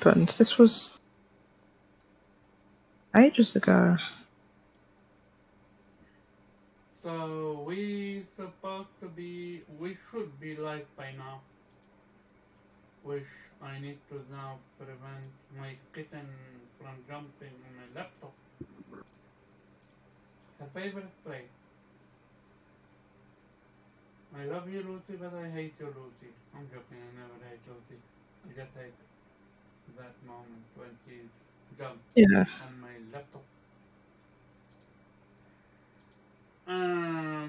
happened? This was ages ago. So we should be live by now. Which I need to now prevent my kitten from jumping on my laptop. Her favorite place. I love you, Lucy, but I hate you, Lucy. I'm joking, I never hate Lucy. I just hate that moment when she jumped Yeah. on my laptop.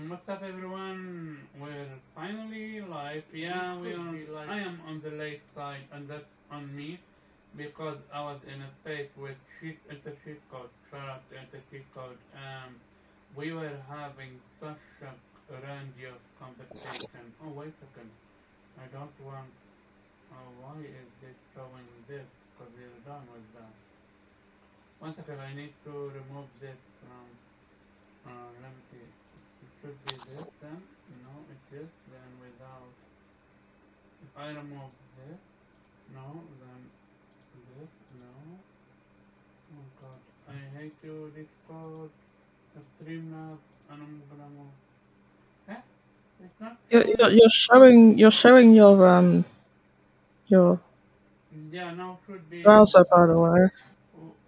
What's up, everyone? We're finally live. Yeah, we are. I am on the late side, and that's on me because I was in a space with the cheat code. Shout out to the cheat code. We were having such a grandiose conversation. Oh, wait a second. I don't want. Why is it showing this? Because we're done with that. One second. I need to remove this from. Let me see. It should be this then. No, it is then without. If I remove this, no, then this, no. Oh god, I hate you, Discord, Streamlabs, and I'm gonna move. Eh? It's not showing. You're showing your Yeah, now should be. browser, by the way.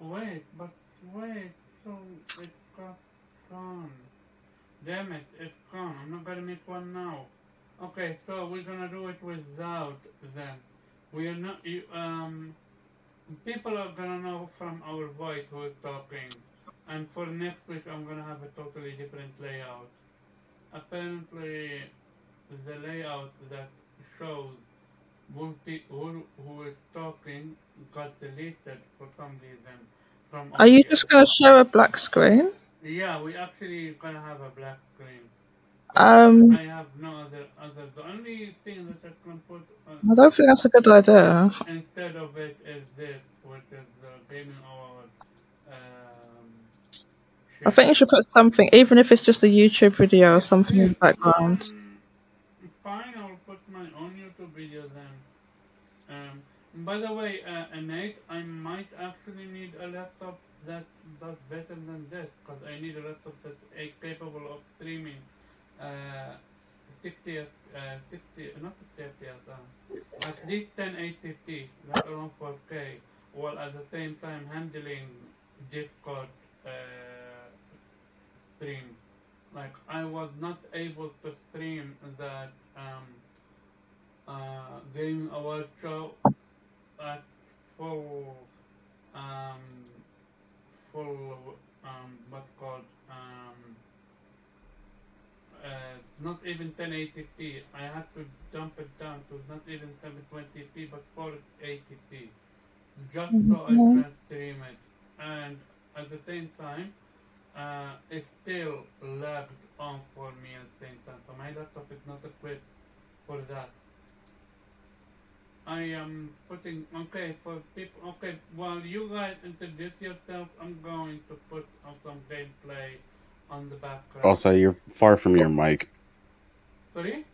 Wait, but wait, so it got gone. Damn it, it's gone. I'm not gonna make one now. Okay, so we're gonna do it without then. We are not. People are gonna know from our voice who is talking. And for next week, I'm gonna have a totally different layout. Apparently, the layout that shows who is talking got deleted for some reason from Are you OBS. just going to show a black screen? Yeah, we actually gonna have a black screen. Because Um, I have no other. The only thing that I can put I don't think that's a good idea. instead of it is this, which is gaming hour I think you share. should put something, even if it's just a YouTube video or It's something in here. the background. Fine. I'll put my own YouTube video then. By the way, Nate, I might actually need a laptop that does better than this because I need a laptop that's capable of streaming uh, 60, 60, not 60 FPS, at least 1080p, let alone 4K, while at the same time handling Discord uh, stream. Like I was not able to stream that gaming award show at full um, full what's called not even 1080p. I had to dump it down to not even 720p but 480p just so I Mhm. can stream it. And at the same time, it still lagged on for me at the same time. So my laptop is not equipped for that. I am putting okay for people. Okay, while you guys introduce yourself, I'm going to put on some gameplay on the background. Also, you're far from your mic. Sorry?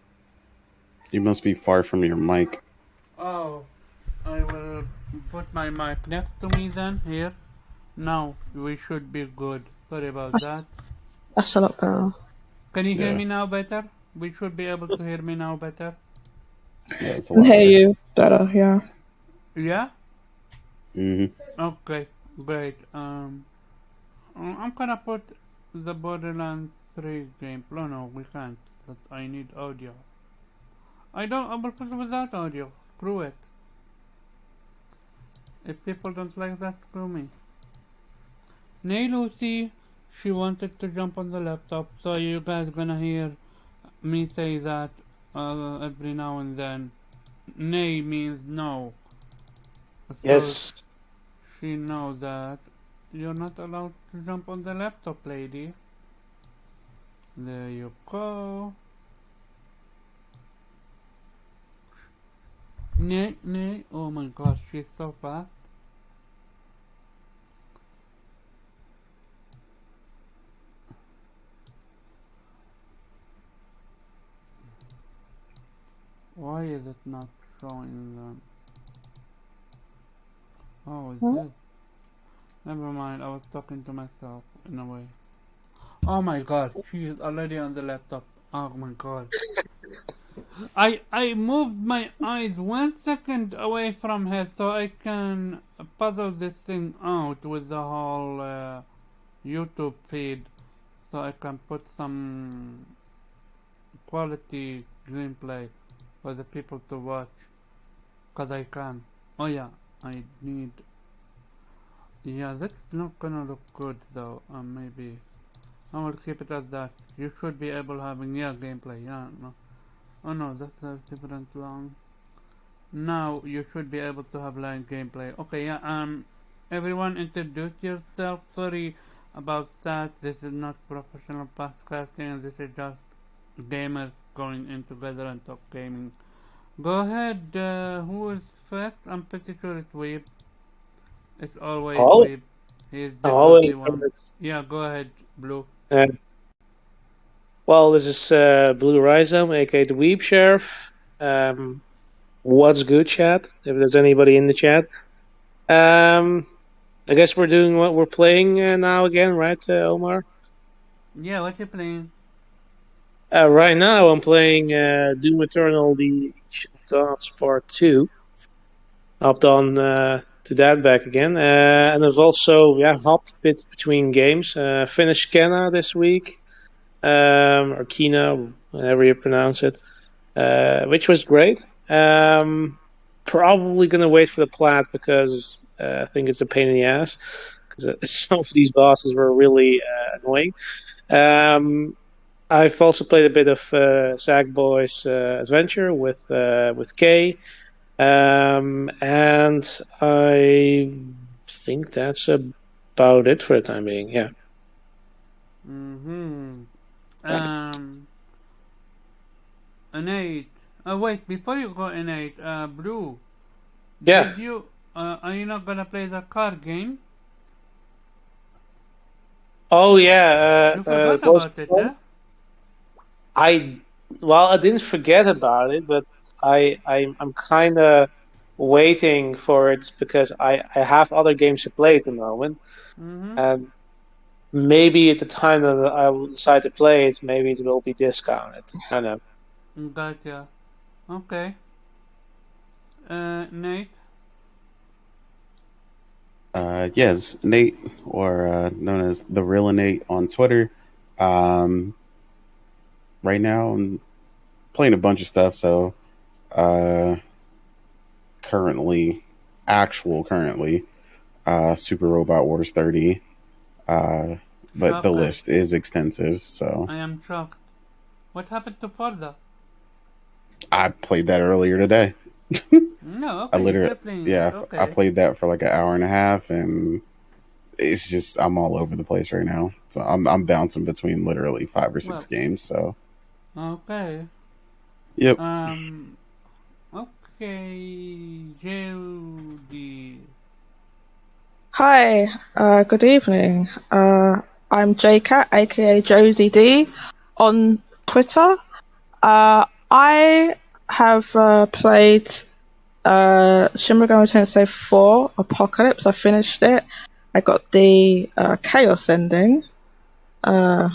You must be far from your mic. Oh, I will put my mic next to me then. Here. Now we should be good. Sorry about that. That's a lot better. Can you hear Yeah, me now better? We should be able to hear me now better. yeah, it's a I can lot hear better. you better, yeah. Yeah? Hmm. Okay, great. I'm gonna put the Borderlands 3 gameplay. No, we can't. That I need audio. I will put it without audio. Screw it. If people don't like that, screw me. Nay Lucy, she wanted to jump on the laptop, so you guys gonna hear me say that every now and then. Nay means no. So Yes. she knows that you're not allowed to jump on the laptop, lady. There you go. Nay, nay. Oh my gosh, she's so fast. Why is it not showing them? How is Huh? this? Never mind, I was talking to myself in a way. Oh my god, she is already on the laptop. Oh my god. I moved my eyes 1 second away from her so I can puzzle this thing out with the whole YouTube feed so I can put some quality gameplay for the people to watch. Cause I can. Oh yeah, I need. Yeah, that's not gonna look good though. Maybe I will keep it as that. You should be able having gameplay. Yeah, no. Oh no, that's a different long. Now you should be able to have live gameplay. Okay, yeah. Everyone introduce yourself. Sorry about that. This is not professional podcasting. This is just gamers going in together and talk gaming. Go ahead. Who is first? I'm pretty sure it's Weeb. It's always All, Weeb. He's the always. guilty one. Yeah, go ahead, Blue. Well, this is Blue Rhizome, aka the Weeb Sheriff. What's good, chat? If there's anybody in the chat. I guess we're doing what we're playing now again, right, Omar? Yeah, what you playing? Right now, I'm playing Doom Eternal: The Age of Gods Part 2. Hopped on to that back again. And I've also hopped a bit between games. Finished Kena this week. Or Kena, whatever you pronounce it. Which was great. Probably gonna wait for the plat because I think it's a pain in the ass. Because some of these bosses were really annoying. I've also played a bit of Sackboy's Adventure with Kay. And I think that's about it for the time being. Yeah. Innate. Wait, before you go innate, Blue. Yeah. Did you? Are you not gonna play the card game? Oh yeah. You forgot about it, eh? I didn't forget about it, but I'm kind of waiting for it because I have other games to play at the moment, and maybe at the time that I will decide to play it, maybe it will be discounted. I know. Gotcha. Okay. Nate. Yes, Nate, or known as the real Nate on Twitter. Right now, I'm playing a bunch of stuff. So, currently, Super Robot Wars 30. But the list is extensive. So I am shocked. What happened to Forza? I played that earlier today. No, okay. I played that for like an hour and a half, and it's just I'm all over the place right now. So I'm bouncing between literally 5 or 6 games. So okay. Yep. Okay, Jody. Hi. Good evening. I'm JCat, aka Josie D, on Twitter. I have played Shin Megami Tensei 4 Apocalypse. I finished it. I got the Chaos ending,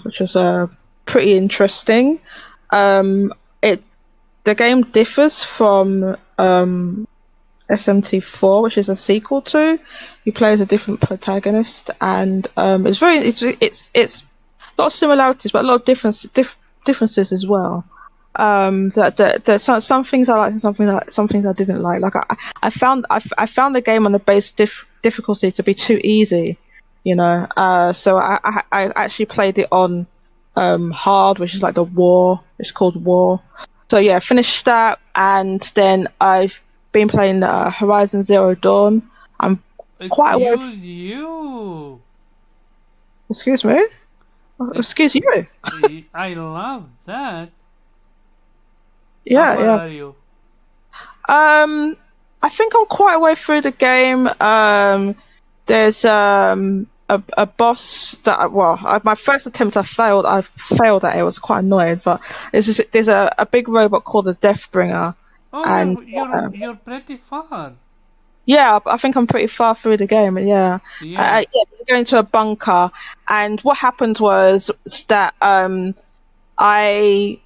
which was pretty interesting. The game differs from SMT4, which is a sequel to. You play as a different protagonist, and it's a lot of similarities, but a lot of differences as well. That some things I liked and some things I didn't like. Like I found the game on the base difficulty to be too easy, you know. So I actually played it on hard, which is like the war. It's called War. So yeah, finished that, and then I've been playing Horizon Zero Dawn. I'm quite aware. You. Excuse me. Excuse you. I love that. Yeah, How far are you? I think I'm quite a way through the game. There's a boss that my first attempt I failed. I failed at it. I was quite annoyed, but there's a big robot called the Deathbringer. Oh, and you're pretty far. Yeah, I think I'm pretty far through the game. Yeah, Yeah. yeah, you go into a bunker, and what happened was that I I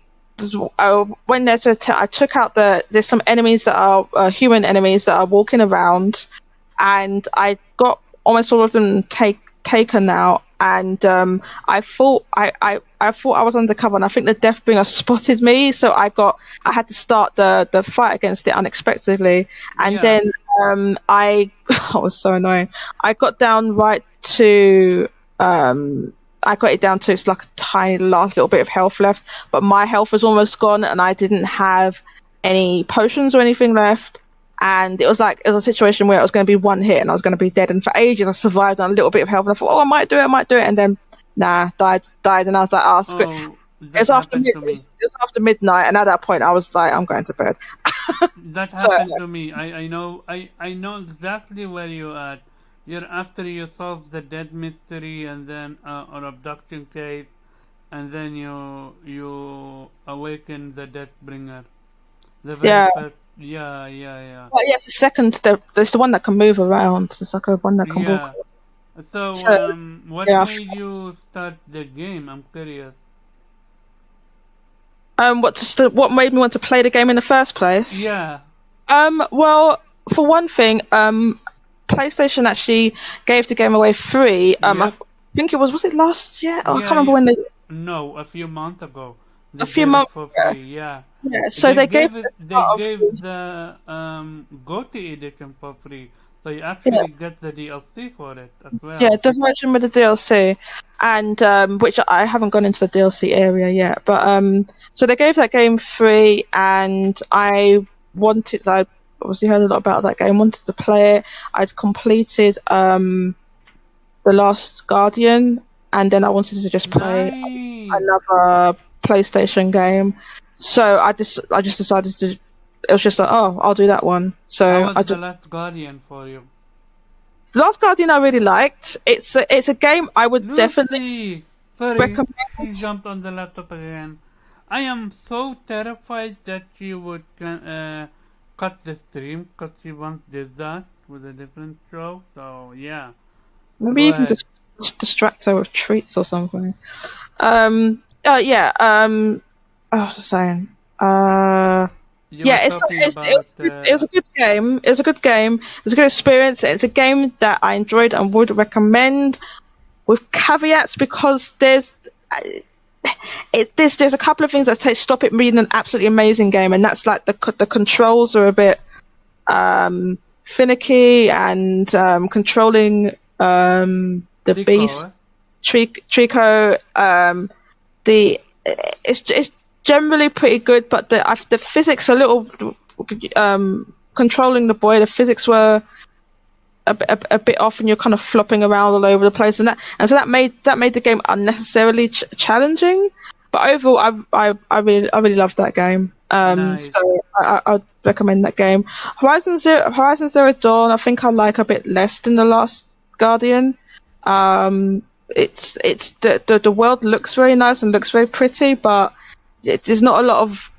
went there to I took out there's some enemies that are human enemies that are walking around, and I got almost all of them taken out. And I thought I was undercover, and I think the Deathbringer spotted me, so I had to start the fight against it unexpectedly, and Yeah. then I I was so annoying. I got down right to I got it down to it's like a tiny last little bit of health left, but my health was almost gone, and I didn't have any potions or anything left. And it was a situation where it was going to be one hit and I was going to be dead. And for ages I survived on a little bit of health, and I thought, oh, I might do it, and then nah, died, and I was like, oh, screw it. Oh, that happened to me. It was after midnight, and at that point I was like, I'm going to bed. That So happened to me. I know exactly where you're at. You're after you solve the dead mystery and then or abduction case, and then you awaken the Deathbringer. The very yeah, first. Yeah, yeah, yeah. but yeah, it's the second. There's the one that can move around. It's like a one that can walk. Yeah. So, So what yeah, made you start the game? I'm curious. what made me want to play the game in the first place? Yeah. Well, for one thing, PlayStation actually gave the game away free. I Yep. think was it last year? Oh, I can't Yeah, remember yeah. when No, a few months ago. a They few gave it months for ago. free, yeah. Yeah, so They they gave gave it it a they lot of gave the GOTY edition for free. So you yeah, actually get the DLC for it as yeah, well. the version with the DLC, and which I haven't gone into the DLC area yet, but so they gave that game free, and I obviously heard a lot about that game, wanted to play it. I'd completed The Last Guardian, and then I wanted to just play Nice. another PlayStation game. So I just decided to. It was just like, oh, I'll do that one. How So was I The just Last Guardian for you? Last Guardian I really liked. It's a game I would definitely Lucy! Sorry, she recommend. jumped on the laptop again. I am so terrified that she would cut the stream because she once did that with a different show. So, yeah. Maybe Go you can ahead. just distract her with treats or something. Yeah. I was just saying. You were Yeah, talking about it was a good game. It was a good game. It was a good experience. It's a game that I enjoyed and would recommend, with caveats, because there's a couple of things that stop it being an absolutely amazing game, and that's like the controls are a bit finicky, and controlling the Trico, beast eh? Trico. The it's generally pretty good, but the physics a little controlling the boy. The physics were a bit off, and you're kind of flopping around all over the place, and so that made the game unnecessarily challenging. But overall, I really loved that game. Nice. So I'd recommend that game. Horizon Zero Dawn, I think I like a bit less than The Last Guardian. It's the world looks very nice and looks very pretty, but there's not a lot of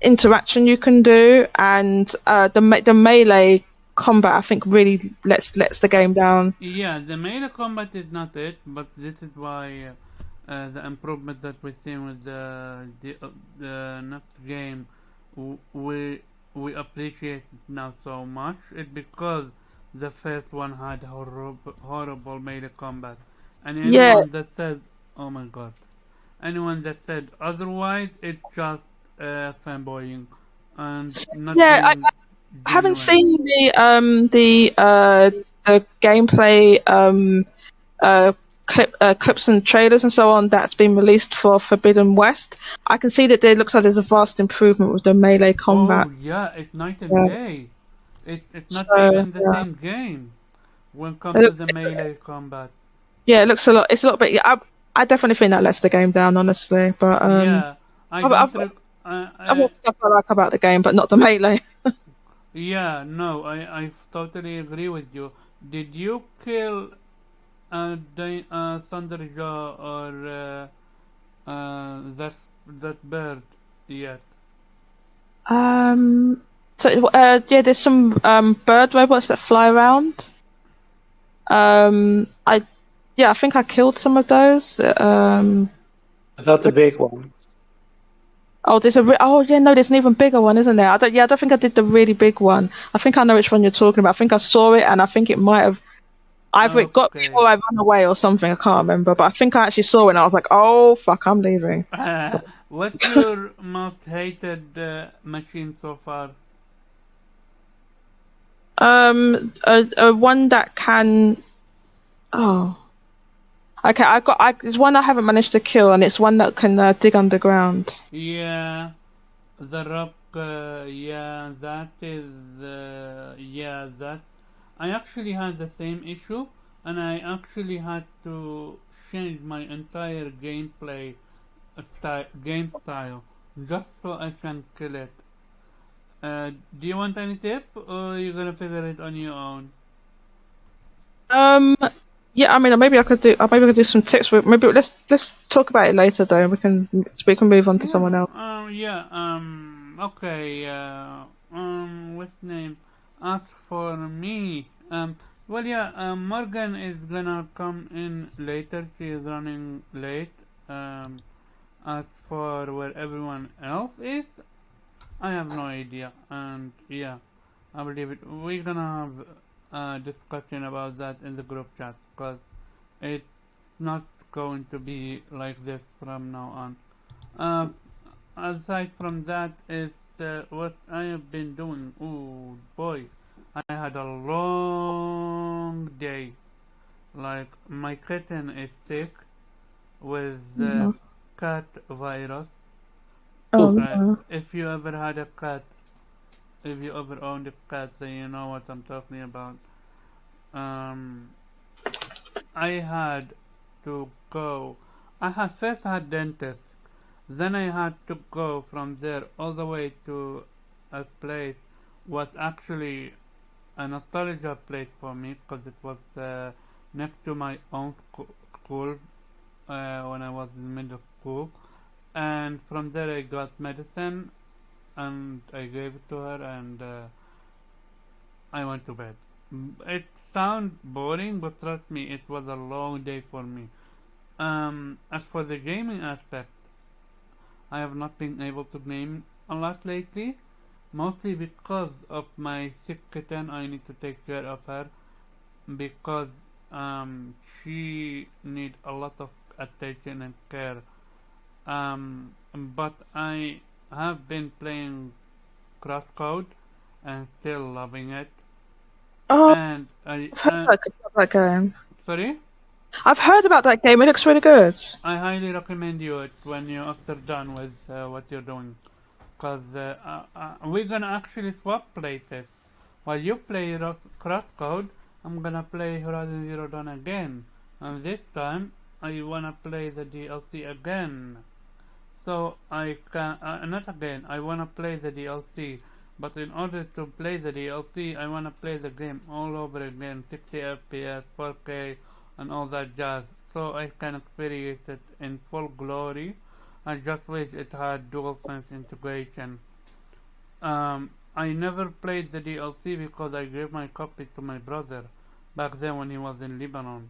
interaction you can do, and the melee combat I think really lets the game down. Yeah, the melee combat is not it, but this is why the improvement that we've seen with the next game, we appreciate it now so much. It's because the first one had horrible melee combat, and Yeah, anyone that says, "Oh my God," anyone that said otherwise, it's just fanboying and not yeah. being I haven't genuine. seen the gameplay clips and trailers and so on that's been released for Forbidden West. I can see that there looks like there's a vast improvement with the melee combat. Oh yeah, it's night and Yeah. day. It's not So even the yeah, same game when it it comes to looks, the melee combat. yeah, it looks a lot. It's a lot bit. Yeah, I definitely think that lets the game down, honestly. But Yeah, I I've, don't. I've, I've got stuff I like about the game, but not the melee. Yeah, no, I totally agree with you. Did you kill Thunderjaw or that bird yet? Um, So yeah, there's some bird robots that fly around. I think I killed some of those. I thought the big one. Oh, yeah, no, there's an even bigger one, isn't there? I don't think I did the really big one. I think I know which one you're talking about. I think I saw it, and I think it might have either it got me Okay. or I ran away or something. I can't remember, but I think I actually saw it, and I was like, oh fuck, I'm leaving. So, What's your most hated machine so far? one that can. Oh, okay. There's one I haven't managed to kill, and it's one that can dig underground. Yeah, the rock. Yeah, that is. Yeah, that. I actually had the same issue, and I actually had to change my entire game style, just so I can kill it. Do you want any tip, or you gonna figure it on your own? Um, yeah, I mean, maybe I could do. Maybe I could do some tips. Maybe let's talk about it later, though. We can move on to someone else. Yeah. Okay. What's name? As for me, well, yeah. Morgan is gonna come in later. She is running late. As for where everyone else is, I have no idea. And yeah, I believe it. We're gonna have a discussion about that in the group chat because it's not going to be like this from now on. Uh, Aside from that, is what I have been doing. Oh boy, I had a long day. Like my kitten is sick with Mhm. cat virus. Oh Oh, Right? no. If you ever had a cat, if you ever owned a cat, then you know what I'm talking about. Um, I had to go. I had first had dentist. Then I had to go from there all the way to a place was actually a nostalgia place for me because it was next to my own school when I was in middle school. And from there I got medicine and I gave it to her and I went to bed. It sounds boring, but trust me, it was a long day for me. As for the gaming aspect, I have not been able to game a lot lately, mostly because of my sick kitten. I need to take care of her because she need a lot of attention and care. But I have been playing Crosscode and still loving it. Oh, And I I've heard about that game. sorry, I've heard about that game. It looks really good. I highly recommend you it when you're after done with what you're doing, cause we're gonna actually swap places. While you play Crosscode, I'm gonna play Horizon Zero Dawn again, and this time I wanna play the DLC again. So I can not again. I wanna play the DLC, but in order to play the DLC, I wanna play the game all over again, 60 FPS, 4K, and all that jazz, so I can experience it in full glory. I just wish it had DualSense integration. I never played the DLC because I gave my copy to my brother back then when he was in Lebanon.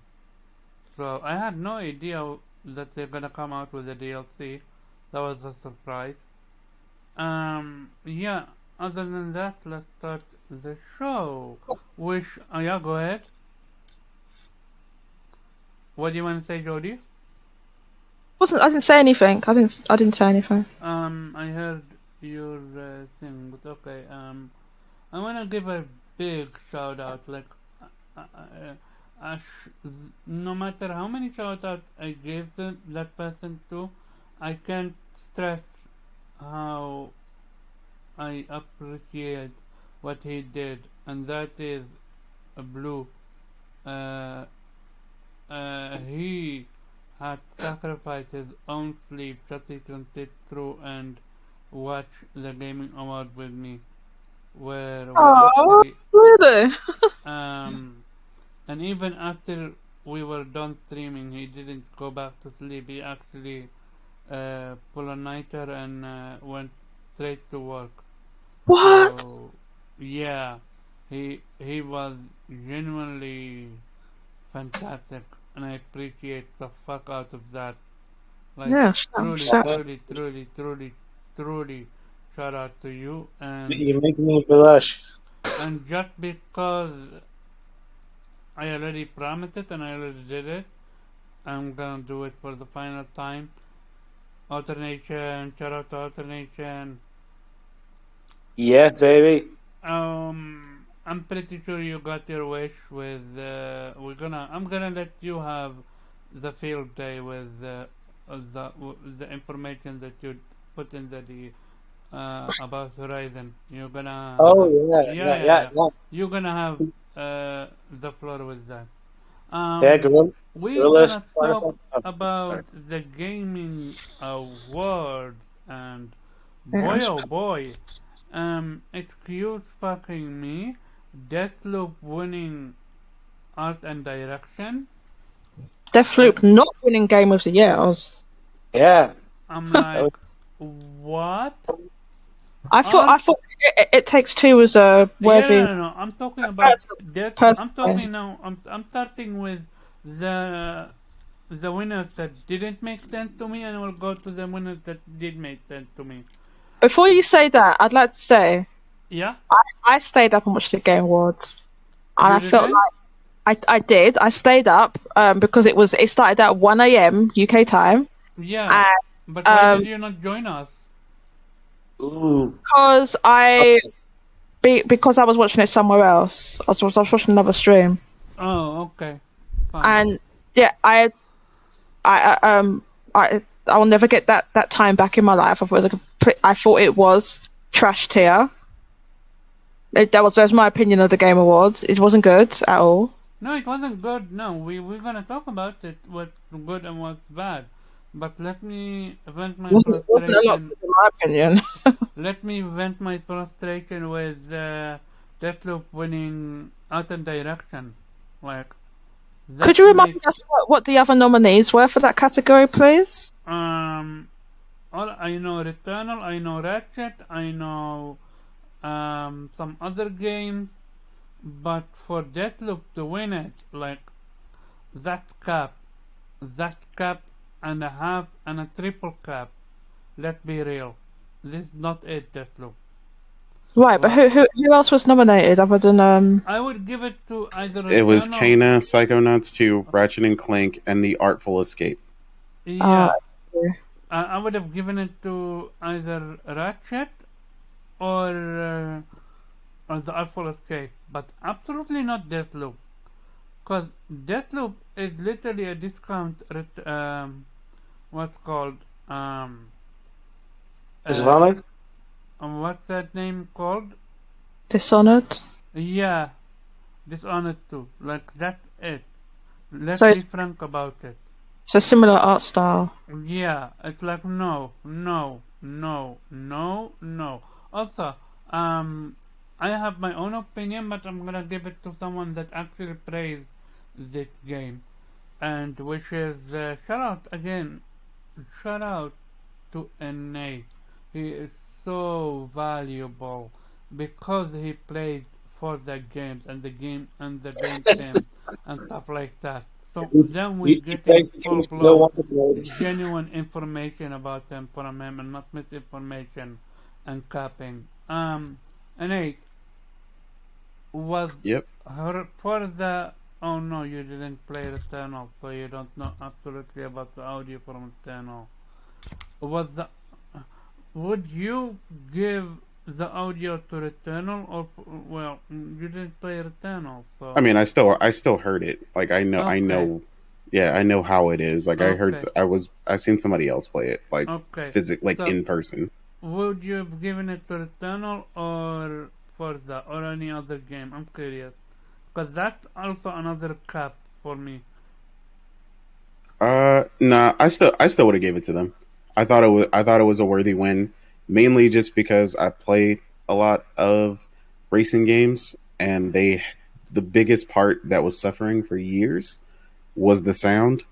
So I had no idea that they're gonna come out with a DLC. That was a surprise. Yeah. Other than that, let's start the show. Yeah, go ahead. What do you want to say, Jody? I didn't say anything. I didn't say anything. I heard your thing, but okay. I wanna give a big shout out. Like, uh, uh, no matter how many shout out I give that person to, I can't stress how I appreciate what he did, and that is Blue. Uh, he had sacrificed his own sleep just so he can sit through and watch the gaming award with me, where we Oh, actually really? um, and even after we were done streaming, he didn't go back to sleep. He actually pulled a nighter and went straight to work. What? So yeah, he was genuinely fantastic, and I appreciate the fuck out of that. Like Yeah, truly, shout. truly, truly, truly, truly, shout out to you. You make me blush. And just because I already promised it and I already did it, I'm gonna do it for the final time. Alternation, shout out to Alternation. Yeah, baby. I'm pretty sure you got your wish with. I'm gonna let you have the field day with the information that you put in about Horizon. You're gonna Oh have, yeah. You're gonna have the floor with that. Yeah, Um, Gorilla. we're Gorillas. gonna talk about the gaming awards, and boy Yes. oh boy, excuse fucking me, Deathloop winning art and direction. Deathloop not winning Game of the Year. Yeah. I'm like, what? I Art? thought it takes two was a Yeah, worthy no. I'm talking about person. Death. I'm person. talking now. I'm starting with the the winners that didn't make sense to me, and we'll go to the winners that did make sense to me. Before you say that, I'd like to say Yeah, I stayed up and watched the Game Awards, and you I felt didn't? like I did. I stayed up because it started at 1 a.m. UK time, Yeah, and but why did you not join us? Ooh. because I was watching it somewhere else. I was watching another stream, Oh, okay, fine. and yeah, I'll never get that time back in my life. I thought it was trash tier. That's my opinion of the Game Awards. It wasn't good at all. No, it wasn't good. No, we're gonna talk about it. What's good and what's bad. But let me vent my Wasn't a lot frustration. good in my opinion. Let me vent my frustration with Deathloop winning art and direction. Like, Could you remind us what the other nominees were for that category, please? all I know Returnal, I know Ratchet, I know some other games, but for Deathloop to win it, like that cap and a half and a triple cap. Let's be real, this is not it, Deathloop. Right, but who else was nominated other than I would give it to either Returnal. It was Kena, Psychonauts 2, Ratchet and Clank, and The Artful Escape. Yeah, I would have given it to either Ratchet or The Artful Escape, but absolutely not Deathloop. Because Deathloop is literally a discount, what's called, Dishonored? what's that name called? Dishonored? Yeah, Dishonored 2. Like, that's it. Let's So be frank about it. it's a similar art style. Yeah, it's like no. Also, I have my own opinion, but I'm gonna give it to someone that actually plays this game, and which is shout out to NA. He is so valuable because he plays for the games and the game team and stuff like that. So then we get full-blown, genuine information about him from him and not misinformation and capping. NA was her for the. Oh no, you didn't play Returnal, so you don't know absolutely about the audio from Returnal. Was the Would you give the audio to Returnal or well, you didn't play Returnal, so I mean, I still heard it. Like I know, yeah, I know how it is. Like I seen somebody else play it, like in person. Would you have given it to Returnal or Forza or any other game? I'm curious, because that's also another cap for me. Nah, I still would have gave it to them. I thought it was a worthy win, mainly just because I played a lot of racing games, and the biggest part that was suffering for years was the sound,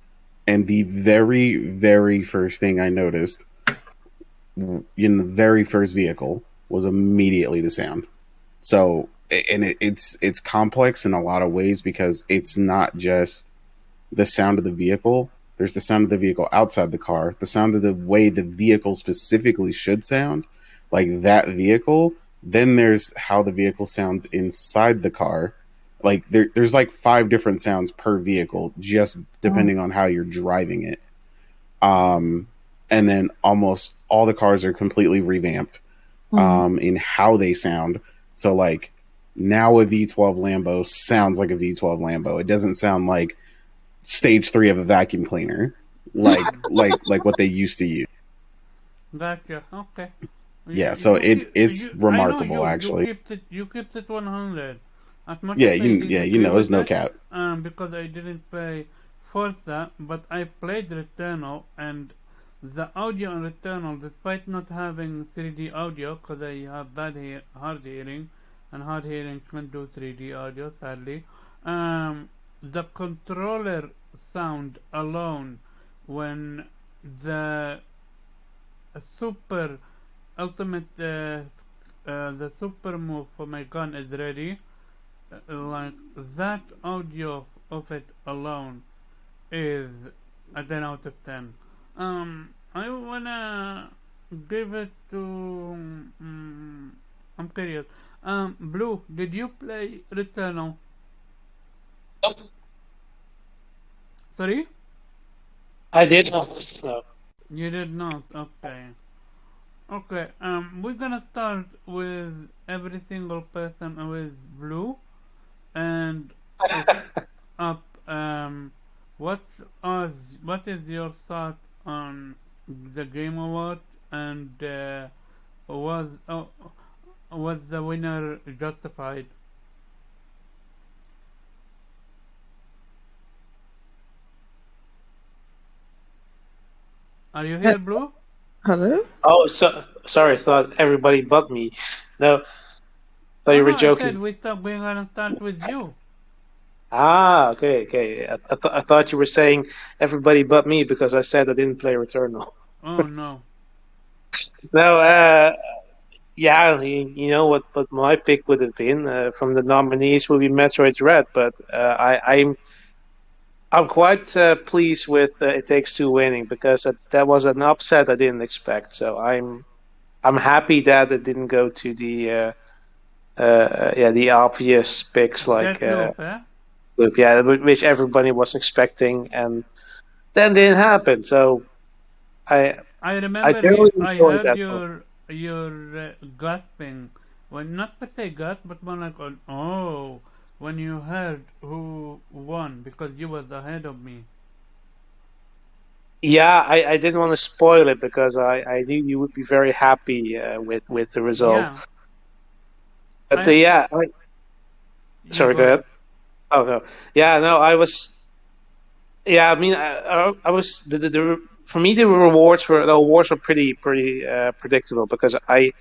and the very first thing I noticed in the very first vehicle was immediately the sound. So, and it's complex in a lot of ways because it's not just the sound of the vehicle. There's the sound of the vehicle outside the car, the sound of the way the vehicle specifically should sound, like that vehicle. Then there's how the vehicle sounds inside the car. Like there's like 5 different sounds per vehicle, just depending on how you're driving it. And then almost all the cars are completely revamped in how they sound. So like now a V12 Lambo sounds like a V12 Lambo. It doesn't sound like stage 3 of a vacuum cleaner, like what they used to use. Gotcha. Okay. Yeah, so it's remarkable, I know actually. You kept it 100. As much Yeah, as I disagree there's with no it, cap. because I didn't play Forza, but I played Returnal, and the audio on Returnal, despite not having 3D audio, because I have hard hearing, and hard hearing can't do 3D audio, sadly. The controller sound alone, when the super ultimate the super move for my gun is ready, like that audio of it alone is a 10 out of 10. I wanna give it to I'm curious. Blue, did you play Returnal? Nope. Sorry? I did not. No. You did not. Okay. Okay. We're gonna start with every single person with Blue, and up. What is your thought on the Game Award, and was the winner justified? Are you here, Yes. Blue? Hello? Oh, sorry. I thought everybody but me. No, thought you were I joking. said we're gonna start with you. Okay. I thought you were saying everybody but me because I said I didn't play Returnal. Oh no. No, yeah, you know what my pick would have been from the nominees would be Metroid Dread, but I'm quite pleased with It Takes Two winning because that was an upset I didn't expect. So I'm happy that it didn't go to the obvious picks like Deathloop, eh? Loop, yeah, which everybody was expecting, and then didn't happen. So I remember generally I enjoyed heard that. your gasping, when not per se gasp, but more like oh, when you heard who won because you was ahead of me. Yeah, I didn't want to spoil it because I knew you would be very happy with the result. Yeah. But Yeah, sorry, go ahead. Oh no, yeah, no, I was. Yeah, I mean, I was for me the awards were pretty predictable because I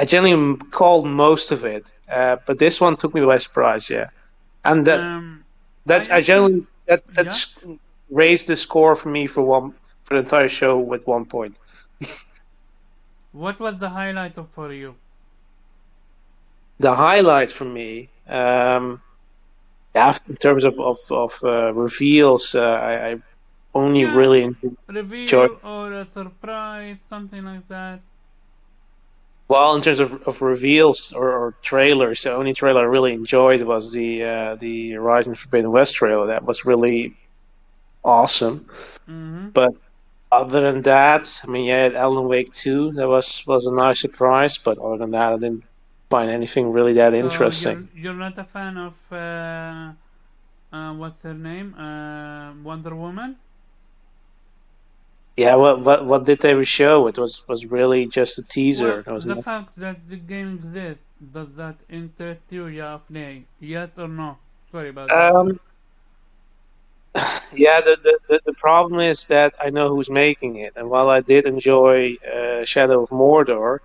generally called most of it, but this one took me by surprise. Yeah, and I generally that's raised the score for me for the entire show with 1 point. What was the highlight for you? The highlight for me, yeah, in terms of reveals, I only really enjoyed. Reveal or a surprise, something like that. Well, in terms of reveals or trailers, the only trailer I really enjoyed was the Horizon Forbidden West trailer. That was really awesome. Mm-hmm. But other than that, I mean, yeah, Alan Wake 2, that was a nice surprise. But other than that, I didn't find anything really that interesting. You're not a fan of what's her name? Wonder Woman? Yeah, what did they show? It was really just a teaser. Well, the fact that the game exists, does that interest you, yeah or nay? Yes or no? Sorry about that. Yeah, the problem is that I know who's making it, and while I did enjoy Shadow of Mordor,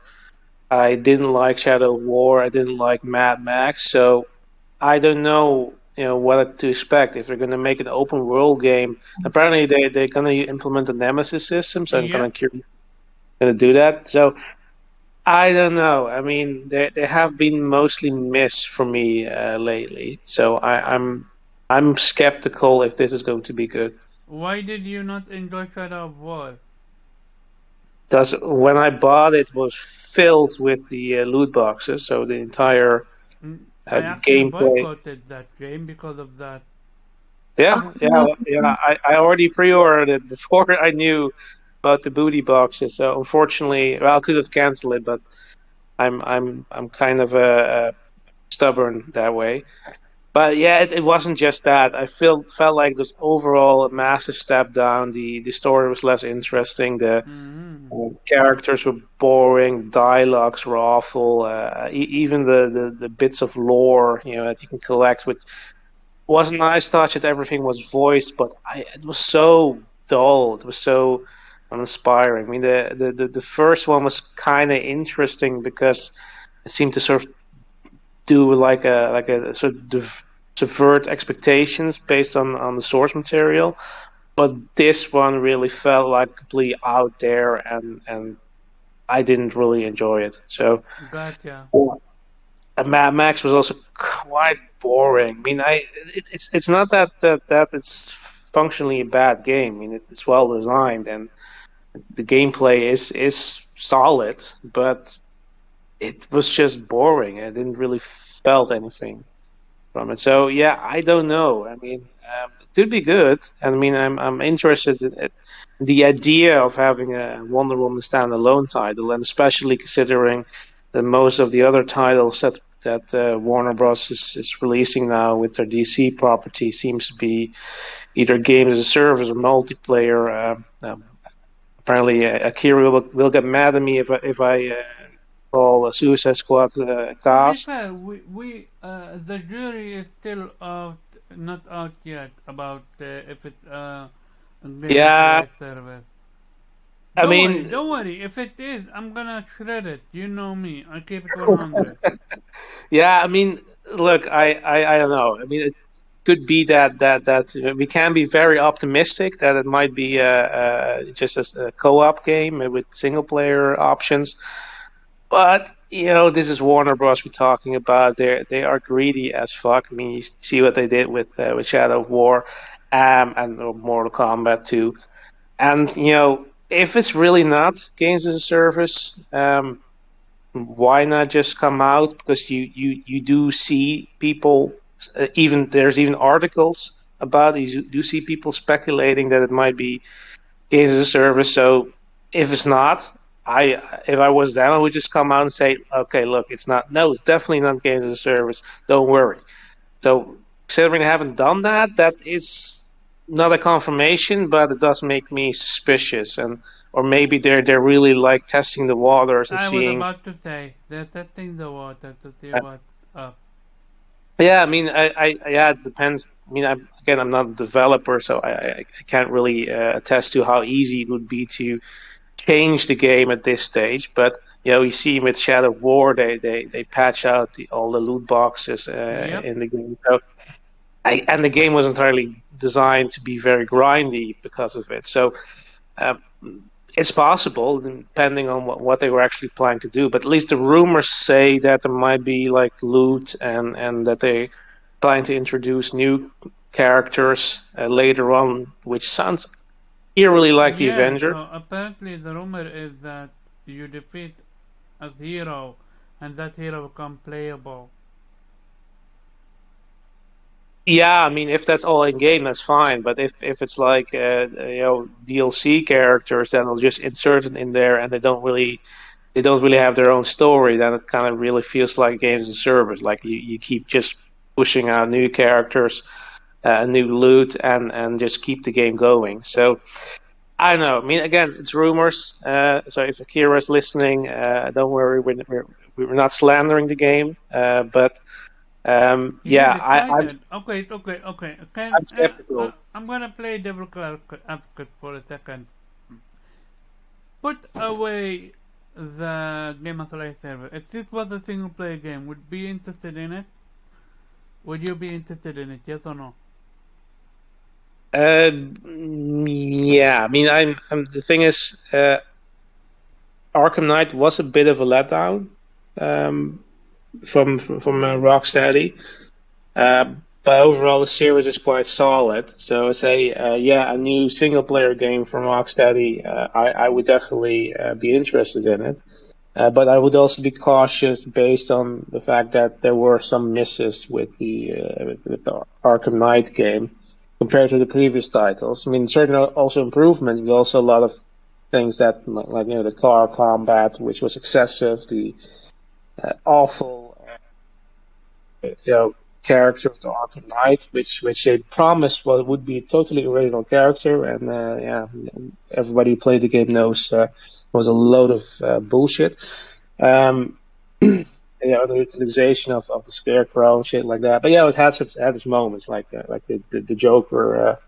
I didn't like Shadow of War. I didn't like Mad Max, so I don't know, what to expect if they're going to make an open world game. Apparently, they're going to implement a Nemesis system, so I'm going to do that. So I don't know. I mean, they have been mostly missed for me lately, so I'm skeptical if this is going to be good. Why did you not enjoy Shadow of War? Because when I bought it, was filled with the loot boxes, so the entire I actually gameplay. boycotted that game because of that. Yeah. I already pre-ordered it before I knew about the booty boxes. So unfortunately, well, I could have canceled it, but I'm kind of stubborn that way. But yeah, it wasn't just that. I felt like this overall a massive step down. The story was less interesting. The characters were boring. Dialogues were awful. Even the bits of lore, that you can collect, which was a nice touch that everything was voiced, but it was so dull. It was so uninspiring. I mean, the first one was kind of interesting because it seemed to sort of do like a sort of subvert expectations based on the source material. But this one really felt like completely out there, and I didn't really enjoy it. So Gotcha. Mad Max was also quite boring. I mean, it's not that it's functionally a bad game. I mean, it's well designed and the gameplay is solid, but it was just boring. I didn't really felt anything from it. So yeah, I don't know. I mean, it could be good. And I mean, I'm interested in it. The idea of having a Wonder Woman standalone title, and especially considering that most of the other titles that Warner Bros. Is releasing now with their DC property seems to be either games as a service or multiplayer. Apparently, Akira will get mad at me if I call Suicide Squad To be cast. fair, the jury is still out, not out yet about if it's a Games Yeah, Live service. I Don't worry, mean, don't worry. If it is, I'm gonna shred it. You know me. I keep it 100. yeah, I mean, look, I don't know. I mean, it could be that we can be very optimistic that it might be just a co-op game with single player options. But this is Warner Bros. We're talking about. They are greedy as fuck. I mean, you see what they did with Shadow of War, and Mortal Kombat 2. And if it's really not games as a service, why not just come out? Because you do see people, even there's even articles about it. You do see people speculating that it might be games as a service. So if it's not, if I was them, I would just come out and say, okay, look, it's not. No, it's definitely not games as a service. Don't worry. So considering I haven't done that, that is not a confirmation, but it does make me suspicious, and or maybe they're really like testing the waters and I was seeing. about to say they're testing the water to see what's up. Yeah, I mean, yeah, it depends. I mean, I'm not a developer, so I can't really attest to how easy it would be to change the game at this stage. But you see with Shadow of War, they patch out all the loot boxes Yep. in the game. So, and the game was entirely designed to be very grindy because of it. So um, it's possible, depending on what they were actually planning to do. But at least the rumors say that there might be like loot and that they planning to introduce new characters later on, which sounds eerily like the Yeah, Avengers. so apparently the rumor is that you defeat a hero and that hero become playable. Yeah, I mean, if that's all in game, that's fine. But if it's like DLC characters, then they'll just insert it in there, and they don't really have their own story. Then it kind of really feels like games and service. Like you keep just pushing out new characters, new loot, and just keep the game going. So I don't know. I mean, again, it's rumors. So if Akira's listening, don't worry, we're not slandering the game. But He's yeah, I'm excited. Okay. I'm skeptical. I'm gonna play devil advocate for a second. Put away the Game of Life server. If this was a single player game, would you be interested in it? Would you be interested in it? Yes or no? Yeah, I mean, I'm the thing is, Arkham Knight was a bit of a letdown from Rocksteady. But overall, the series is quite solid. So, say, a new single-player game from Rocksteady, I would definitely be interested in it. But I would also be cautious based on the fact that there were some misses with the Arkham Knight game compared to the previous titles. I mean, certainly also improvements, but also a lot of things that, like the car combat, which was excessive, the awful, character of the Arkham Knight, which they promised would be a totally original character, and everybody who played the game knows was a load of bullshit. The utilization of the Scarecrow and shit like that. But yeah, it had its moments, like the Joker.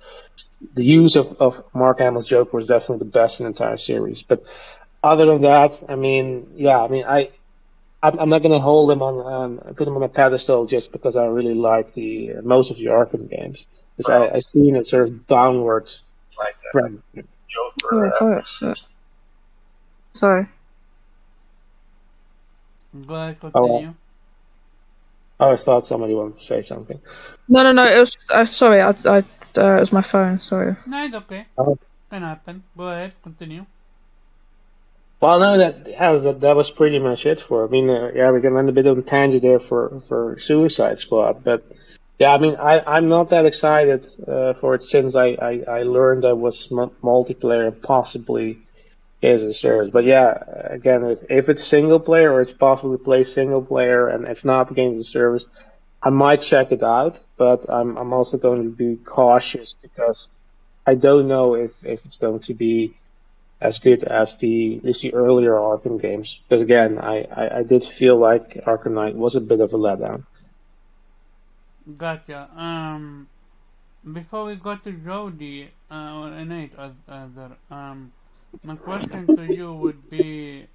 The use of Mark Hamill's Joker was definitely the best in the entire series. But other than that, I'm not gonna hold him put him on a pedestal just because I really like the most of the Arkham games, because I seen it sort of downward trend. Joker. Sorry. Go ahead, continue. I thought somebody wanted to say something. No. It was. Sorry. It was my phone. Sorry. No, it's okay. Can happen. Go ahead, continue. Well, no, that was pretty much it for. I mean, we can end a bit of a tangent there for Suicide Squad, but yeah, I mean, I'm not that excited for it since I learned that was multiplayer and possibly is a service. But yeah, again, if it's single player or it's possible to play single player and it's not games as a service, I might check it out. But I'm also going to be cautious because I don't know if it's going to be as good as the earlier Arkham games. Because again, I did feel like Arkham Knight was a bit of a letdown. Gotcha. Before we go to Jody or Nate, my question to you would be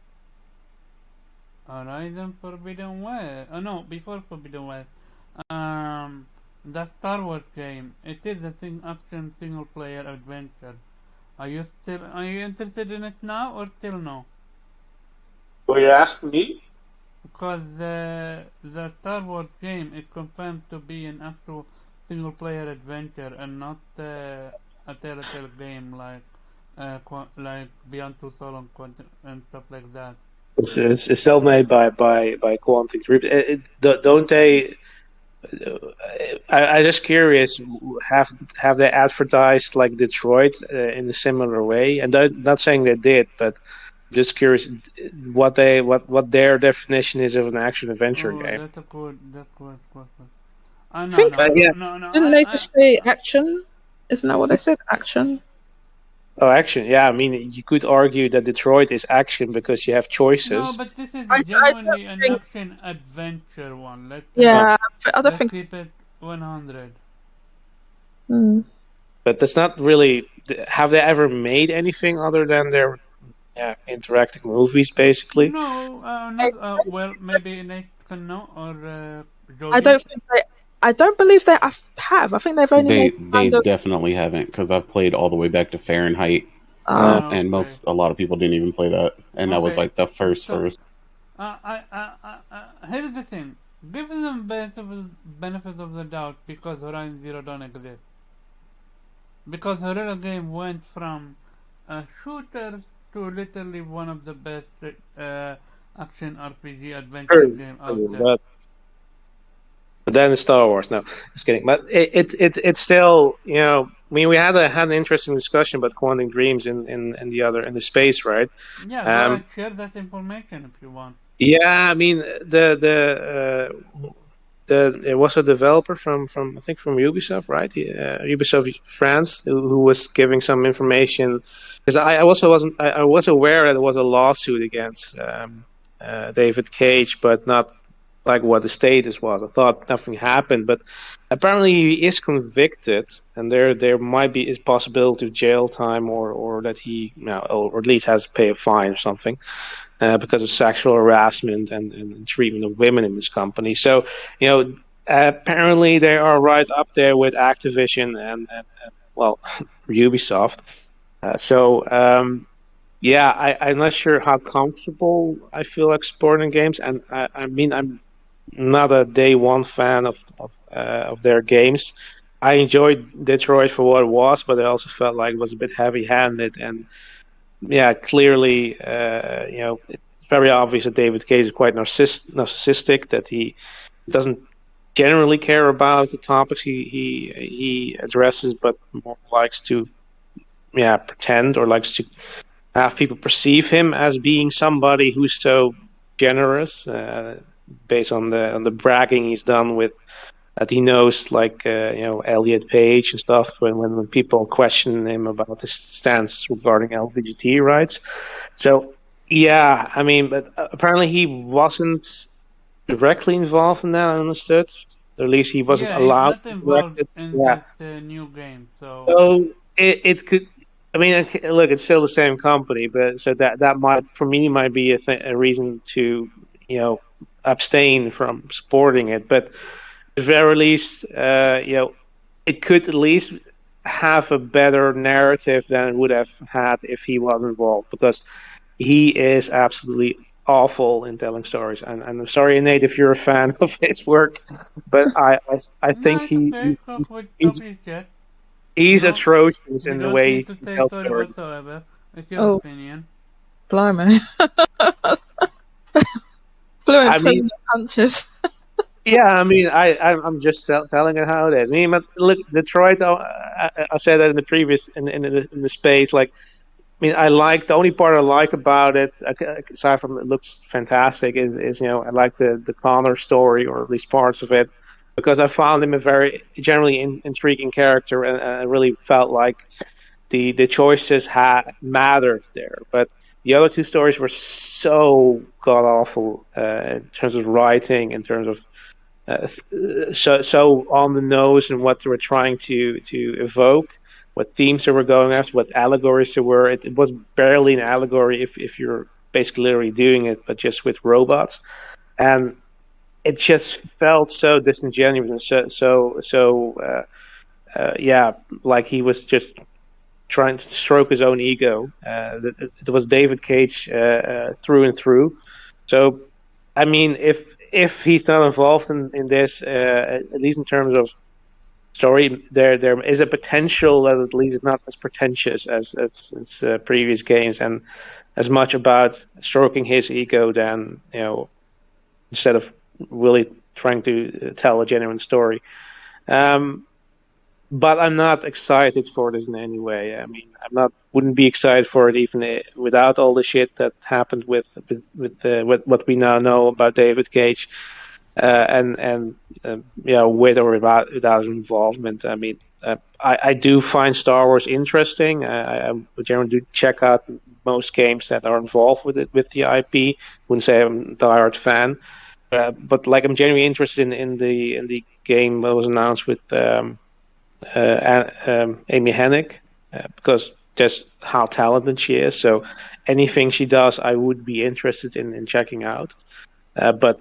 Horizon Forbidden West. Oh no, before Forbidden West. The Star Wars game. It is a action single player adventure. Are you interested in it now or still no? Will you ask me? Because the Star Wars game is confirmed to be an actual single player adventure and not a Telltale game like Beyond Two Souls and stuff like that. It's still made by Quantic Dream. Don't they? I'm just curious. Have they advertised like Detroit in a similar way? And not saying they did, but just curious what their definition is of an action adventure game. That's a good question. No. Didn't they just say action? Isn't that what they said? Action. Oh, action. Yeah, I mean, you could argue that Detroit is action because you have choices. No, but this is genuinely an action adventure one. I don't let's think. keep it 100. But that's not really. Have they ever made anything other than their interactive movies, basically? No, not, well, maybe Nate can know or Jody. I don't believe they have. I think they've only. They definitely haven't, because I've played all the way back to Fahrenheit, and a lot of people didn't even play that, and that was like the first. Here's the thing: give them benefits of the doubt because Horizon Zero Dawn exists. Because Horror game went from a shooter to literally one of the best action RPG adventure game out there. But then it's Star Wars. No, just kidding. But it's still, I mean, we had an interesting discussion about Quantic Dreams in the space, right? Yeah, share that information if you want. Yeah, I mean, it was a developer from I think from Ubisoft, right? Ubisoft France, who was giving some information, because I was aware that there was a lawsuit against David Cage, but not like what the status was. I thought nothing happened, but apparently he is convicted, and there might be a possibility of jail time or that he, or at least has to pay a fine or something. Because of sexual harassment and treatment of women in this company. So, apparently they are right up there with Activision and Ubisoft. yeah, I'm not sure how comfortable I feel exporting games, and I mean I'm not a day one fan of their games. I enjoyed Detroit for what it was, but I also felt like it was a bit heavy-handed, and yeah, clearly, it's very obvious that David Cage is quite narcissistic, that he doesn't generally care about the topics he addresses, but more likes to, yeah, pretend or likes to have people perceive him as being somebody who's so generous, based on the bragging he's done with that he knows, like Elliot Page and stuff. When people question him about his stance regarding LGBT rights, so yeah, I mean, but apparently he wasn't directly involved in that. I understood, or at least he wasn't Yeah, he's allowed not to direct involved it. in Yeah, this new game, so so it could. I mean, look, it's still the same company, but so that might, for me, might be a reason to, you know, abstain from supporting it. But at the very least, it could at least have a better narrative than it would have had if he was involved, because he is absolutely awful in telling stories. And I'm sorry, Nate, if you're a fan of his work, but I no, think it's okay. Talk with he's Toby's Jet. You he's don't atrocious you in the don't way need to he say tells sorry stories. whatsoever. It's your Oh, opinion. blimey. Fluent I mean, turning punches. yeah, I mean, I'm just telling it how it is. I mean, but look, Detroit. I said that in the previous in the space. Like, I mean, I like the only part I like about it, aside from it looks fantastic, is I like the Connor story, or at least parts of it, because I found him a very generally intriguing character, and I really felt like the choices had mattered there. But the other two stories were so god awful, in terms of writing, in terms of so on the nose and what they were trying to evoke, what themes they were going after, what allegories there were. It was barely an allegory if you're basically literally doing it, but just with robots, and it just felt so disingenuous and yeah, like he was just trying to stroke his own ego. It was David Cage through and through. So, I mean, if he's not involved in this, at least in terms of story, there is a potential that at least it's not as pretentious as previous games, and as much about stroking his ego than instead of really trying to tell a genuine story. Um, but I'm not excited for this in any way. I mean, wouldn't be excited for it even without all the shit that happened with what we now know about David Cage, and with or without his involvement. I mean, I do find Star Wars interesting. I generally do check out most games that are involved with the IP. Wouldn't say I'm a diehard fan, but like I'm genuinely interested in the game that was announced with. Amy Hennig, because just how talented she is. So anything she does, I would be interested in checking out. But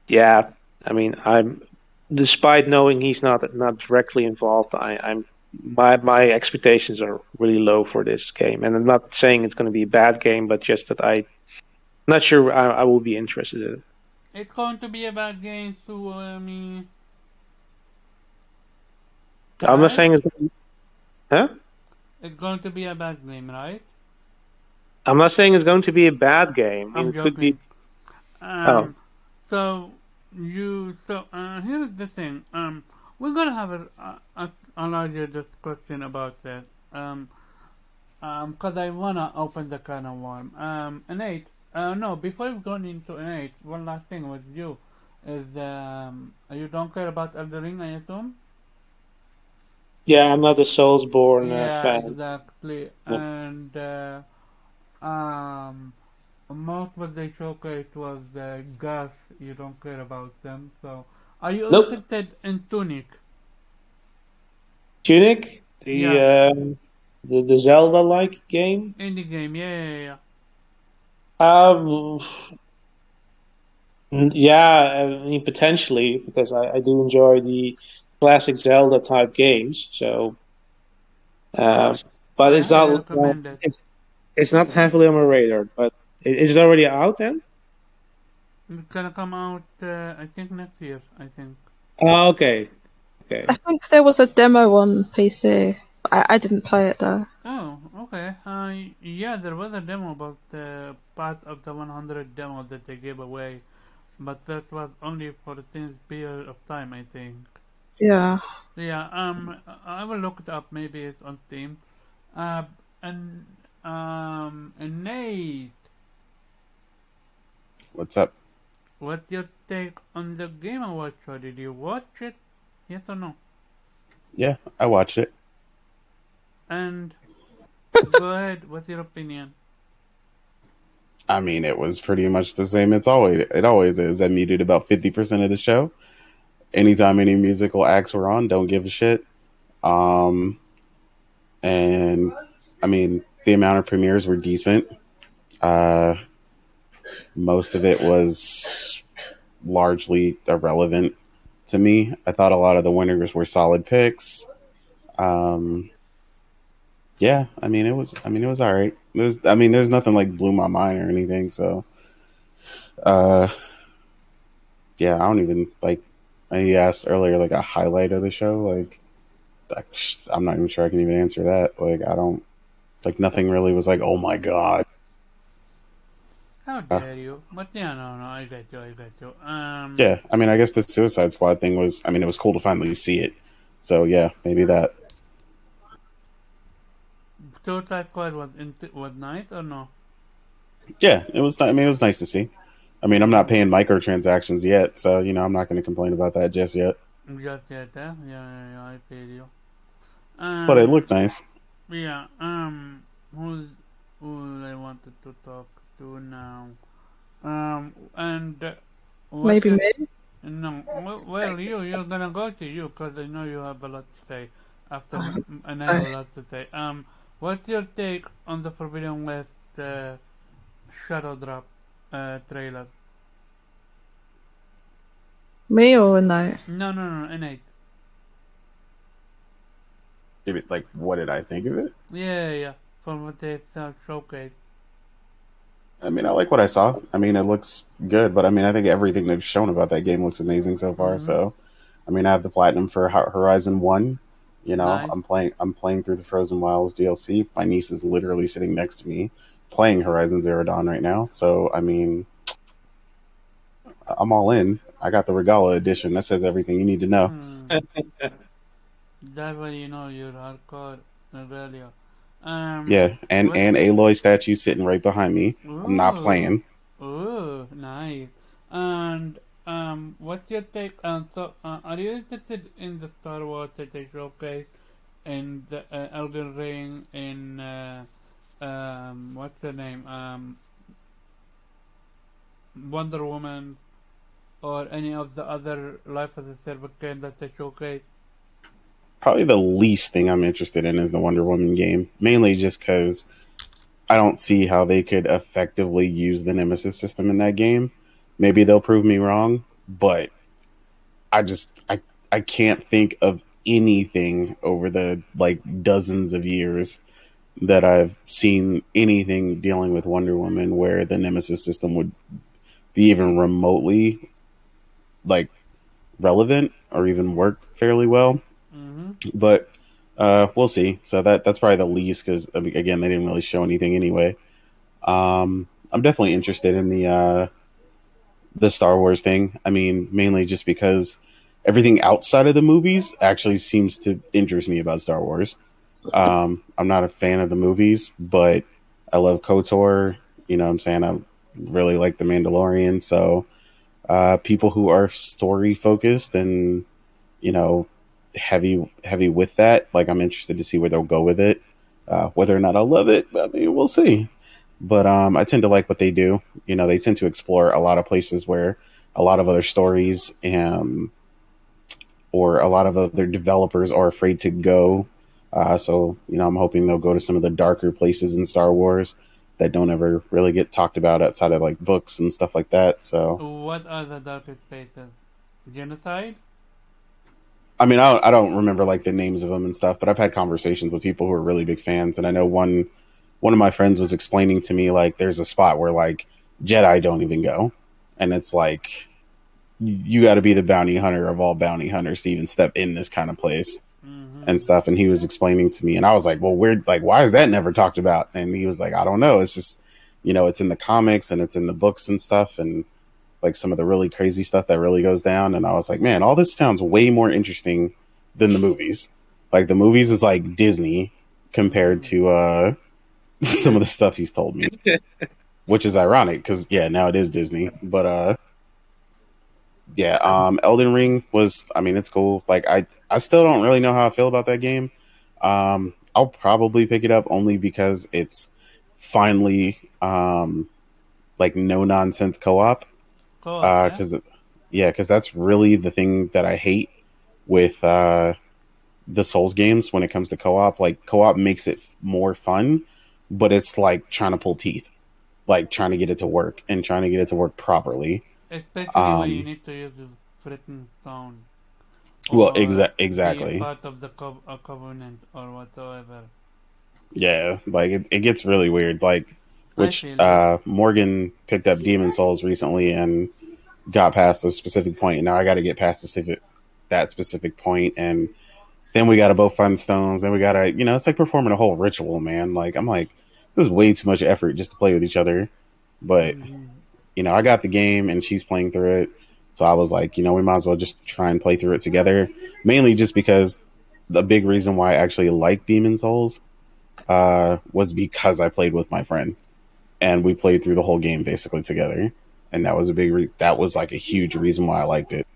yeah, I mean, I'm despite knowing he's not directly involved, I'm my expectations are really low for this game, and I'm not saying it's going to be a bad game, but just that I'm not sure I will be interested in it. It's going to be about games to me. I'm not Right? saying it's, huh? It's going to be a bad game, right? I'm not saying it's going to be a bad game. I mean, I'm it could be. joking. Oh, So here's the thing. We're gonna have a larger discussion about that. Cause I wanna open the can of worm. Nate. No, before we go into Nate, one last thing with you is you don't care about Elden Ring, I assume. yeah, I'm not a Soulsborne Yeah, fan. exactly. No. And um, most what they showcased was the gas. You don't care about them. So, are you Nope. interested in Tunic? Tunic, Yeah, the Zelda-like game. indie game. Yeah. Um, yeah, I mean potentially because I do enjoy the classic Zelda type games. So, uh, but it's Yeah, I not. recommend it. it's not heavily on my radar. But is it already out then? It's gonna come out, I think next year. I think. Oh, okay. Okay. I think there was a demo on PC. I didn't play it though. Oh, okay. Yeah, there was a demo about part of the 100 demo that they gave away, but that was only for a thin period of time, I think. Yeah. Yeah. I will look it up. Maybe it's on Steam. Uh, and Nate, What's up? what's your take on the Game Awards show? Did you watch it? Yes or no? Yeah, I watched it. And go ahead. What's your opinion? I mean, it was pretty much the same. It always is. I muted about 50% of the show. Anytime any musical acts were on, don't give a shit. Um, and I mean, the amount of premieres were decent. Most of it was largely irrelevant to me. I thought a lot of the winners were solid picks. Yeah, I mean, it was all right. There's nothing like blew my mind or anything. So, uh, yeah, I don't even like. You asked earlier, like a highlight of the show. Like, I'm not even sure I can even answer that. Like, I don't like nothing really was like, oh my god. How dare you? But yeah, no, I get you. Yeah, I mean, I guess the Suicide Squad thing was. I mean, it was cool to finally see it. So yeah, maybe that. Suicide Squad was nice or no? Yeah, it was. I mean, it was nice to see. I mean, I'm not paying microtransactions yet, so I'm not going to complain about that just yet. Just yet, yeah, I feel you. But it looked nice. Yeah. Who I wanted to talk to now? And Maybe your, me. no, well, you're gonna go to you because I know you have a lot to say. After and I have a lot to say. What's your take on the Forbidden West Shadow Drop trailer? Me or no? No, innate. Like, what did I think of it? Yeah. From what they've showcased. I mean, I like what I saw. I mean, it looks good, but I mean, I think everything they've shown about that game looks amazing so far. Mm-hmm. So, I mean, I have the platinum for Horizon 1. Nice. I'm playing through the Frozen Wilds DLC. My niece is literally sitting next to me playing Horizon Zero Dawn right now. So, I mean, I'm all in. I got the Regala edition. That says everything you need to know. That way you know you're hardcore Regalia. Yeah, and Aloy statue sitting right behind me. Ooh. I'm not playing. Ooh, nice. And what's your take? So, are you interested in the Star Wars that they showcase in the Elden Ring in what's the name? Wonder Woman, or any of the other Life as a Service games that they showcase? Probably the least thing I'm interested in is the Wonder Woman game, mainly just because I don't see how they could effectively use the Nemesis system in that game. Maybe they'll prove me wrong, but I can't think of anything over the like dozens of years that I've seen anything dealing with Wonder Woman where the Nemesis system would be even remotely like relevant or even work fairly well. But we'll see. So that's probably the least because again they didn't really show anything anyway. I'm definitely interested in the Star Wars thing. I mean, mainly just because everything outside of the movies actually seems to interest me about Star Wars. I'm not a fan of the movies, but I love KOTOR. You know what I'm saying? I really like The Mandalorian. So people who are story focused and, heavy with that, like I'm interested to see where they'll go with it. Whether or not I'll love it, I mean, we'll see. But I tend to like what they do. They tend to explore a lot of places where a lot of other stories or a lot of other developers are afraid to go. So, I'm hoping they'll go to some of the darker places in Star Wars that don't ever really get talked about outside of like books and stuff like that. So, what are the darkest places? Genocide? I mean, I don't remember like the names of them and stuff, but I've had conversations with people who are really big fans, and I know one one of my friends was explaining to me like there's a spot where like Jedi don't even go, and it's like you got to be the bounty hunter of all bounty hunters to even step in this kind of place and stuff. And he was explaining to me, and I was like, well, weird, like, why is that never talked about? And he was like, I don't know. It's just, it's in the comics and it's in the books and stuff, and like some of the really crazy stuff that really goes down. And I was like, man, all this sounds way more interesting than the movies. Like the movies is like Disney compared to some of the stuff he's told me, which is ironic because now it is Disney. But Elden Ring was, I mean, it's cool. Like I still don't really know how I feel about that game. I'll probably pick it up only because it's finally like no nonsense co-op. Because that's really the thing that I hate with the Souls games when it comes to co-op. Like co-op makes it more fun, but it's like trying to pull teeth, like trying to get it to work and trying to get it to work properly. Especially when you need to use the freaking stone. Well, exactly. Be part of the covenant or whatsoever. Yeah, like it gets really weird. Like, which Morgan picked up Demon Souls recently and got past a specific point, and now I got to get past that specific point, and then we got to both find stones. Then we got to, it's like performing a whole ritual, man. Like I'm like, this is way too much effort just to play with each other. But I got the game, and she's playing through it, so I was like, we might as well just try and play through it together. Mainly just because the big reason why I actually like Demon Souls was because I played with my friend, and we played through the whole game basically together, and that was that was like a huge reason why I liked it.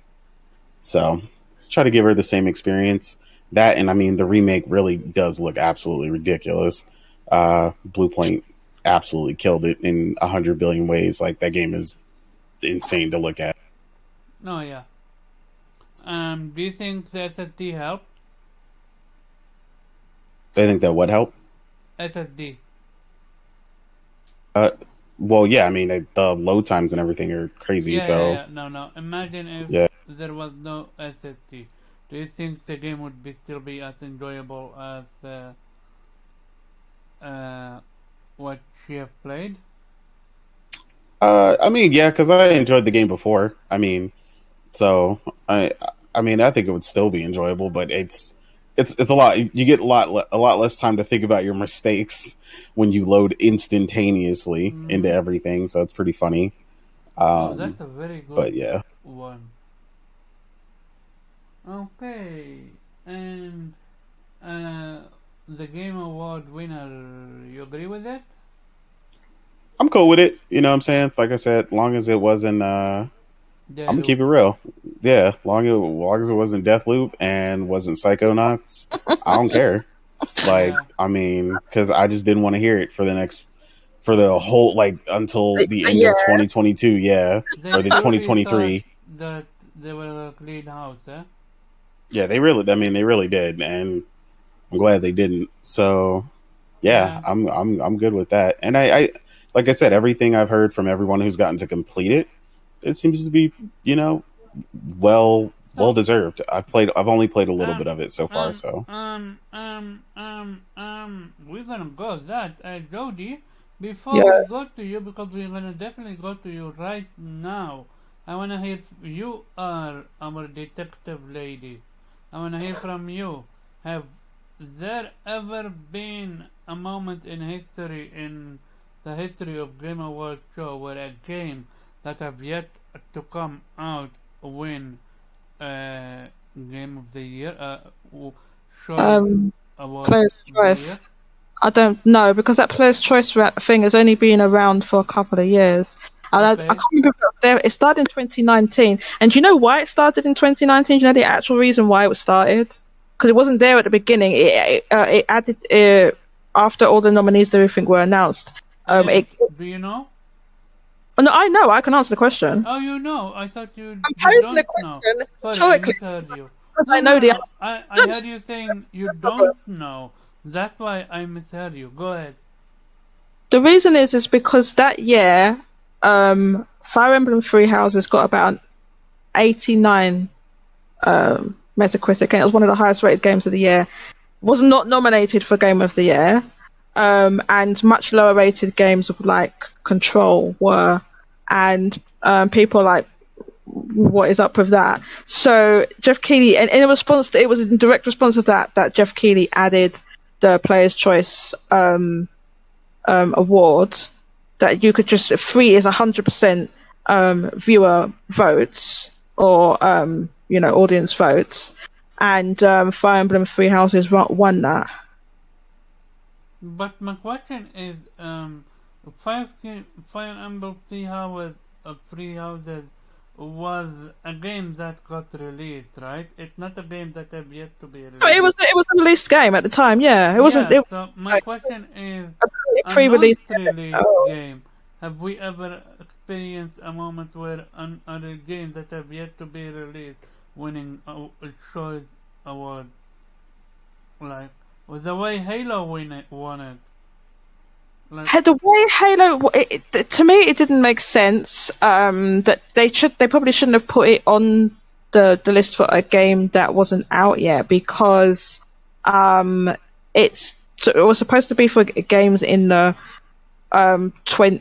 So try to give her the same experience. That, and I mean, the remake really does look absolutely ridiculous. Bluepoint absolutely killed it in 100 billion ways. Like that game is insane to look at. No, yeah. Do you think the SSD helped? I think that would help. SSD. Well, yeah. I mean, the load times and everything are crazy. Yeah. No. Imagine if there was no SSD. Do you think the game would still be as enjoyable as what you have played? I mean, yeah, because I enjoyed the game before. I mean, so I mean, I think it would still be enjoyable, but it's a lot. You get a lot less time to think about your mistakes when you load instantaneously into everything. So it's pretty funny. That's a very good one. Okay, and the Game Award winner, you agree with it? I'm cool with it. You know what I'm saying? Like I said, long as it wasn't I'm gonna keep it real. Yeah, long as it wasn't Deathloop and wasn't Psychonauts, I don't care. Like, I mean, because I just didn't want to hear it for the whole, like, until the end of 2022, or the 2023. That they will clean house, eh? Yeah, they really did, and I'm glad they didn't. So, I'm good with that. And I like I said, everything I've heard from everyone who's gotten to complete it, it seems to be, well deserved. I've only played a little bit of it so far. So we're gonna go that Jody. Before we go to you, because we're gonna definitely go to you right now. I wanna hear you are our detective lady. I wanna hear from you. Have there ever been a moment in the history of Game Awards show where a game that have yet to come out win Game of the Year? Player's Choice. I don't know, because that Player's Choice thing has only been around for a couple of years. And I can't remember if it was there. It started in 2019. And do you know why it started in 2019? Do you know the actual reason why it was started? Because it wasn't there at the beginning. It added after all the nominees and everything were announced. Do you know? Oh, no, I know. I can answer the question. Oh, you know. I thought you posing the question know. Sorry, I misheard you. Because I know the. I heard you saying you don't know. That's why I misheard you. Go ahead. The reason is because that year, Fire Emblem Three Houses got about 89 Metacritic, and it was one of the highest rated games of the year. Was not nominated for Game of the Year. and much lower rated games like Control were, and people are like, what is up with that? So Jeff Keighley, and in response to, it was in direct response to that Jeff Keighley added the Player's Choice award, that you could just, free is 100% viewer votes, or audience votes, and Fire Emblem Three Houses won that. But my question is, Fire Emblem Three Houses was a game that got released, right? It's not a game that have yet to be released. No, it was a released game at the time. Yeah, it wasn't. Yeah, so my question is, a pre-release game. Have we ever experienced a moment where another game that have yet to be released winning a choice award? Like, with the way Halo won it. Like, The way Halo, to me, it didn't make sense. That they probably shouldn't have put it on the list for a game that wasn't out yet, because it was supposed to be for games in the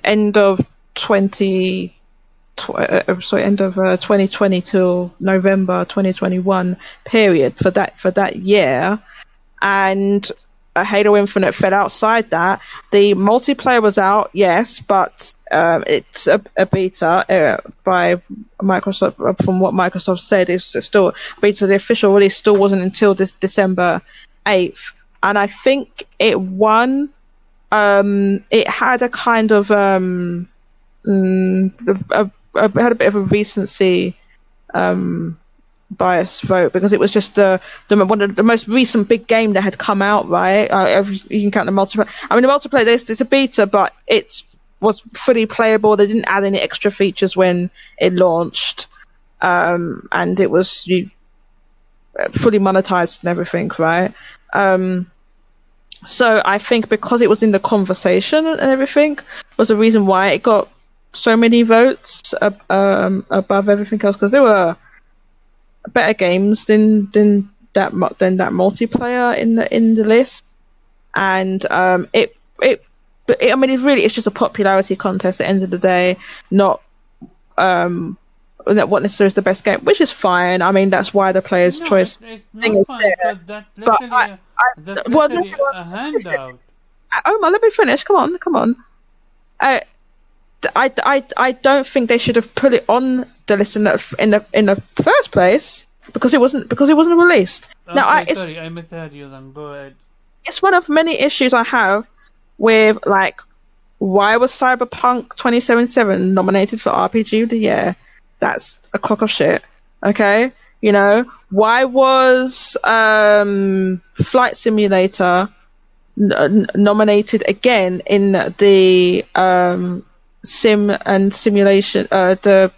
end of 2020 till November 2021 period for that year, and Halo Infinite fell outside that. The multiplayer was out, yes, but it's a beta by Microsoft. From what Microsoft said, it's still beta. The official release still wasn't until this December 8th, and I think it won. It had a kind of had a bit of a recency bias vote, because it was just one of the most recent big game that had come out, right? You can count the multiplayer. I mean, the multiplayer, it's a beta, but it was fully playable. They didn't add any extra features when it launched, and it was fully monetized and everything, right? So I think because it was in the conversation and everything was the reason why it got so many votes above everything else, because there were better games than that multiplayer in the list, and I mean, it's just a popularity contest at the end of the day, not what necessarily is the best game, which is fine. I mean, that's why the Player's Choice it's thing not is fine, there. because that's But literally a handout. Omar, let me finish. Come on. I don't think they should have put it on the list in the first place, because it wasn't released. Okay, Now, sorry, I misheard you then. Go ahead. it's one of many issues I have with, like, why was Cyberpunk 2077 nominated for RPG of the Year? That's a crock of shit. Okay, why was Flight Simulator nominated again in the sim and simulation, the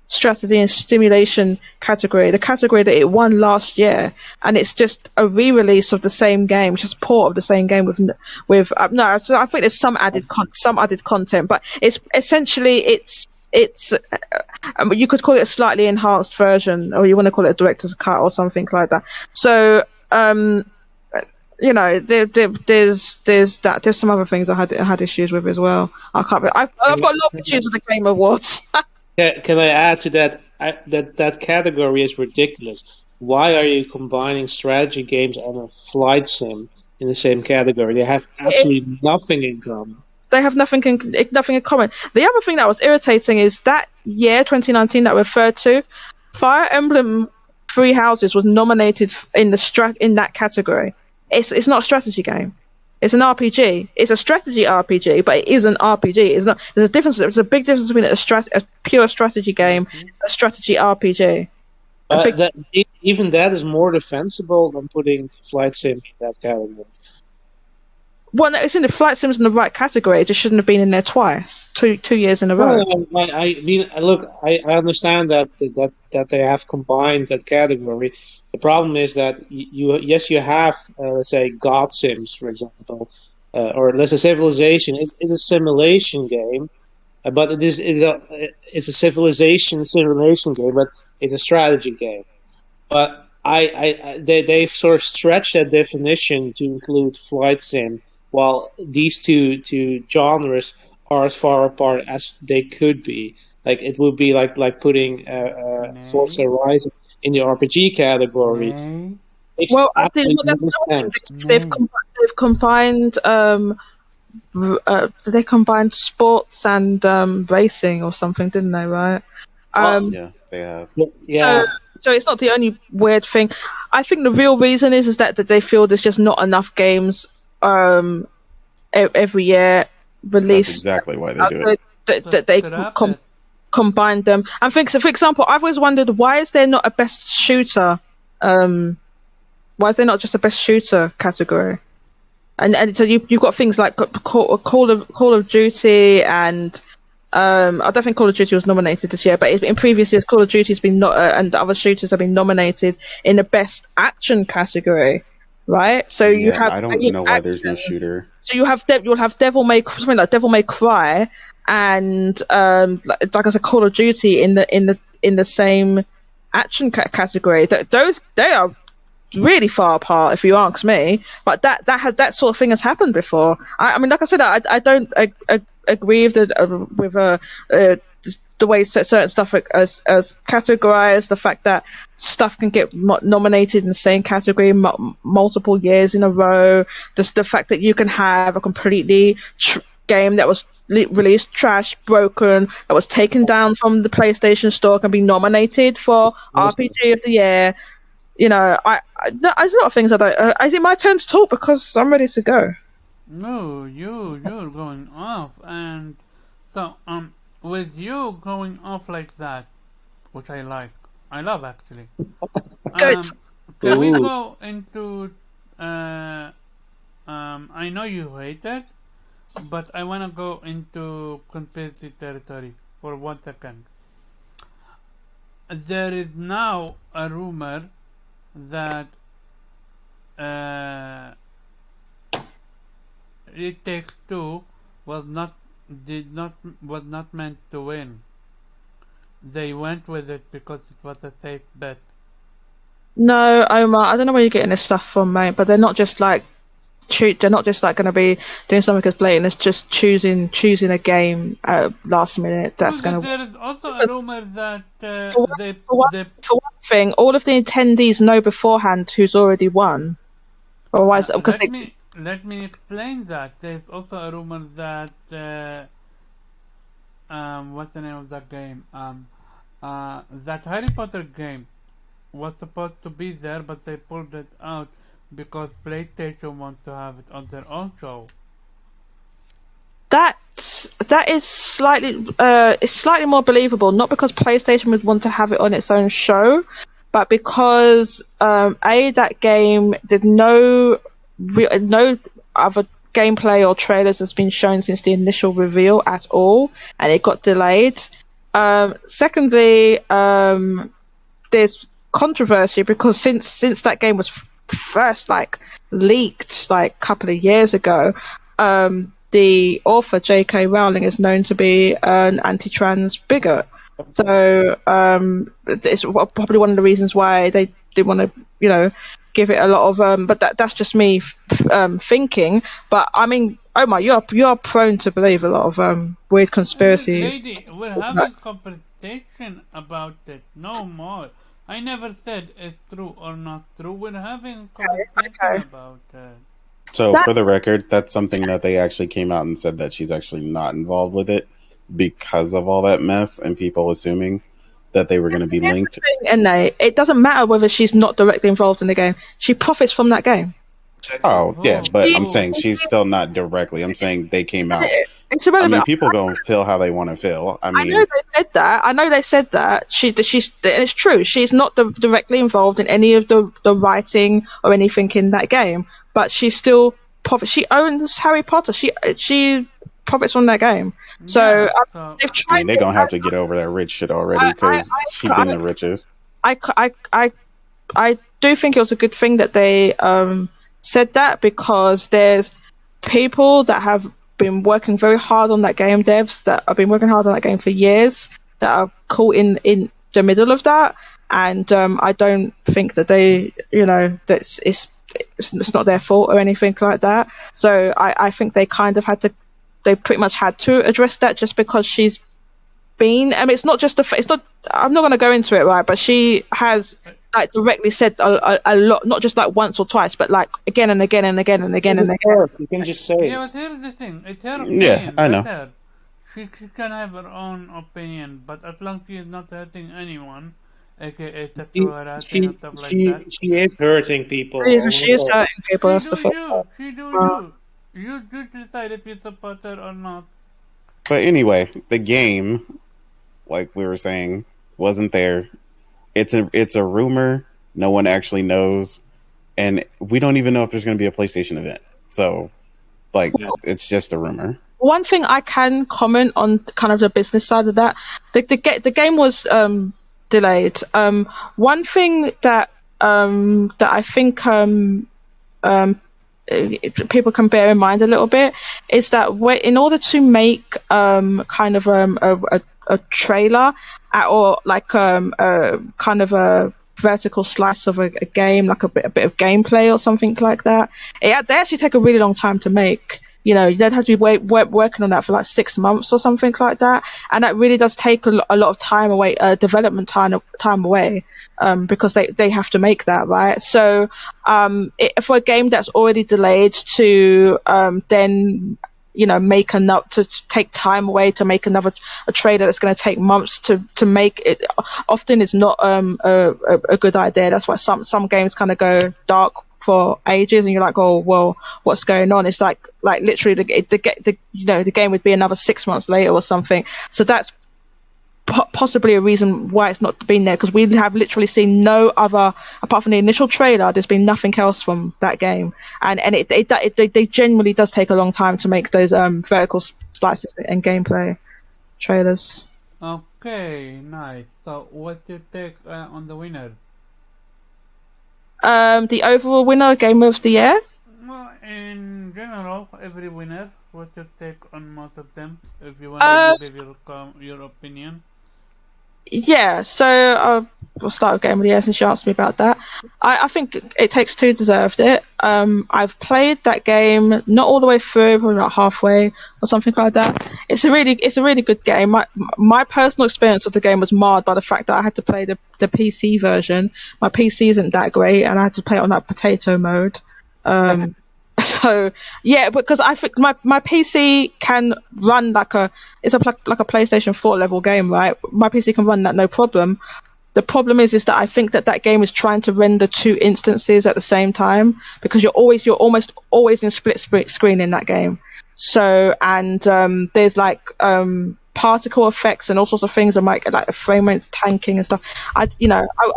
strategy and simulation category, the category that it won last year, and it's just a re-release of the same game, just port of the same game with no, I think there's some added content, but it's essentially you could call it a slightly enhanced version, or you want to call it a director's cut or something like that. So there's some other things I had issues with as well. I've got a lot of issues with the Game Awards. Can I add to that? That category is ridiculous. Why are you combining strategy games and a flight sim in the same category? They have absolutely nothing in common. They have nothing in common. The other thing that was irritating is that year 2019 that I referred to, Fire Emblem Three Houses was nominated in that category. It's not a strategy game. It's an RPG. It's a strategy RPG, but it is an RPG. It's not. There's a difference. There's a big difference between a pure strategy game and a strategy RPG. Even that is more defensible than putting Flight Sim in that category. Well, no, it's in the Flight Sim's in the right category. It just shouldn't have been in there twice, two years in a row. I mean, look, I understand that they have combined that category. The problem is that you have let's say God Sims, for example, or let's say Civilization is a simulation game, but it's a civilization simulation game, but it's a strategy game. But they sort of stretched that definition to include Flight Sim while these two genres are as far apart as they could be. Like it would be like putting Forza Nay. Horizon in the RPG category. Nay. Makes Well, I think absolutely well, no sense. Nay. they've combined they combined sports and racing or something, didn't they? Right. Yeah, they have. Yeah, So it's not the only weird thing. I think the real reason is that they feel there's just not enough games every year That's released exactly why they do it. that they Scrap can it. combine them. And think so, for example, I've always wondered why is there not a best shooter? Why is there not just a best shooter category? And so you've got things like Call of Duty and I don't think Call of Duty was nominated this year, but in previous years, Call of Duty has been and other shooters have been nominated in the best action category, right? So you Yeah, have I don't know why there's no shooter. So you'll have something like Devil May Cry and like I said, Call of Duty in the same action category. They are really far apart, if you ask me. But that sort of thing has happened before. I mean, like I said, I don't agree with the way certain stuff as categorized. The fact that stuff can get nominated in the same category multiple years in a row. Just the fact that you can have a completely game that was released trash, broken, that was taken down from the PlayStation Store, can be nominated for RPG of the Year. You know, there's a lot of things I don't. Is it my turn to talk because I'm ready to go? No, you're going off, and so with you going off like that, which I love actually. Good. Can we Ooh. go into I know you hate it, but I wanna go into conspiracy territory for 1 second. There is now a rumor that It Takes Two was not meant to win. They went with it because it was a safe bet. No, Omar, I don't know where you're getting this stuff from, mate. But they're not just like they're not just like going to be doing something as blatant as just choosing a game at last minute. That's going to. There is also a rumor that For one thing, all of the attendees know beforehand who's already won. Otherwise, because let me explain that. There's also a rumor that what's the name of that game? That Harry Potter game was supposed to be there, but they pulled it out because PlayStation want to have it on their own show. that is slightly more believable, not because PlayStation would want to have it on its own show, but because that game did no other gameplay or trailers has been shown since the initial reveal at all, and it got delayed. Secondly, there's controversy because since that game was first leaked a couple of years ago, the author J.K. Rowling is known to be an anti-trans bigot. So it's probably one of the reasons why they want to, give it a lot of. But that's just me thinking. But I mean, Omar, you're prone to believe a lot of weird conspiracy. Lady, we're having conversation about it. No more. I never said it's true or not true. We're having a conversation about it. So, for the record, that's something that they actually came out and said that she's actually not involved with it because of all that mess and people assuming that they were going to be linked. And it doesn't matter whether she's not directly involved in the game. She profits from that game. Oh, yeah, but I'm saying she's still not directly. I'm saying they came out. It's irrelevant. I mean, people go and feel how they want to feel. I know they said that. It's true. She's not directly involved in any of the writing or anything in that game, but she still profits. She owns Harry Potter. She profits from that game. So they've tried. I mean, they're gonna have to get over that rich shit already because she's been the richest. I do think it was a good thing that they said that, because there's people that have been working very hard on that game, devs that have been working hard on that game for years, that are caught in the middle of that, and I don't think that they, it's not their fault or anything like that. So I think they kind of they pretty much had to address that, just because she's been. I mean, it's not just it's not. I'm not going to go into it, right? But she has like directly said a lot, not just like once or twice, but like again and again and again and again and again. You can just say. Yeah, but here's the thing. It's her opinion. Yeah, I know. That's her. She can have her own opinion, but as long as she's not hurting anyone, aka sexual harassment and stuff like that. She is hurting people. She is hurting people. That's the thing. She do you. You decide if you support her or not. But anyway, the game, like we were saying, wasn't there. It's a rumor. No one actually knows, and we don't even know if there's going to be a PlayStation event. So, like, it's just a rumor. One thing I can comment on, kind of the business side of that, the game was delayed. One thing that I think people can bear in mind a little bit is that in order to make kind of a trailer or like kind of a vertical slice of a game, like a bit of gameplay or something like that, they actually take a really long time to make. You know, they'd have to be working on that for like 6 months or something like that, and that really does take a lot of time away, development time away, because they have to make that, right? So, for a game that's already delayed to then, you know, to take time away to make a trailer that's going to take months to make it, often is not a good idea. That's why some games kind of go dark for ages, and you're like, oh well, what's going on? It's like literally the game would be another 6 months later or something. So that's possibly a reason why it's not been there, because we have literally seen no other, apart from the initial trailer, there's been nothing else from that game, and it genuinely does take a long time to make those vertical slices and gameplay trailers. Okay, nice. So what's your take on the winner? The overall winner, Game of the Year? Well, in general, every winner, what's your take on most of them? If you want to give your opinion. Yeah, so we'll start with Game of the Year since you asked me about that. I think It Takes Two deserved it. I've played that game not all the way through, probably about halfway or something like that. It's a really good game. My personal experience with the game was marred by the fact that I had to play the PC version. My PC isn't that great, and I had to play it on that potato mode. So yeah, because I think my PC can run like a PlayStation 4 level game, right? My PC can run that no problem. The problem is that I think that game is trying to render 2 instances at the same time, because you're almost always in split screen in that game. So, and there's like particle effects and all sorts of things, and like the frame rate's tanking and stuff. I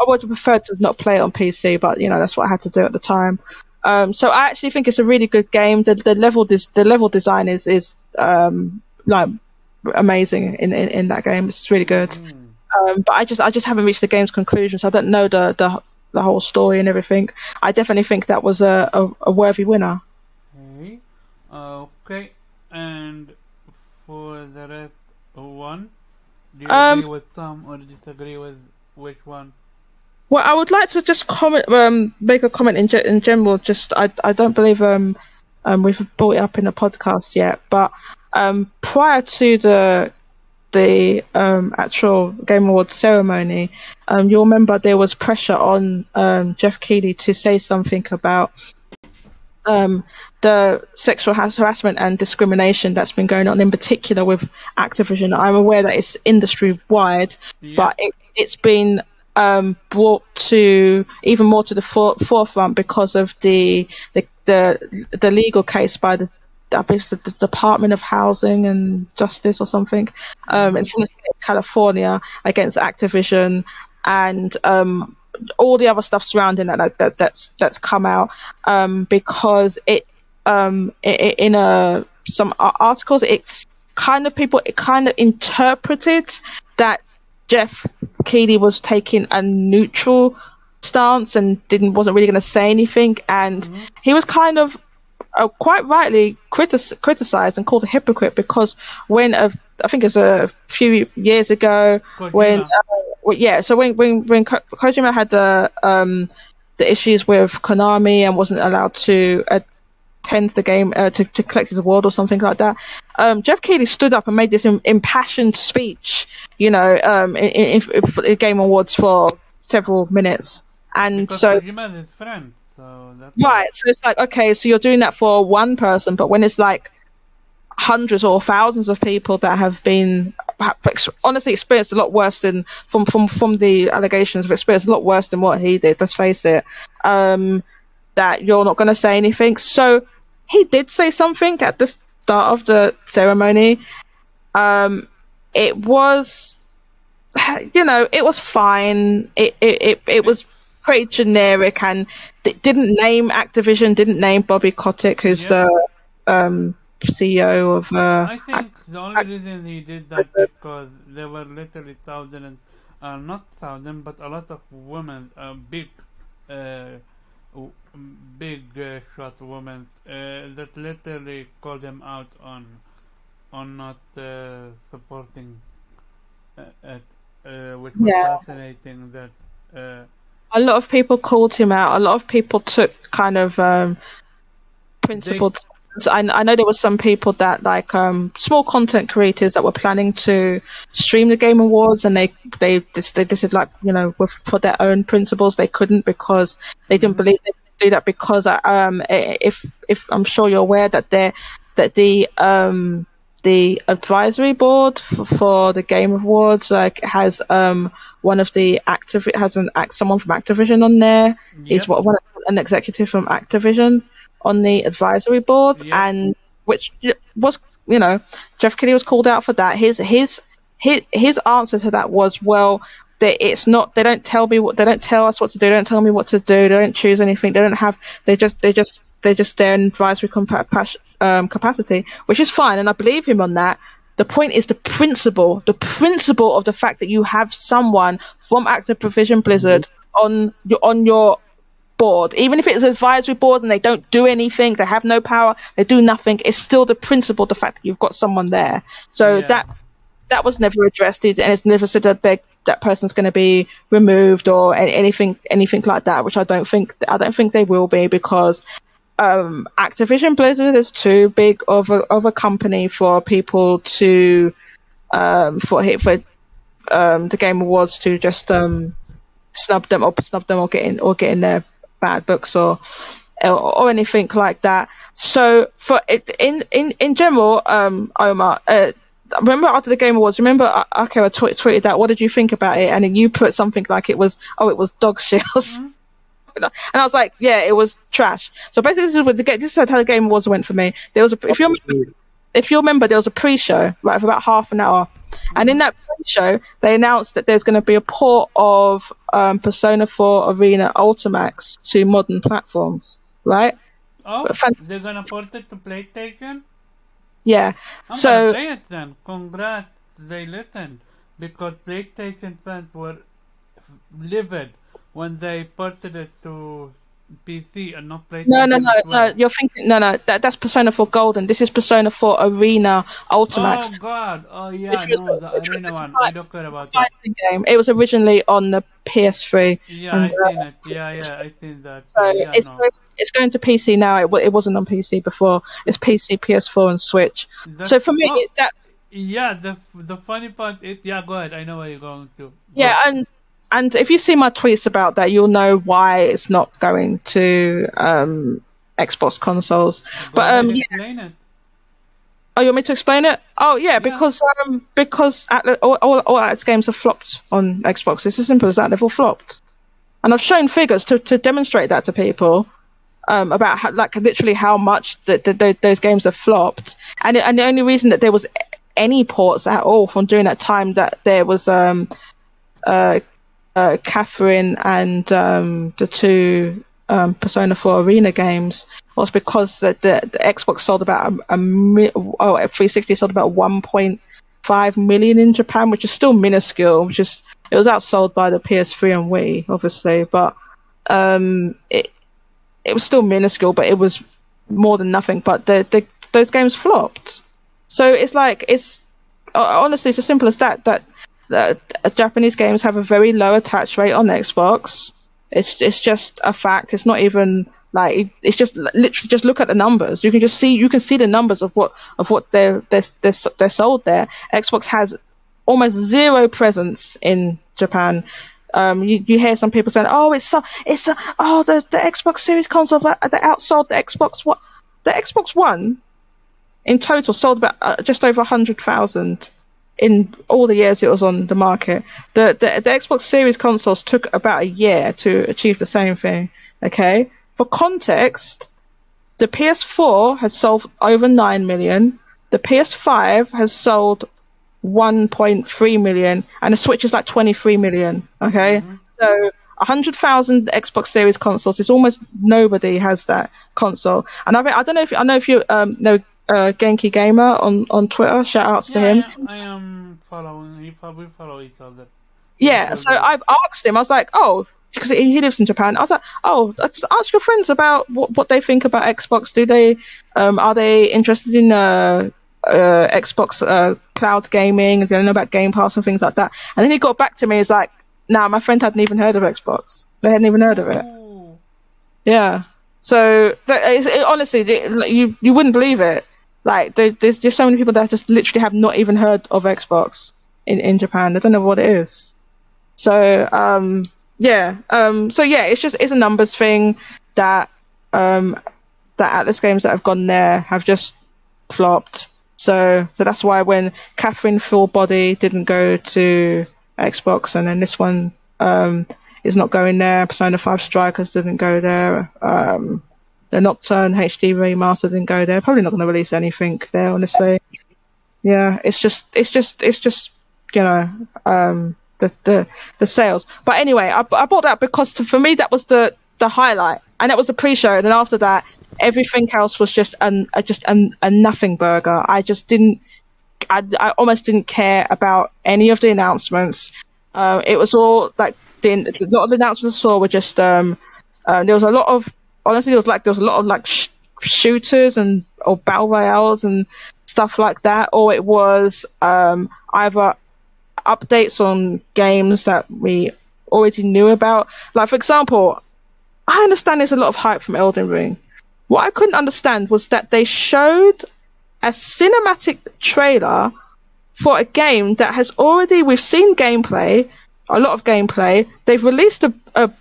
would have preferred to not play it on PC, but that's what I had to do at the time. So I actually think it's a really good game. The level design is like amazing in that game. It's really good. But I just haven't reached the game's conclusion, so I don't know the whole story and everything. I definitely think that was a worthy winner. Okay. And for the rest one, do you agree with some or disagree with which one? Well, I would like to just make a comment in general. Just I don't believe we've brought it up in the podcast yet, but prior to the actual Game Awards ceremony, you'll remember there was pressure on Jeff Keighley to say something about the sexual harassment and discrimination that's been going on, in particular with Activision. I'm aware that it's industry wide, but it's been brought to even more to the forefront because of the legal case by the Department of Housing and Justice or something in the state of California against Activision, and all the other stuff surrounding that's come out, because it in some articles it kind of interpreted that Jeff Keighley was taking a neutral stance and wasn't really going to say anything, and he was kind of quite rightly criticized and called a hypocrite, because when I think it's a few years ago, Kojima. when Kojima had the issues with Konami and wasn't allowed to attend the game to collect his award or something like that. Jeff Keighley stood up and made this impassioned speech, in Game Awards for several minutes, and Because so Kojima's his friend, so that's right. So it's like, okay, so you're doing that for one person, but when it's like hundreds or thousands of people that have been honestly experienced a lot worse than from the allegations, have experienced a lot worse than what he did. Let's face it. That you're not going to say anything. So he did say something at the start of the ceremony. It was, it was fine. It was pretty generic, and didn't name Activision, didn't name Bobby Kotick, who's the CEO of. I think the only reason he did that because there were literally thousands, not thousands, but a lot of women, big shot women that literally called him out on not supporting it, which was fascinating. That a lot of people called him out. A lot of people took kind of principled. I know there were some people that small content creators that were planning to stream the Game Awards, and they said for their own principles they couldn't because they didn't believe they could do that because if I'm sure you're aware that the advisory board for the Game Awards has one of the someone from Activision on there. He's an executive from Activision on the advisory board, and which was, Jeff Keighley was called out for that. His answer to that was, well, it's not. They don't tell us what to do. They don't tell me what to do. They don't choose anything. They're just there in advisory capacity, which is fine, and I believe him on that. The point is the principle of the fact that you have someone from Activision Blizzard on your board, even if it's an advisory board and they don't do anything, they have no power, they do nothing, it's still the principle, the fact that you've got someone there. So that was never addressed, and it's never said that that person's going to be removed or anything like that, which I don't think they will be, because Activision Blizzard is too big of a company for people to for the Game Awards to just snub them or get in their bad books or anything like that. So for in general, Omar, remember after the Game Awards, Akira tweeted that, what did you think about it? And then you put something like it was dog shit. And I was like, yeah, it was trash. So basically, this is how the Game Awards went for me. There was if you remember, there was a pre-show, right, for about half an hour. And in that pre-show, they announced that there's going to be a port of Persona 4 Arena Ultimax to modern platforms, right? Oh, they're going to port it to PlayStation? Yeah. I'm going to play it then. Congrats, they listened. Because PlayStation fans were livid when they ported it to PC and not PlayStation. No. You're thinking that's Persona 4 Golden. This is Persona 4 Arena Ultimax. Oh God! Oh yeah, the Arena one. I don't care about that game. It was originally on the PS3. Yeah, I've seen it. Yeah, I've seen that. So it's going to PC now. It wasn't on PC before. It's PC, PS4, and Switch. So for me, the funny part is, go ahead. I know where you're going to. Yeah, and if you see my tweets about that, you'll know why it's not going to Xbox consoles. Explain it. Oh, you want me to explain it? Oh, yeah. Because all Atlas games have flopped on Xbox. It's as simple as that. They've all flopped, and I've shown figures to demonstrate that to people about how, literally how much those games have flopped. And the only reason that there was any ports at all from during that time that there was Catherine and the two Persona 4 Arena games was because the Xbox sold about 360 sold about 1.5 million in Japan, which is still minuscule. It was outsold by the PS3 and Wii, obviously, but it was still minuscule, but it was more than nothing. But those games flopped. So it's honestly it's as simple as that Japanese games have a very low attach rate on Xbox. It's just a fact. It's not even like it's just literally just look at the numbers. You can see the numbers of what they're sold there. Xbox has almost zero presence in Japan. You hear some people saying, "Oh, the Xbox Series console that outsold the Xbox One." The Xbox One in total sold about just over 100,000 in all the years it was on the market. The Xbox Series consoles took about a year to achieve the same thing. Okay, for context, the PS4 has sold over 9 million. The PS5 has sold 1.3 million, and the Switch is like 23 million. Okay, so 100,000 Xbox Series consoles is almost nobody has that console. And I don't know if you know Genki Gamer on Twitter. Shout outs to him. I am following. We follow each other. Yeah, so I've asked him. I was like, oh, because he lives in Japan. I was like, oh, just ask your friends about what they think about Xbox. Do they are they interested in Xbox cloud gaming? Do they know about Game Pass and things like that? And then he got back to me. He's like, nah, my friend hadn't even heard of Xbox. They hadn't even heard of it. Ooh. Yeah. So honestly, you wouldn't believe it. Like there's just so many people that just literally have not even heard of Xbox in Japan. They don't know what it is. So it's a numbers thing that that Atlas games that have gone there have just flopped. So that's why when Catherine Full Body didn't go to Xbox, and then this one is not going there. Persona 5 Strikers didn't go there. The Nocturne HD remaster didn't go there. Probably not going to release anything there, honestly. Yeah, it's just you know the sales. But anyway, I bought that because for me that was the highlight, and that was the pre-show. And then after that, everything else was just a nothing burger. I I almost didn't care about any of the announcements. It was all like a lot of the announcements I saw were just there was a lot of shooters or battle royales and stuff like that, or it was either updates on games that we already knew about. Like, for example, I understand there's a lot of hype from Elden Ring. What I couldn't understand was that they showed a cinematic trailer for a game that we've seen gameplay, a lot of gameplay. They've released a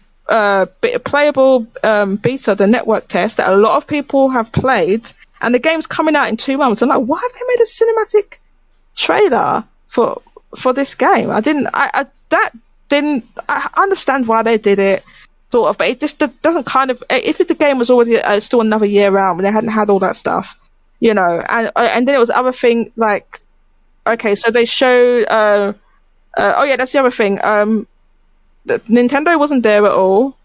playable beta, the network test, that a lot of people have played, and the game's coming out in 2 months. I'm like, why have they made a cinematic trailer for this game? I understand why they did it, sort of, but it just doesn't kind of. If the game was already still another year out and they hadn't had all that stuff, you know, and then it was other thing like, okay, so they showed. That's the other thing. Nintendo wasn't there at all.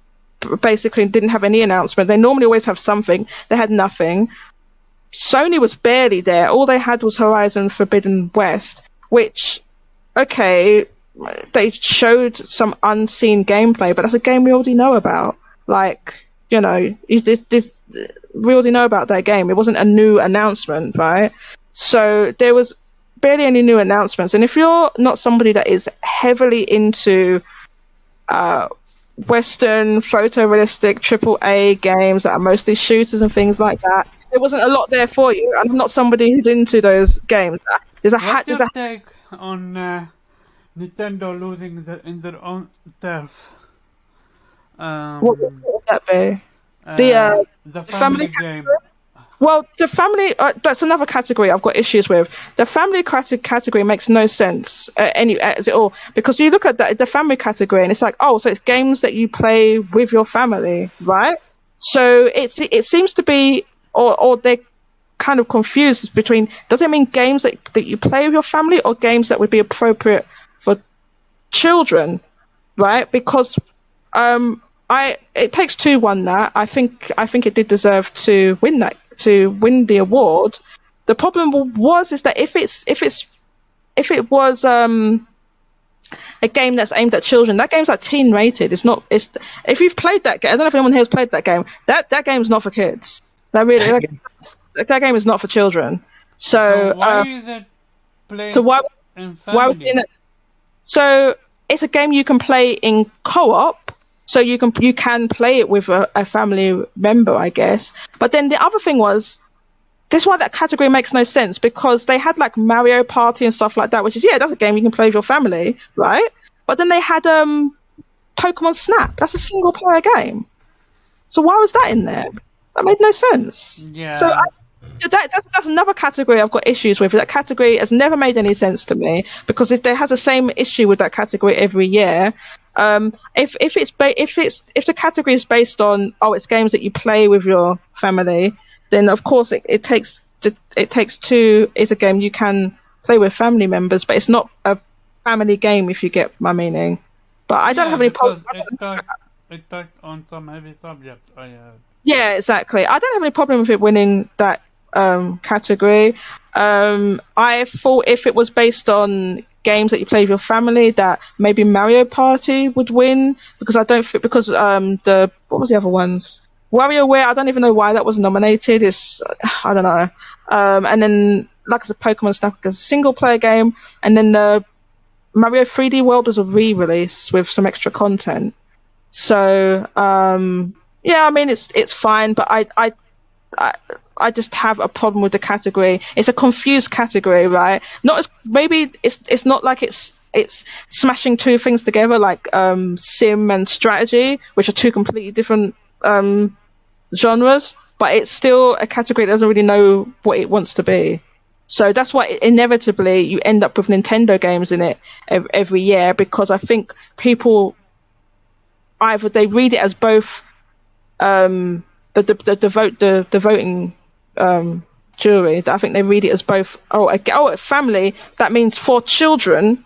Basically, didn't have any announcement. They normally always have something. They had nothing. Sony was barely there. All they had was Horizon Forbidden West, which, okay, they showed some unseen gameplay, but that's a game we already know about. Like, you know, we already know about that game. It wasn't a new announcement, right? So there was barely any new announcements. And if you're not somebody that is heavily into Western photorealistic AAA games that are mostly shooters and things like that, there wasn't a lot there for you. I'm not somebody who's into those games. What's your take on Nintendo losing in their own turf? What would that be? The family game. Well, the family, that's another category I've got issues with. The family category makes no sense at all, because you look at the family category and it's like, oh, so it's games that you play with your family, right? So it seems to be, or they're kind of confused between, does it mean games that you play with your family or games that would be appropriate for children, right? Because it takes two won that. I think it did deserve to win the award. The problem is that if it was a game that's aimed at children, that game's like teen rated. If you've played that game, I don't know if anyone here has played that game. That game's not for kids. That game is not for children. So why is it played in family? why was it in it? So it's a game you can play in co-op. so you can play it with a family member, I guess. But then the other thing was, this is why that category makes no sense, because they had like Mario Party and stuff like that, which is, yeah, that's a game you can play with your family, right? But then they had Pokemon Snap. That's a single player game. So why was that in there? That made no sense. Yeah. So that's another category I've got issues with. That category has never made any sense to me, because if there has the same issue with that category every year. If the category is based on, it's games that you play with your family, then of course it takes two. It's a game you can play with family members, but it's not a family game, if you get my meaning. But I don't have any problem. It touched on some heavy subject. Yeah, exactly. I don't have any problem with it winning that category. I thought if it was based on games that you play with your family, that maybe Mario Party would win, because I don't think, because what was the other ones? WarioWare, I don't even know why that was nominated. I don't know. And then, like I said, Pokemon Snap is a single player game, and then the Mario 3D World was a re-release with some extra content. So yeah, I mean it's fine, but I just have a problem with the category. It's a confused category, right? Maybe it's not like it's smashing two things together, like sim and strategy, which are two completely different genres, but it's still a category that doesn't really know what it wants to be. So that's why inevitably you end up with Nintendo games in it every year, because I think people either they read it as both the voting jury. I think they read it as both a family, that means for children,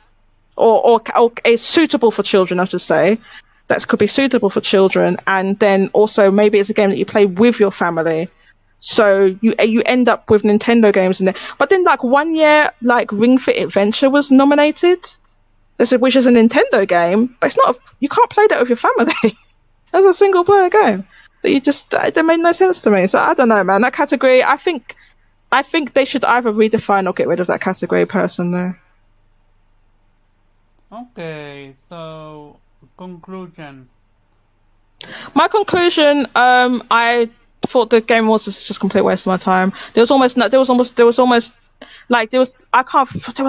or is suitable for children, I should say. That could be suitable for children, and then also maybe it's a game that you play with your family. So you end up with Nintendo games in there. But then like one year, like Ring Fit Adventure was nominated. Which is a Nintendo game, but it's not. You can't play that with your family. As a single player game. That made no sense to me. So I don't know, man. That category, I think they should either redefine or get rid of that category, personally. Okay, so conclusion. My conclusion, I thought the Game Awards was just a complete waste of my time. There was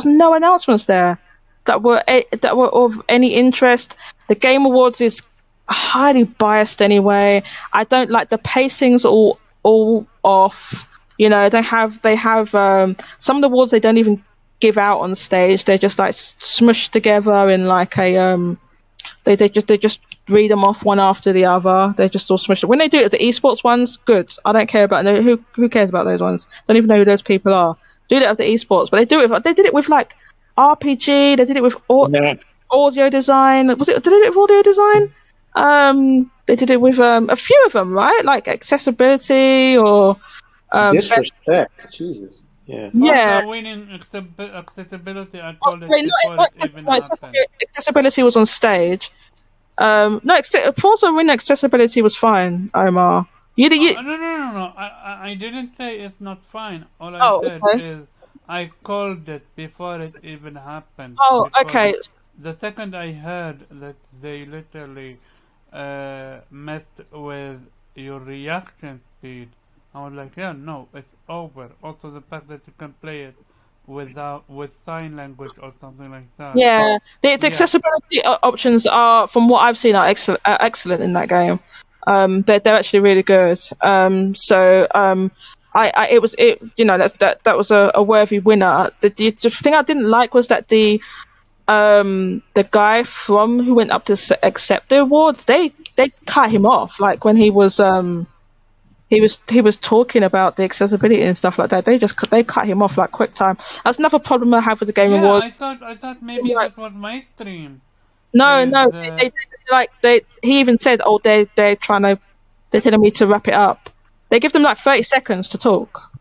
no announcements there that were of any interest. The Game Awards is highly biased anyway. I don't like the pacing's all off. You know, they have some of the awards they don't even give out on stage. They're just like smushed together in like a they just read them off one after the other. They're just all smushed. When they do it at the esports ones, good. I don't care about who cares about those ones. Don't even know who those people are. Do that at the esports, but they did it with like RPG. They did it with audio design. Did they do it with audio design? They did it with a few of them, right? Like accessibility or disrespect. Jesus. Yeah. Yeah. Also winning accessibility, I call it before it even happened. Accessibility was on stage. No, Forza Win accessibility was fine, Omar. No. I didn't say it's not fine. All I said is I called it before it even happened. Oh, okay. The second I heard that they literally messed with your reaction speed, I was like, yeah, no, it's over. Also, the fact that you can play it with sign language or something like that. Yeah, the accessibility options are, from what I've seen, are excellent in that game. They're actually really good. It was a worthy winner. The thing I didn't like was that the guy who went up to accept the awards, they cut him off, like when he was talking about the accessibility and stuff like that. They cut him off like quick time. That's another problem I have with the Game Awards. I thought maybe that was my stream. No, he even said, they're telling me to wrap it up. They give them like 30 seconds to talk.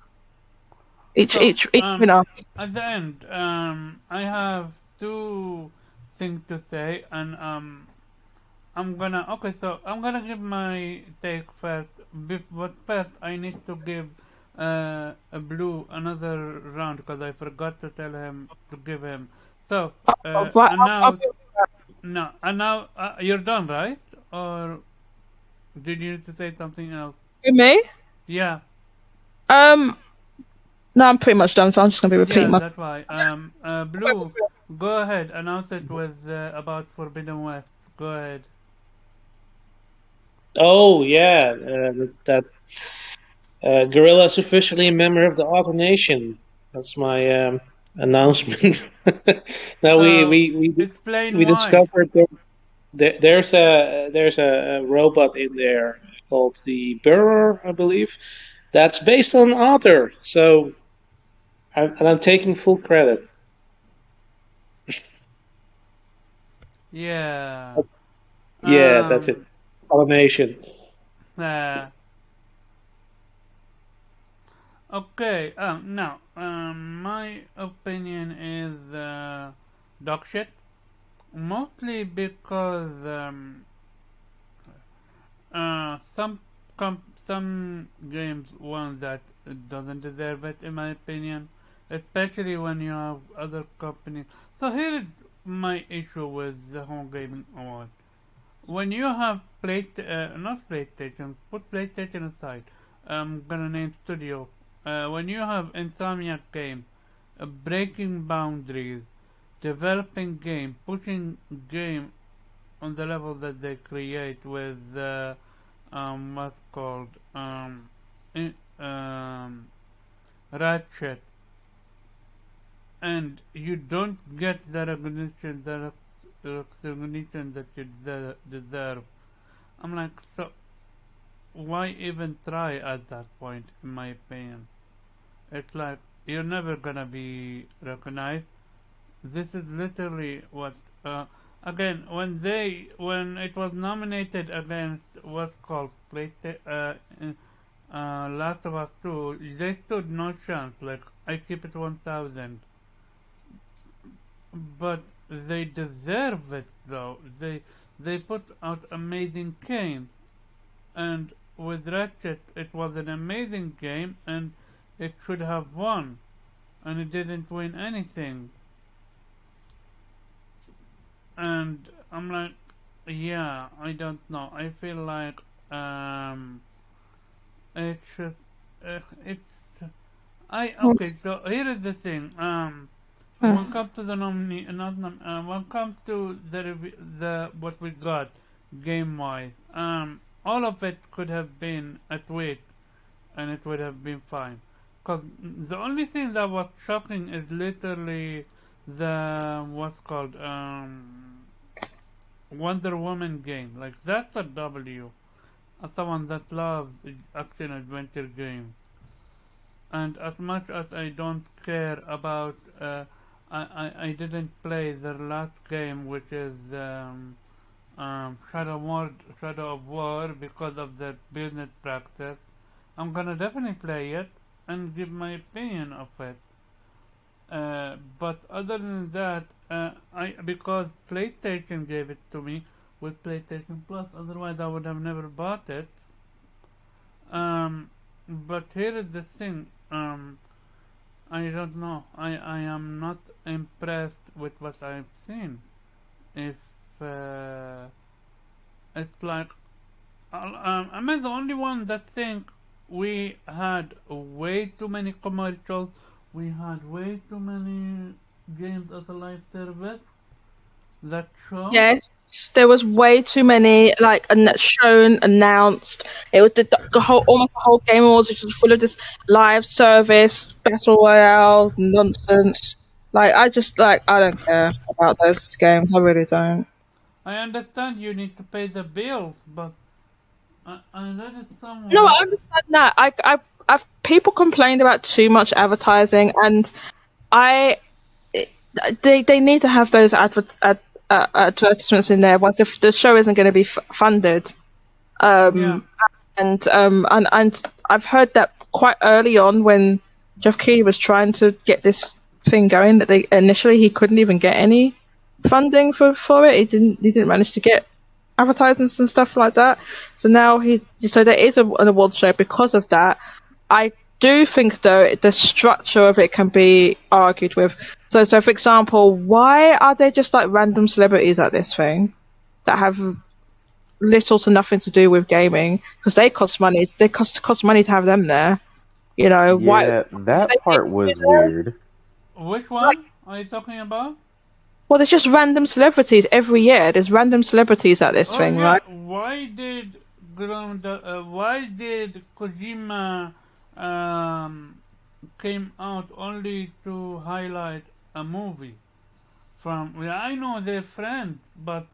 Each winner. At the end, I have two things to say, and I'm gonna give my take first. But first, I need to give a Blue another round because I forgot to tell him to give him. So and now you're done, right? or did you need to say something else? Who, me? Yeah, No, I'm pretty much done, so I'm just gonna be repeating yeah, my. that's why. Blue, go ahead. Announce it with about Forbidden West. Go ahead. Oh yeah, that Gorilla is officially a member of the Auto Nation. That's my announcement. Now So, we explain we why. discovered there's a robot in there called the Bearer, I believe. That's based on Otter. So I'm taking full credit. Yeah. Yeah, that's it. Um. Automation. Uh, okay. Now, my opinion is dog shit. Mostly because some games one that doesn't deserve it in my opinion, especially when you have other companies. So here is my issue with the whole gaming award. When you have not PlayStation, put PlayStation aside. I'm gonna name studio. When you have Insomniac Game, breaking boundaries, developing game, pushing game on the level that they create with what's called in, Ratchet, and you don't get the recognition that you deserve. I'm like, so why even try at that point? In my opinion, it's like you're never gonna be recognized. This is literally what. Again, when it was nominated against what's called Last of Us 2, they stood no chance. Like I keep it 1,000, but they deserve it though. They put out amazing games, and with Ratchet, it was an amazing game, and it should have won, and it didn't win anything. And I'm like, yeah, I don't know. I feel like it's just it's I okay. So here is the thing. When it comes to the nominee, not when it comes to the what we got game wise, all of it could have been at weight, and it would have been fine. Cause the only thing that was shocking is literally the what's called Wonder Woman game. Like that's a W. As someone that loves action adventure games, and as much as I don't care about, I didn't play the last game, which is Shadow of War, because of the business practice. I'm gonna definitely play it and give my opinion of it. But other than that, I because PlayStation gave it to me with PlayStation Plus. Otherwise, I would have never bought it. But here is the thing. I don't know. I am not impressed with what I've seen. If it's like am I the only one that think we had way too many commercials? We had way too many games as a live service that show. Yes, there was way too many like shown, announced. It was the whole almost the whole game was just full of this live service battle royale nonsense. Like I don't care about those games. I really don't. I understand you need to pay the bills, but I read it No, somewhere. I understand that. I've people complained about too much advertising, and I they need to have those advertisements in there once the show isn't going to be funded. Yeah, Um, and I've heard that quite early on when Jeff Keighley was trying to get this thing going that they initially he couldn't even get any funding for it. He didn't manage to get advertisements and stuff like that. So now there is an award show because of that. I do think though the structure of it can be argued with. So for example, why are there just like random celebrities at this thing that have little to nothing to do with gaming because they cost money. They cost money to have them there. You know why? Yeah, that They part was weird. Which one are you talking about? Well, there's just random celebrities every year. There's random celebrities at this thing, yeah. right? Why did Kojima came out only to highlight a movie from? I know they're friends, but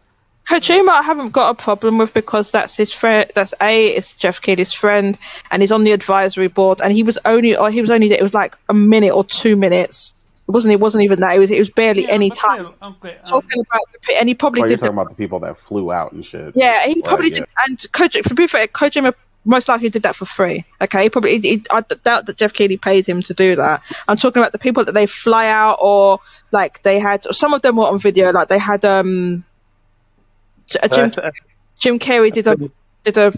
Kojima, I haven't got a problem with because that's his friend. It's Jeff Keighley's friend, and he's on the advisory board. And he was only there. It was like a minute or 2 minutes. It wasn't even that. It was barely yeah, any but time. still, okay. Talking about and he probably Oh, you're did talking about the people that flew out and shit. Yeah, he probably Right, did. And to be fair, Kojima most likely did that for free. Okay, I doubt that Jeff Keighley paid him to do that. I'm talking about the people that they fly out, or like they had. Some of them were on video. Like they had Jim Carrey did a video.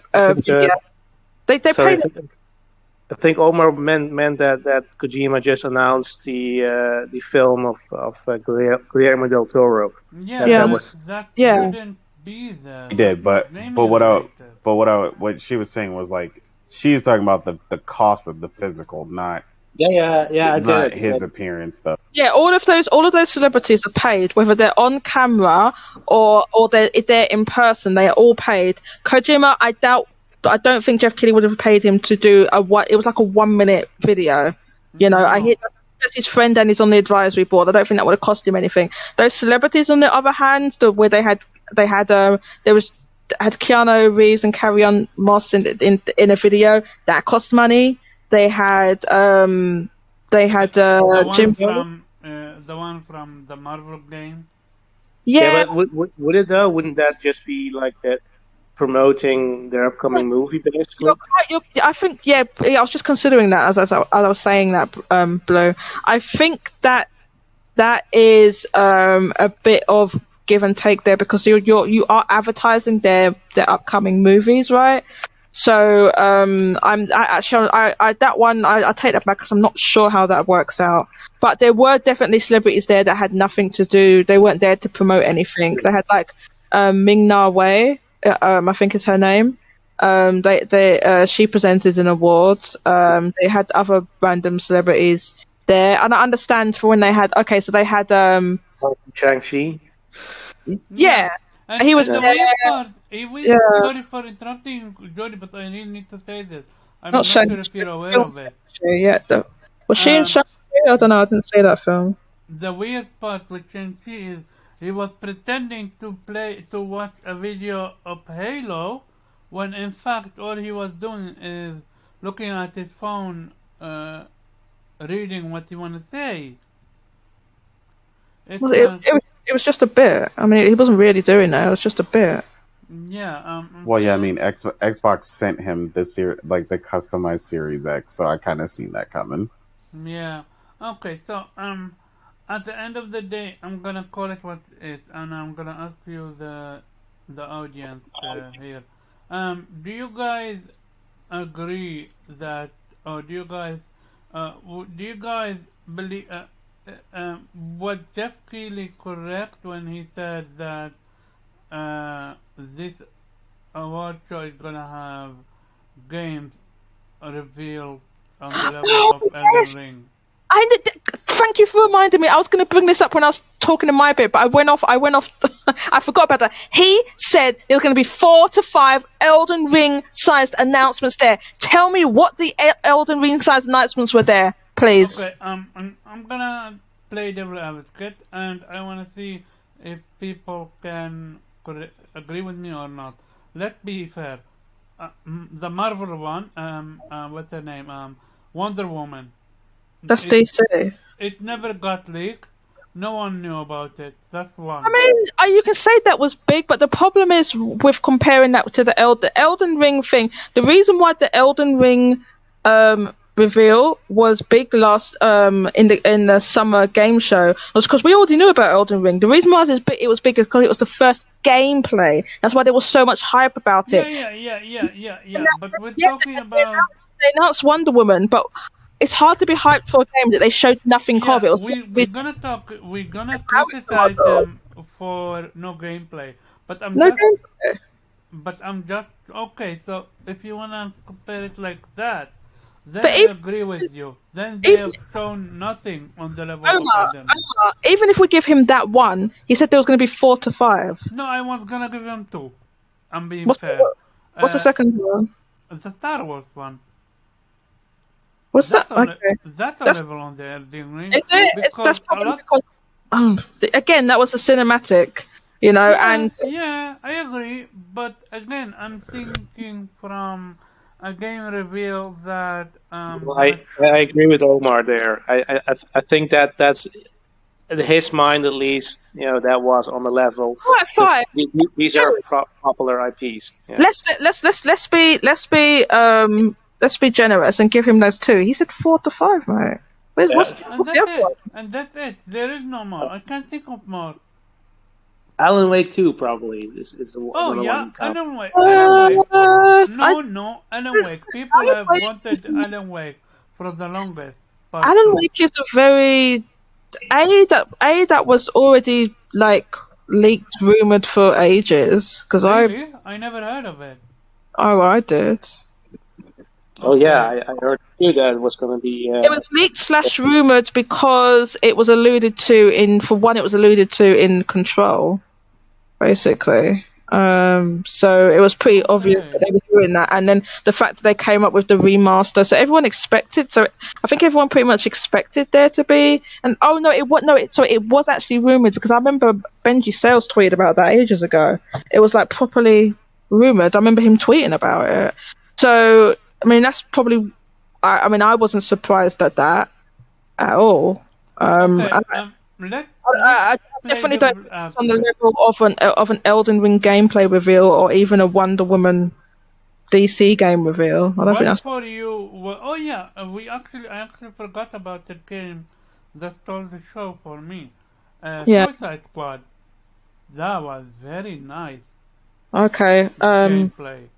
They Sorry, paid. I think Omar meant that Kojima just announced the film of Guillermo del Toro. Yeah, Yeah. that Yeah. shouldn't be there. He did, but what she was saying was like she's talking about the cost of the physical, not Yeah, I get not it. his appearance though. Yeah, all of those celebrities are paid, whether they're on camera or they're in person. They are all paid. Kojima, I don't think Jeff Keighley would have paid him to do it was like a 1 minute video. You know, I hear that's his friend and he's on the advisory board. I don't think that would have cost him anything. Those celebrities, on the other hand, where they had Keanu Reeves and Carrie-Anne Moss in a video that cost money. They had the Jim. one from the Marvel game. Yeah, but would it though? Wouldn't that just be like that promoting their upcoming movie, basically? I think I was just considering that as I was saying that, Blue. I think that is a bit of give and take there because you are advertising their upcoming movies, right? So I take that back because I'm not sure how that works out. But there were definitely celebrities there that had nothing to do. They weren't there to promote anything. They had like Ming Na Wei, I think is her name. She presented an awards. They had other random celebrities there, and I understand for when they had. Okay, so they had Shang-Chi. Yeah. And He was the there. weird part, sorry for interrupting, Jody, but I really need to say this. I'm not sure if you're aware of it. Yeah, was she in Shang-Chi? I don't know. I didn't see that film. The weird part with Shang-Chi is he was pretending to watch a video of Halo, when in fact all he was doing is looking at his phone, reading what he want to say. It was just a bit. I mean, he wasn't really doing that. It was just a bit. Yeah. Well, yeah, I mean, Xbox sent him this year, like the customized Series X, so I kind of seen that coming. Yeah. Okay. So at the end of the day, I'm gonna call it what it is, and I'm gonna ask you the audience here. Do you guys agree that, or do you guys believe? Was Jeff Keighley correct when he said that this award show is gonna have games revealed on the level of Elden Ring? Thank you for reminding me. I was going to bring this up when I was talking in my bit, but I went off. I forgot about that. He said there was going to be 4 to 5 Elden Ring sized announcements there. Tell me what the Elden Ring sized announcements were there, please. Okay, I'm gonna play devil advocate, and I want to see if people can agree with me or not. Let's be fair. The Marvel one, what's her name? Wonder Woman. That's DC. It never got leaked. No one knew about it. That's one. I mean, you can say that was big, but the problem is with comparing that to the Elden Ring thing. The reason why the Elden Ring reveal was big last in the summer game show was because we already knew about Elden Ring. The reason why it was big is because it was the first gameplay. That's why there was so much hype about it. Yeah. But we're talking about. They announced Wonder Woman, but it's hard to be hyped for a game that they showed nothing of. It was we're gonna criticize them for no gameplay, but gameplay. but I'm just okay. So if you wanna compare it like that, then But I even agree with you. Then they even have shown nothing on the level of Omar, Elden Ring. Even if we give him that one, he said there was going to be 4 to 5. No, I was gonna give him two. I'm being What's fair. what's the Uh, second one? the Star Wars one. What's that? Okay, That's a that's level on the Elden Ring is it? because That's a probably lot. because again that was a cinematic, Yeah, and yeah, I agree. But again, I'm thinking from a game reveal that Well, I agree with Omar there. I think that that's in his mind at least. That was on the level right, because fine. these are True. popular IPs. Yeah. Let's be generous and give him those two. He said 4 to 5, mate. Yeah. and What's the that's other it. one? And that's it. There is no more. I can't think of more. Alan Wake 2 probably is Oh another one yeah, you count. Alan Wake. Alan Wake. I No, Alan Wake. People Alan have Wake is wanted Alan Wake for the longest. Part Alan two. Wake is a very that was already like leaked, rumored for ages. Because Really? I never heard of it. I did. Oh yeah, Okay. I heard too that it was going to be. It was leaked slash rumored because it was alluded to it was alluded to in Control, basically. So it was pretty obvious that Okay. they were doing that, and then the fact that they came up with the remaster, so everyone expected. So I think everyone pretty much expected there to be. And oh no, it was no, so it was actually rumored because I remember Benji Sales tweeted about that ages ago. It was like properly rumored. I remember him tweeting about it. So I mean, that's probably. I mean, I wasn't surprised at that at all. Okay. And Let's I play definitely don't devil think it's on the advocate. level of an Elden Ring gameplay reveal or even a Wonder Woman DC game reveal. I don't think What that's. for you? Oh yeah, I actually forgot about the game that stole the show for me. Yeah. Suicide Squad. That was very nice Okay. gameplay.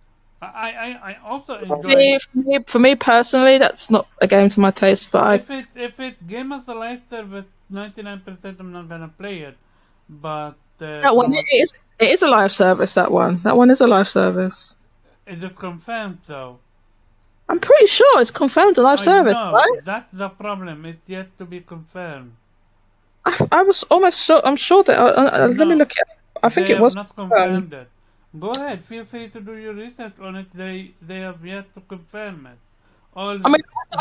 I also enjoyed. For me personally, that's not a game to my taste. But If it game as a live service, 99% I'm not gonna play it. But that one from what it is a live service. That one is a live service. is it confirmed though? I'm pretty sure it's confirmed a live I service, know right? that's the problem. It's yet to be confirmed. I was almost sure. I'm sure that. Let me No, look it up. I think they it have was not confirmed. confirmed it. Go ahead, feel free to do your research on it. They have yet to confirm it. All I mean,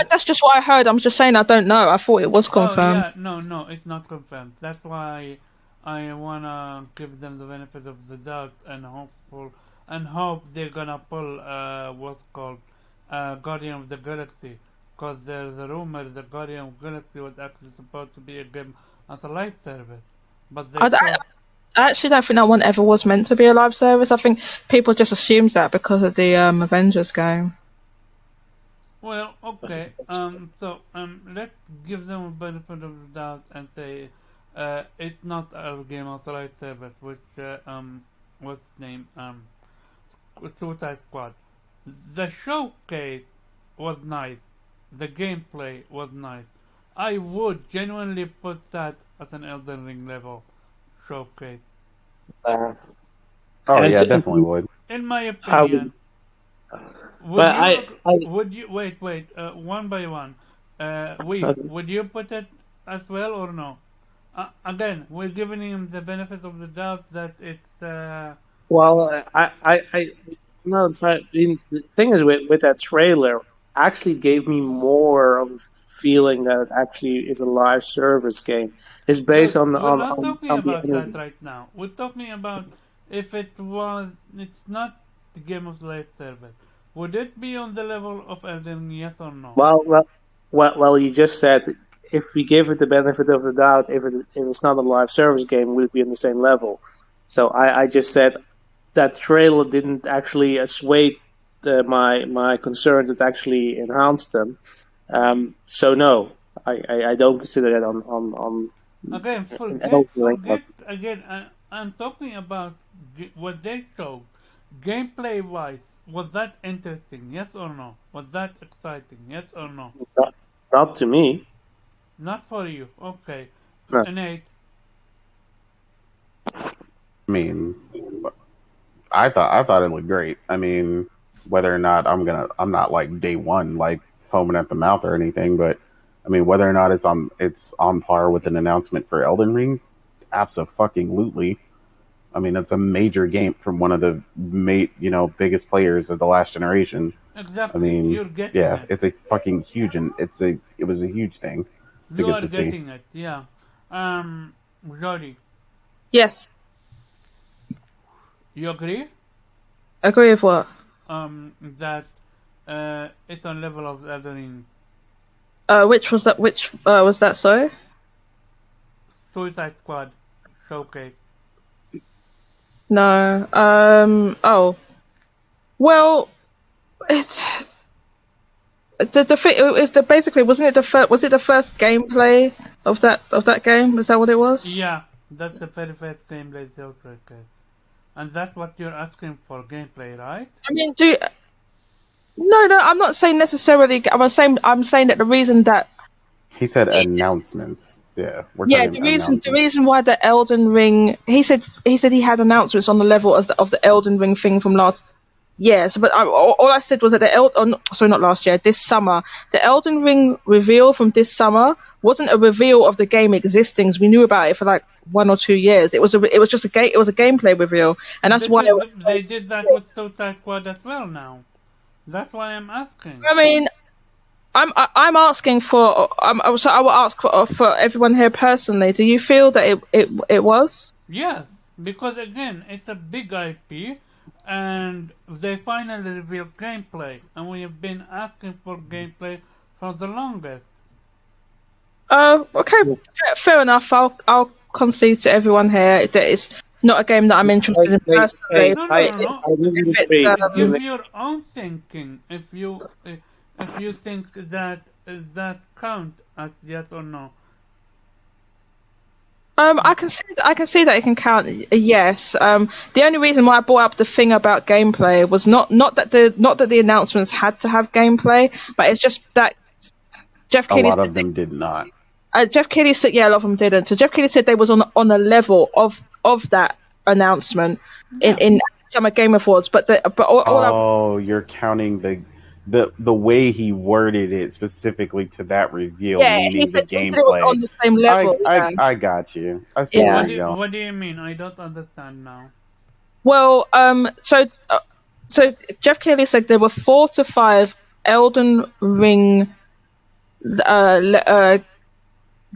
that's just what I heard. I'm just saying I don't know. I thought it was Oh confirmed. yeah, no, it's not confirmed. That's why I wanna give them the benefit of the doubt and hope they're gonna pull what's called Guardian of the Galaxy, because there's a rumor that Guardian of the Galaxy was actually supposed to be a game as a live service, but they I, saw. I actually don't think that one ever was meant to be a live service. I think people just assumed that because of the Avengers game. Well, okay. Let's give them a benefit of the doubt and say it's not a game as a live service, which what's its name Suicide Squad. The showcase was nice. The gameplay was nice. I would genuinely put that as an Elden Ring level showcase. Uh, Oh and, yeah, and definitely would. In my I would, opinion, would but you I would you wait one by one? uh, Would you put it as well or no? Again, we're giving him the benefit of the doubt that it's well, I no. The thing is with that trailer actually gave me more of a feeling that it actually is a live service game. It's based no. on We're not talking the about that energy. right now. We're talking about if it was. It's not the game of life service. Would it be on the level of Elden? Yes or no? Well, you just said if we give it the benefit of the doubt, if it's not a live service game, will it be on the same level? So I just said that trailer didn't actually assuage my concerns. It actually enhanced them. So no, I don't consider that on Again, an forget, Elden Ring. forget again. I'm talking about what they showed. Gameplay wise, was that interesting? Yes or no? Was that exciting? Yes or no? Not, not to me. Not for you. Okay. No. Nate, I mean, I thought it looked great. I mean, whether or not I'm not like day one like foaming at the mouth or anything, but I mean, whether or not it's on par with an announcement for Elden Ring, absolutely. I mean, it's a major game from one of the biggest players of the last generation. Exactly. I mean, You're getting yeah, it. it's a fucking huge, and it was a huge thing to You get are to see. getting it. Yeah. Jody, Yes. you agree? Agree with what? That it's on level of Elden Ring. Which was that? Which was that? Sorry. Suicide Squad showcase. No. Oh. Well, it's the thing is that basically wasn't it the first? Was it the first gameplay of that game? Was that what it was? Yeah, that's the very first gameplay showcase. And that's what you're asking for, gameplay, right? I mean, no, I'm not saying necessarily. I'm saying that the reason that He said announcements. Yeah, we're yeah, talking the announcements. reason why the Elden Ring, he said he had announcements on the level of the Elden Ring thing from last year. So, but all I said was that not last year, this summer, the Elden Ring reveal from this summer wasn't a reveal of the game existing. We knew about it for like 1 or 2 years. It was just it was a gameplay reveal, and that's why. They did that with Suicide Squad as well now. That's why I'm asking. I mean, I'm asking for. So I will ask for everyone here personally. Do you feel that it was? Yes, because again, it's a big IP, and they finally revealed gameplay, and we have been asking for gameplay for the longest. Okay, fair enough. I'll concede to everyone here that it's not a game that I'm interested in personally. No. Give your own thinking if you think that count as yes or no. I can see that it can count. Yes. The only reason why I brought up the thing about gameplay was not that the announcements had to have gameplay, but it's just that Jeff Keighley. A lot of them did not. Jeff Keighley said, yeah, a lot of them didn't. So Jeff Keighley said they was on a level of that announcement in Summer Game Awards, you're counting the way he worded it specifically to that reveal, meaning the gameplay. It was on the same level. I got you. I see where you go. What do you mean? I don't understand now. Well, so Jeff Keighley said there were 4 to 5 Elden Ring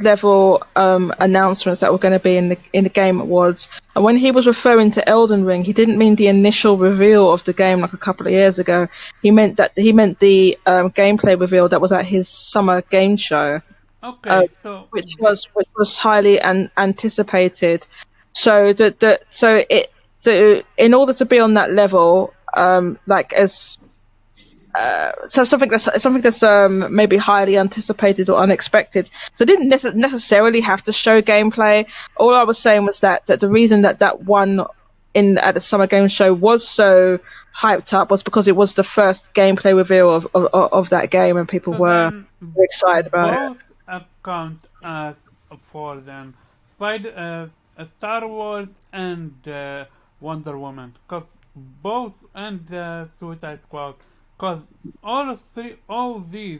level announcements that were going to be in the Game Awards, and when he was referring to Elden Ring, he didn't mean the initial reveal of the game like a couple of years ago. He meant the gameplay reveal that was at his summer game show. Okay, which was highly anticipated. So in order to be on that level, so something that's maybe highly anticipated or unexpected. So it didn't necessarily have to show gameplay. All I was saying was that the reason that one at the Summer Game Show was so hyped up was because it was the first gameplay reveal of that game, and people were excited about it. Both account as for them Star Wars and Wonder Woman, because both and Suicide Squad. Because all these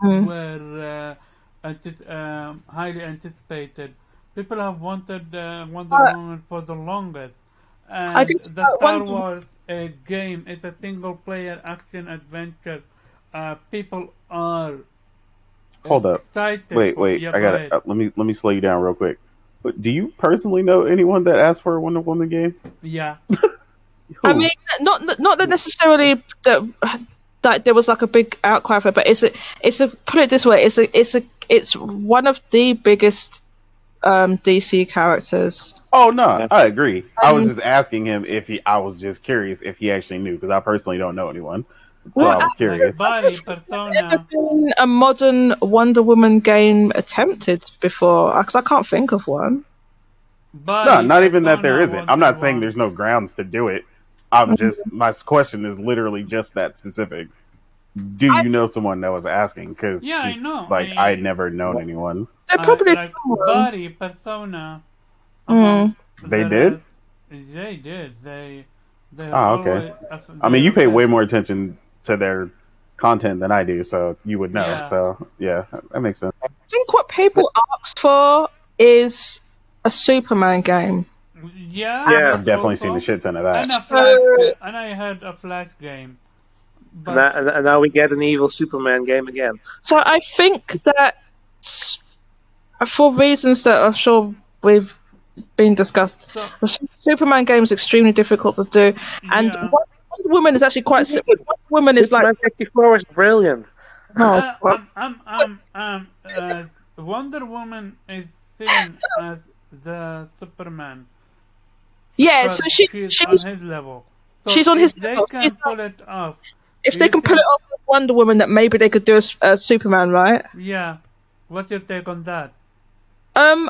were highly anticipated. People have wanted Wonder Woman for the longest. And the Star Wars game is a single-player action-adventure. People are Hold up. excited. Wait. Yeah, I gotta let me slow you down real quick. But do you personally know anyone that asked for a Wonder Woman game? Yeah. I mean, not that necessarily that there was like a big outcry for it, but it's a put it this way, it's one of the biggest DC characters. Oh no, I agree. I was just asking him I was just curious if he actually knew, because I personally don't know anyone. So I was curious. Body, Has there ever been a modern Wonder Woman game attempted before? Because I can't think of one. No, not even that there isn't. I'm not saying there's no grounds to do it. I'm just, my question is literally just that specific. Do you know someone that was asking? Because I know. I had never known anyone. They're probably like Body, Persona. They did? They did. They have Oh, okay. always. I mean, you pay way more attention to their content than I do, so you would know. Yeah. So yeah, that makes sense. I think what people ask for is a Superman game. Yeah, Yeah. I've definitely also, seen a shit ton of that. and a Flash, and I had a Flash game, but And now we get an evil Superman game again. So I think that for reasons that I'm sure we've been discussed, so the Superman game is extremely difficult to do, and yeah. Wonder Woman is actually quite simple. Wonder Woman is like, Superman 64 was brilliant. oh, well, Wonder Woman is seen as the Superman. yeah. Because So she's on his level. So she's on if his they level. can She's pull it off, if do they you can pull it think- off with Wonder Woman, that maybe they could do a Superman, right? yeah. What's your take on that? I'm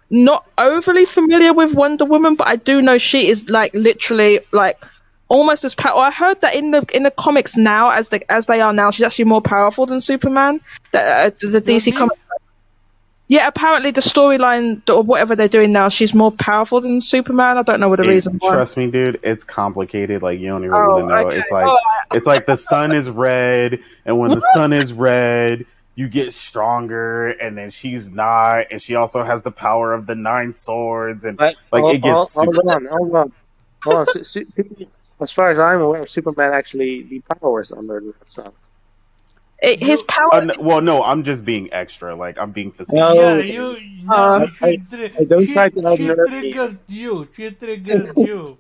not overly familiar with Wonder Woman, but I do know she is like literally like almost as powerful. I heard that in the comics now, as they are now, she's actually more powerful than Superman. The DC Really? comics. Yeah, apparently the storyline or whatever they're doing now, she's more powerful than Superman. I don't know what the reason why. Trust me, dude, it's complicated. Like you don't even Oh, want to know. okay. It's like the sun is red, and when the sun is red, you get stronger, and then she's not, and she also has the power of the 9 swords, and But like it gets super. hold on. As far as I'm aware, Superman actually the powers under that sun. His power. Well, no, I'm just being extra. Like I'm being facetious. No. Yeah, don't try to she out-nerd me. triggered you. She triggered you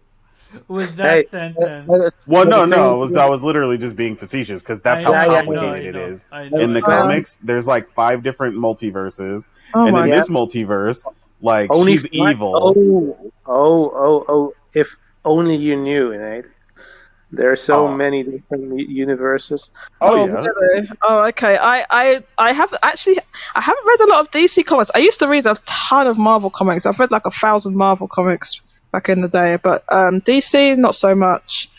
with that Hey, sentence. Well, no, the thing I is- was literally just being facetious because that's how I know, complicated it is. I know, In the I know. comics, there's like 5 different multiverses, Oh and my in god. this multiverse, like Only she's five- evil. Oh! If only you knew, Nate. There are so Oh. many different universes. Oh, yeah. Really? Oh, okay. I haven't read a lot of DC comics. I used to read a ton of Marvel comics. I've read like 1,000 Marvel comics back in the day, but DC not so much.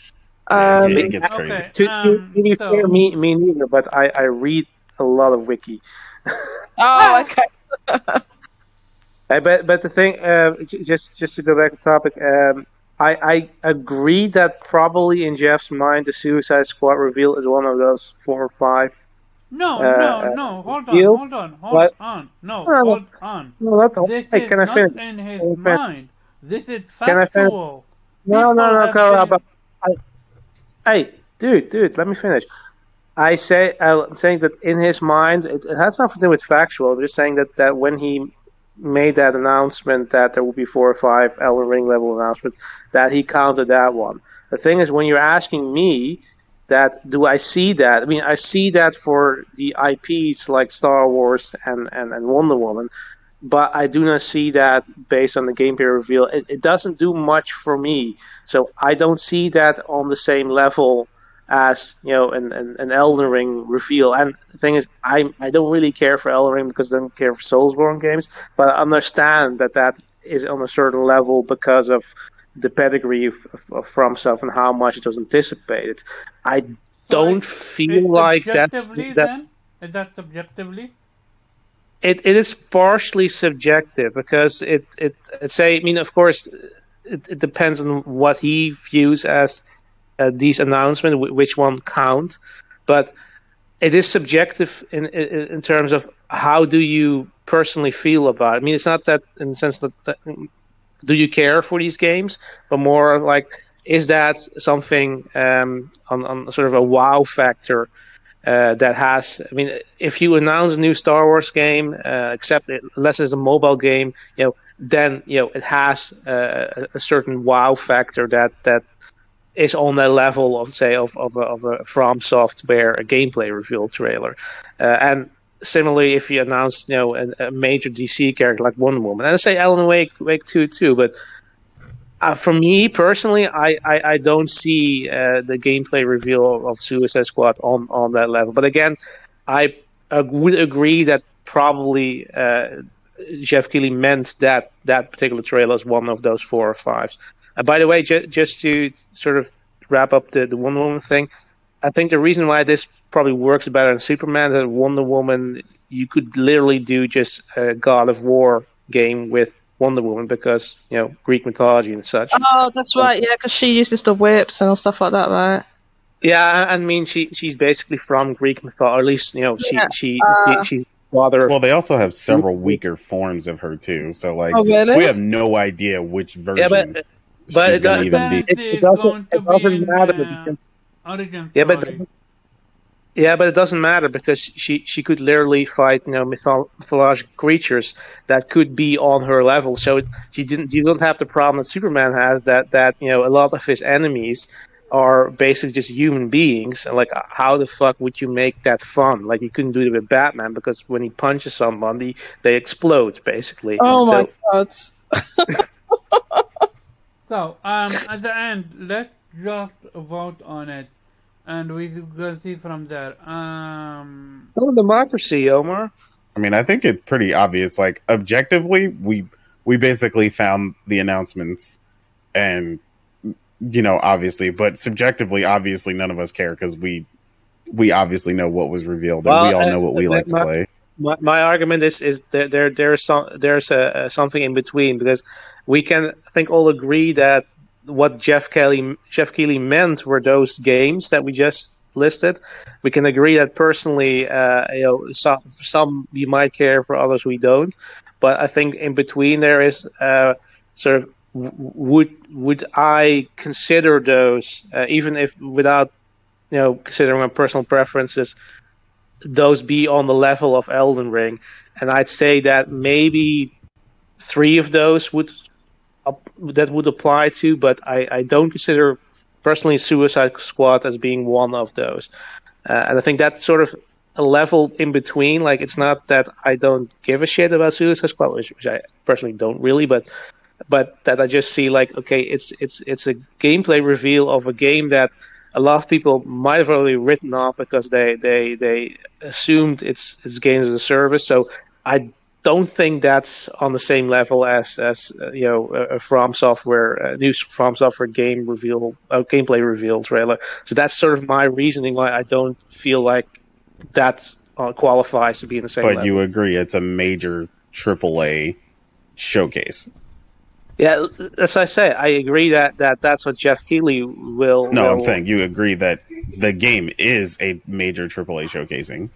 Yeah, it gets crazy. Okay, To be so- fair, me neither. But I read a lot of wiki. Oh, okay. But the thing, just to go back to topic, I agree that probably in Jeff's mind, the Suicide Squad reveal is one of those 4 or 5. No, hold deal, on. but- No, No, hold on. No, not the whole. This Hey, is can I not finish? in his Can I finish? mind. This is Can I finish? factual. No, People have Carl. been- Hey, dude, let me finish. I'm saying that in his mind, it has nothing to do with factual. I'm just saying that when he made that announcement that there will be 4 or 5 Elden Ring level announcements, that he counted that one. The thing is, when you're asking me that, do I see that? I mean, I see that for the IPs like Star Wars and Wonder Woman, but I do not see that based on the gameplay reveal. It doesn't do much for me, so I don't see that on the same level as an Elden Ring reveal. And the thing is, I don't really care for Elden Ring because I don't care for Soulsborne games, but I understand that is on a certain level because of the pedigree of FromSoft and how much it was anticipated. I don't feel like objectively that. Then? Is that subjectively? It is partially subjective because of course it depends on what he views as these announcements, which one count, but it is subjective in terms of how do you personally feel about it. I mean, it's not that in the sense that do you care for these games, but more like, is that something on sort of a wow factor that has? I mean, if you announce a new Star Wars game, unless it's a mobile game, then it has a certain wow factor that is on the level of, say, of a From Software a gameplay reveal trailer, and similarly, if you announce a major DC character like Wonder Woman, and I say Alan Wake 2 too, but for me personally, I don't see the gameplay reveal of Suicide Squad on that level. But again, I would agree that probably Jeff Keighley meant that particular trailer as one of those 4 or 5s. By the way, just to sort of wrap up the Wonder Woman thing, I think the reason why this probably works better than Superman is that Wonder Woman, you could literally do just a God of War game with Wonder Woman because Greek mythology and such. Oh, that's right. Yeah, because she uses the whips and all stuff like that, right? Yeah, I mean she's basically from Greek mythology, or at least Yeah. she's father of. Well, they also have several weaker forms of her too. So like, Oh, really? we have no idea which Yeah, version but she's going to even be. it doesn't matter because origin yeah, but story. it doesn't matter because she could literally fight mythological creatures that could be on her level. So you don't have the problem that Superman has that a lot of his enemies are basically just human beings. And like, how the fuck would you make that fun? Like, you couldn't do it with Batman because when he punches somebody, they explode basically. Oh my So god. So, at the end, let's just vote on it, and we will see from there. no democracy, Omar. I mean, I think it's pretty obvious. Like, objectively, we basically found the announcements, and obviously, but subjectively, obviously, none of us care because we obviously know what was revealed, and we all know what we like to play. My argument is there's something in between, because we can, I think, all agree that what Jeff Keighley meant were those games that we just listed. We can agree that personally, some we might care, for others we don't. But I think in between there is sort of, would I consider those, even if without considering my personal preferences, those be on the level of Elden Ring? And I'd say that maybe 3 of those would apply to, but I don't consider personally Suicide Squad as being one of those. And I think that's sort of a level in between. Like, it's not that I don't give a shit about Suicide Squad, which I personally don't really, but that I just see like, okay, it's a gameplay reveal of a game that a lot of people might have already written off because they assumed it's games as a service. So I don't think that's on the same level as a From Software, a new From Software gameplay reveal trailer. So that's sort of my reasoning why I don't feel like that qualifies to be in the same level. But you agree it's a major AAA showcase. Yeah, as I say, I agree that's what Jeff Keighley will. No, I'm saying you agree that the game is a major AAA showcasing.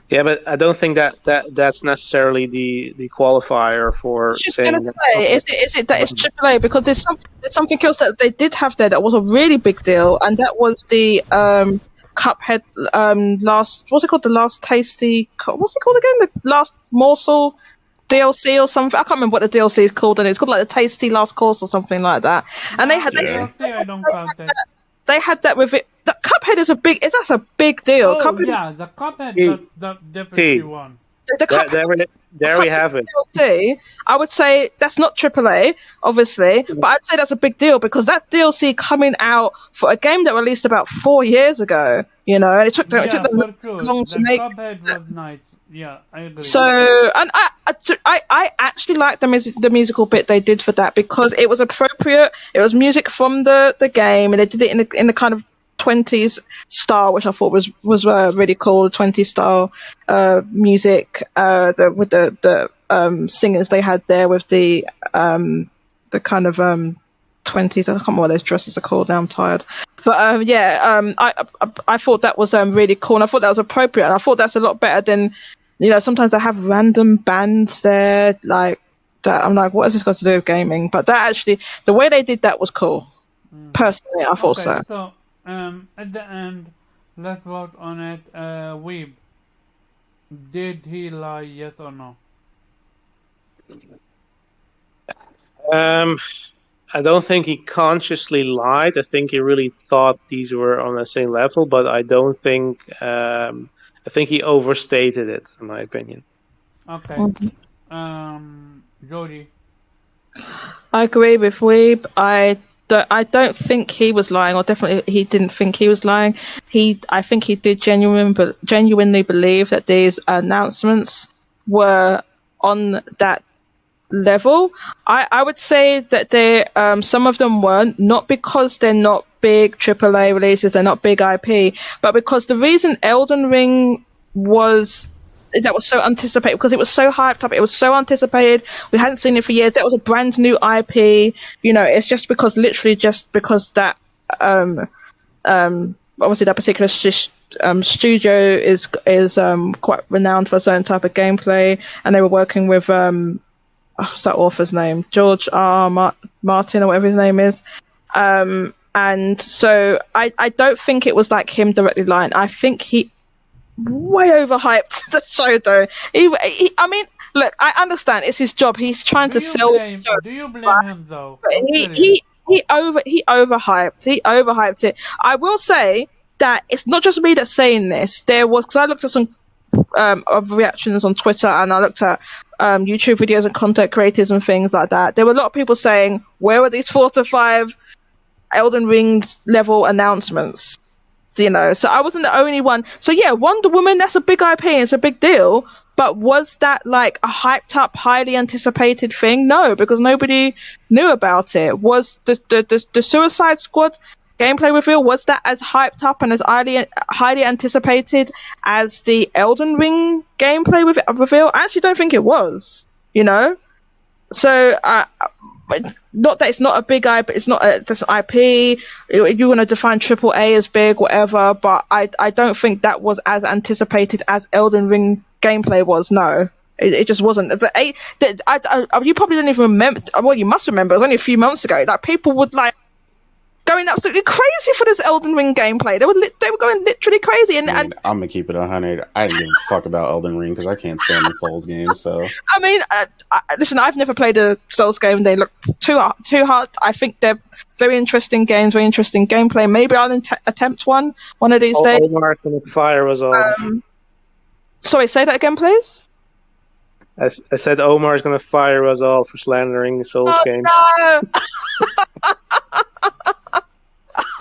Yeah, but I don't think that's necessarily the qualifier for saying. I was just gonna say, is it that it's AAA? Because there's something else that they did have there that was a really big deal, and that was the Cuphead what's it called? The last tasty. What's it called again? The last morsel DLC or something. I can't remember what the DLC is called, and it's called like the Tasty Last Course or something like that. And they had they had that with it. The Cuphead is that's a big deal. Oh, Cuphead yeah, the Cuphead that definitely one. The Cuphead, there we have it. DLC, I would say that's not AAA, obviously, but I'd say that's a big deal because that's DLC coming out for a game that released about 4 years ago. And it took them long to make. Cuphead was nice. Yeah, I agree. So, and I actually liked the musical bit they did for that because it was appropriate. It was music from the game, and they did it in the kind of 20s style, which I thought was really cool. The 20s style music, with the singers they had there with the kind of 20s. I can't remember what those dresses are called now. I'm tired. But I thought that was really cool, and I thought that was appropriate, and I thought that's a lot better than. Sometimes they have random bands there like that. I'm like, what has this got to do with gaming? But that actually, the way they did that was cool. Personally, I thought so. So, at the end, let's vote on it. Weeb, did he lie? Yes or no? I don't think he consciously lied. I think he really thought these were on the same level, but I don't think. I think he overstated it, in my opinion. Okay. Jody. I agree with Weeb. I don't think he was lying, or definitely he didn't think he was lying. I think he did genuinely believe that these announcements were on that level. I would say that some of them weren't, not because they're not big AAA releases, they're not big IP, but because the reason Elden Ring was that was so anticipated because it was so hyped up. It was so anticipated. We hadn't seen it for years. That was a brand new IP. It's just because that obviously that particular studio is quite renowned for a certain type of gameplay, and they were working with what's that author's name? George R. Martin or whatever his name is. And so I don't think it was like him directly lying. I think he way overhyped the show though. I mean, look, I understand it's his job. He's trying to sell. Do you blame him though? He overhyped it. I will say that it's not just me that's saying this. There was, because I looked at some of reactions on Twitter, and I looked at YouTube videos and content creators and things like that. There were a lot of people saying, where were these 4 to 5 Elden Ring level announcements? So I wasn't the only one. So yeah, Wonder Woman, that's a big IP, it's a big deal. But was that like a hyped up, highly anticipated thing? No, because nobody knew about it. Was the Suicide Squad gameplay reveal, was that as hyped up and as highly anticipated as the Elden Ring gameplay reveal? I actually don't think it was. So not that it's not a big IP, it's not this IP. You want to define AAA as big, whatever, but I don't think that was as anticipated as Elden Ring gameplay was. No, it just wasn't. You probably don't even remember. Well, you must remember. It was only a few months ago. Like, people would like going absolutely crazy for this Elden Ring gameplay. They were going literally crazy. And I'm gonna keep it 100. I didn't give a fuck about Elden Ring because I can't stand the Souls games. So I mean, listen, I've never played a Souls game. They look too hard. I think they're very interesting games, very interesting gameplay. Maybe I'll attempt one of these days. Omar's gonna fire us all. Sorry, say that again, please. I said Omar's gonna fire us all for slandering Souls games. No!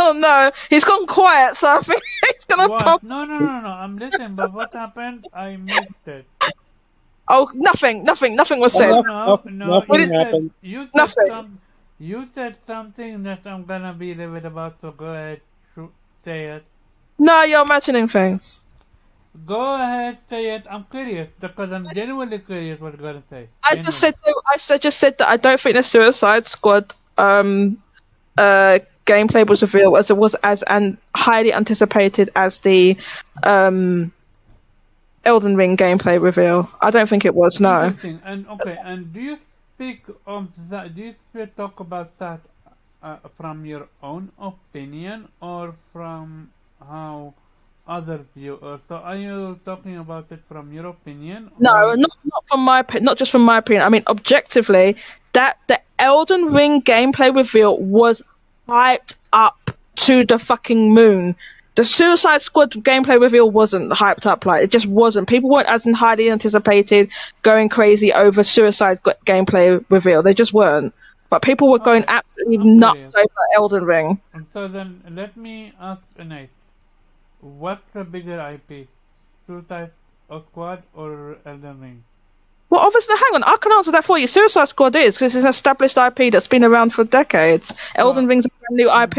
Oh no, he's gone quiet, so I think he's gonna pop. No. I'm listening, but what happened? I missed it. Oh, nothing was said. Nothing happened. You said something that I'm gonna be livid about, so go ahead, say it. No, you're imagining things. Go ahead, say it. I'm curious because I'm genuinely curious what you're gonna say. I just said that I don't think the Suicide Squad gameplay was revealed as it was as highly anticipated as the Elden Ring gameplay reveal. I don't think it was. No. Interesting. And do you speak of that? Do you talk about that from your own opinion or from how others view it? So are you talking about it from your opinion? No, not from not just from my opinion. I mean, objectively, that the Elden Ring gameplay reveal was hyped up to the fucking moon. The Suicide Squad gameplay reveal wasn't hyped up. Like, it just wasn't. People weren't as highly anticipated, going crazy over Suicide gameplay reveal. They just weren't. But people were going absolutely nuts over Elden Ring. And so then, let me ask Nate, what's the bigger IP, Suicide Squad or Elden Ring? Well, obviously, hang on. I can answer that for you. Suicide Squad is, because it's an established IP that's been around for decades. Elden Ring's a brand new IP.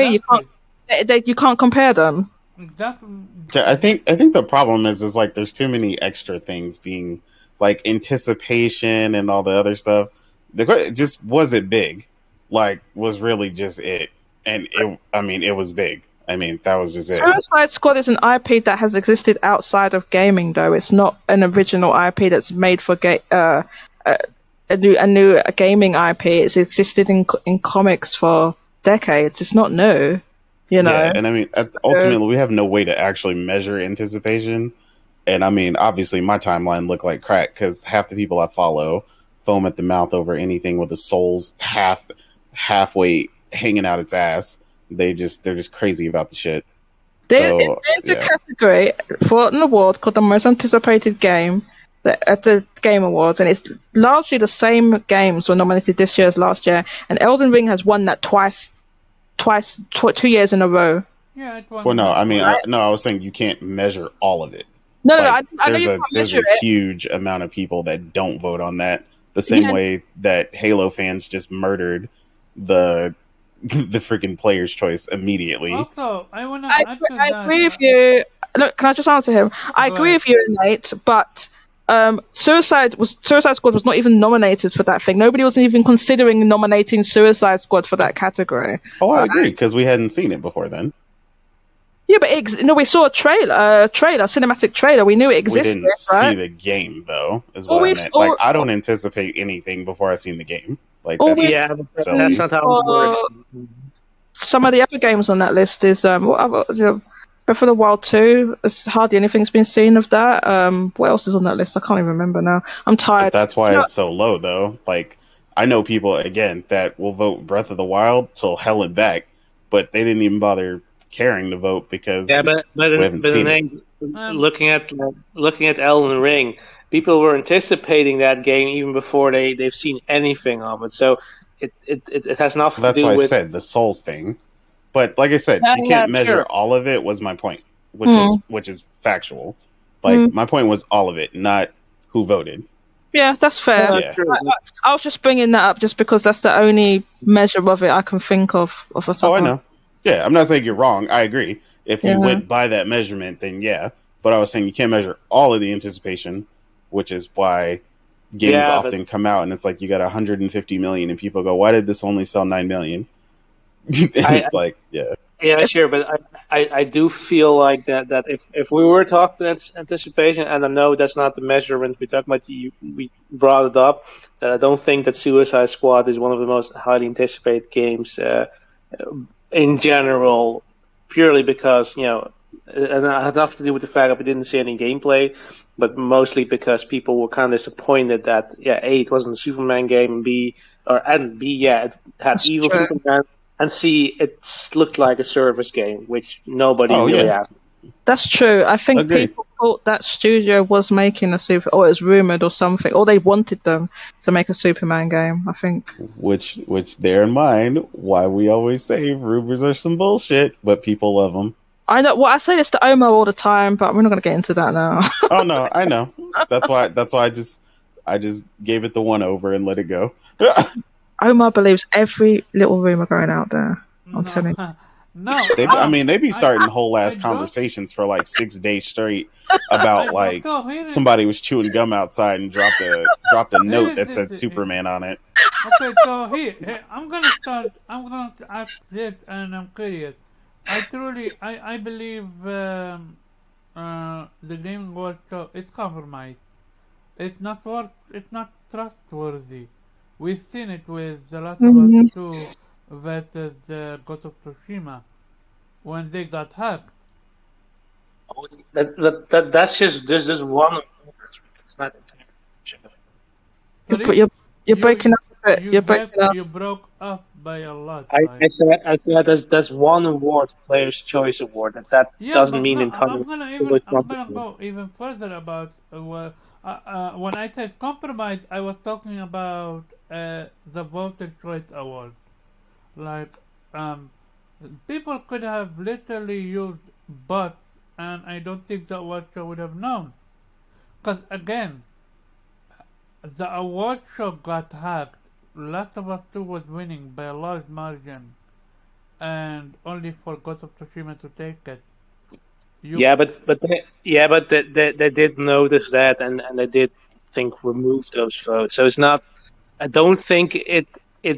Exactly. You can't compare them. Exactly. I think the problem is like there's too many extra things being like anticipation and all the other stuff. Just was it big? Like, was really just it, and it was big. I mean, that was just it. Suicide Squad is an IP that has existed outside of gaming, though. It's not an original IP that's made for a new gaming IP. It's existed in comics for decades. It's not new, Yeah, and I mean, ultimately, we have no way to actually measure anticipation. And I mean, obviously, my timeline looked like crack because half the people I follow foam at the mouth over anything with the Souls halfway hanging out its ass. They're just crazy about the shit. There's a category for an award called the most anticipated game at the Game Awards, and it's largely the same games were nominated this year as last year. And Elden Ring has won that twice, 2 years in a row. Yeah, it won. Well, no, I mean, I was saying you can't measure all of it. No, I know you can't measure it. There's a huge amount of people that don't vote on that. The same way that Halo fans just murdered the freaking player's choice immediately. Also, I agree with you. Look, can I just answer him? I agree with you, Nate, but Suicide Squad was not even nominated for that thing. Nobody was even considering nominating Suicide Squad for that category. Oh, I agree, because we hadn't seen it before then. Yeah, but we saw a cinematic trailer. We knew it We existed, didn't right? see the game, though, is Well, what I we've- meant. or- Like, I don't anticipate anything before I seen the game. Like, Or that's we- Yeah, but silly. that's not how it works. Some of the other games on that list is what other, Breath of the Wild 2. There's hardly anything's been seen of that. What else is on that list? I can't even remember now. I'm But tired. that's why You know- it's so low, though. Like, I know people, again, that will vote Breath of the Wild till hell and back, but they didn't even bother caring to vote because Yeah, but haven't seen it. looking at Elden Ring, people were anticipating that game even before they've seen anything of it. So it has nothing that's to do why I with. said the Souls thing. But like I said, Yeah, you can't yeah, measure sure. all of it. Was my point, which is factual. Like my point was all of it, not who voted. Yeah, that's fair. Yeah. True. I was just bringing that up just because that's the only measure of it I can think of the top. Oh, I of- know. Yeah, I'm not saying you're wrong. I agree. If Yeah. you went by that measurement, then yeah. But I was saying you can't measure all of the anticipation, which is why games Yeah, but- often come out and it's like you got 150 million, and people go, "Why did this only sell 9 million?" And it's like, yeah, Yeah, sure, but I do feel like that if we were talking anticipation, and I know that's not the measurement we talk about, we brought it up, that I don't think that Suicide Squad is one of the most highly anticipated games in general, purely because, and it had nothing to do with the fact that we didn't see any gameplay, but mostly because people were kind of disappointed that, A, it wasn't a Superman game, and B, it had That's evil true. Superman, and C, it looked like a service game, which nobody Oh, really yeah. asked. That's true. I think Agreed. people thought that studio was making or it was rumored or something, or they wanted them to make a Superman game. I think. which bear in mind why we always say rumors are some bullshit, but people love them. I know. Well, I say this to Omar all the time, but we're not going to get into that now. Oh no, I know. That's why I just gave it the one over and let it go. Omar believes every little rumor going out there. I'm telling you. No, they be starting whole ass I don't- conversations for like 6 days straight about like Go ahead. somebody was chewing gum outside and dropped a note that said Superman on it. Okay, so here, I'm gonna start. I'm gonna ask this, and I'm curious. I believe the Game World Show is compromised. It's not trustworthy. We've seen it with The Last of Us 2 versus Ghost of Tsushima when they got hacked. That's just one. It's not. But you're breaking up a bit. You You're breaking up. You broke up by a lot. I said that's one award, Player's Choice Award. That Yeah, doesn't but mean no, entirely. I'm gonna go even further about when I said compromise, I was talking about the Voter Choice Award. Like, people could have literally used bots, and I don't think the award show would have known. Because again, the award show got hacked. Last of Us 2 was winning by a large margin, and only for Ghost of Tsushima to take it. They did notice that, and they did remove those votes. So it's not. I don't think it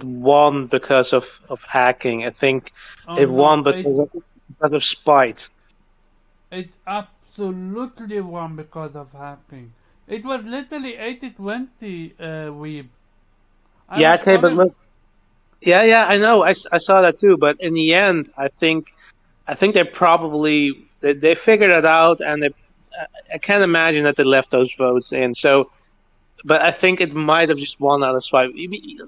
won because of hacking. I think Oh, it no, won because of spite. It's absolutely won because of hacking. It was literally 80-20 Weeb. Yeah, okay, but look. Yeah, I know. I saw that too. But in the end, I think they probably they figured it out, and I can't imagine that they left those votes in. So, but I think it might have just won out of spite.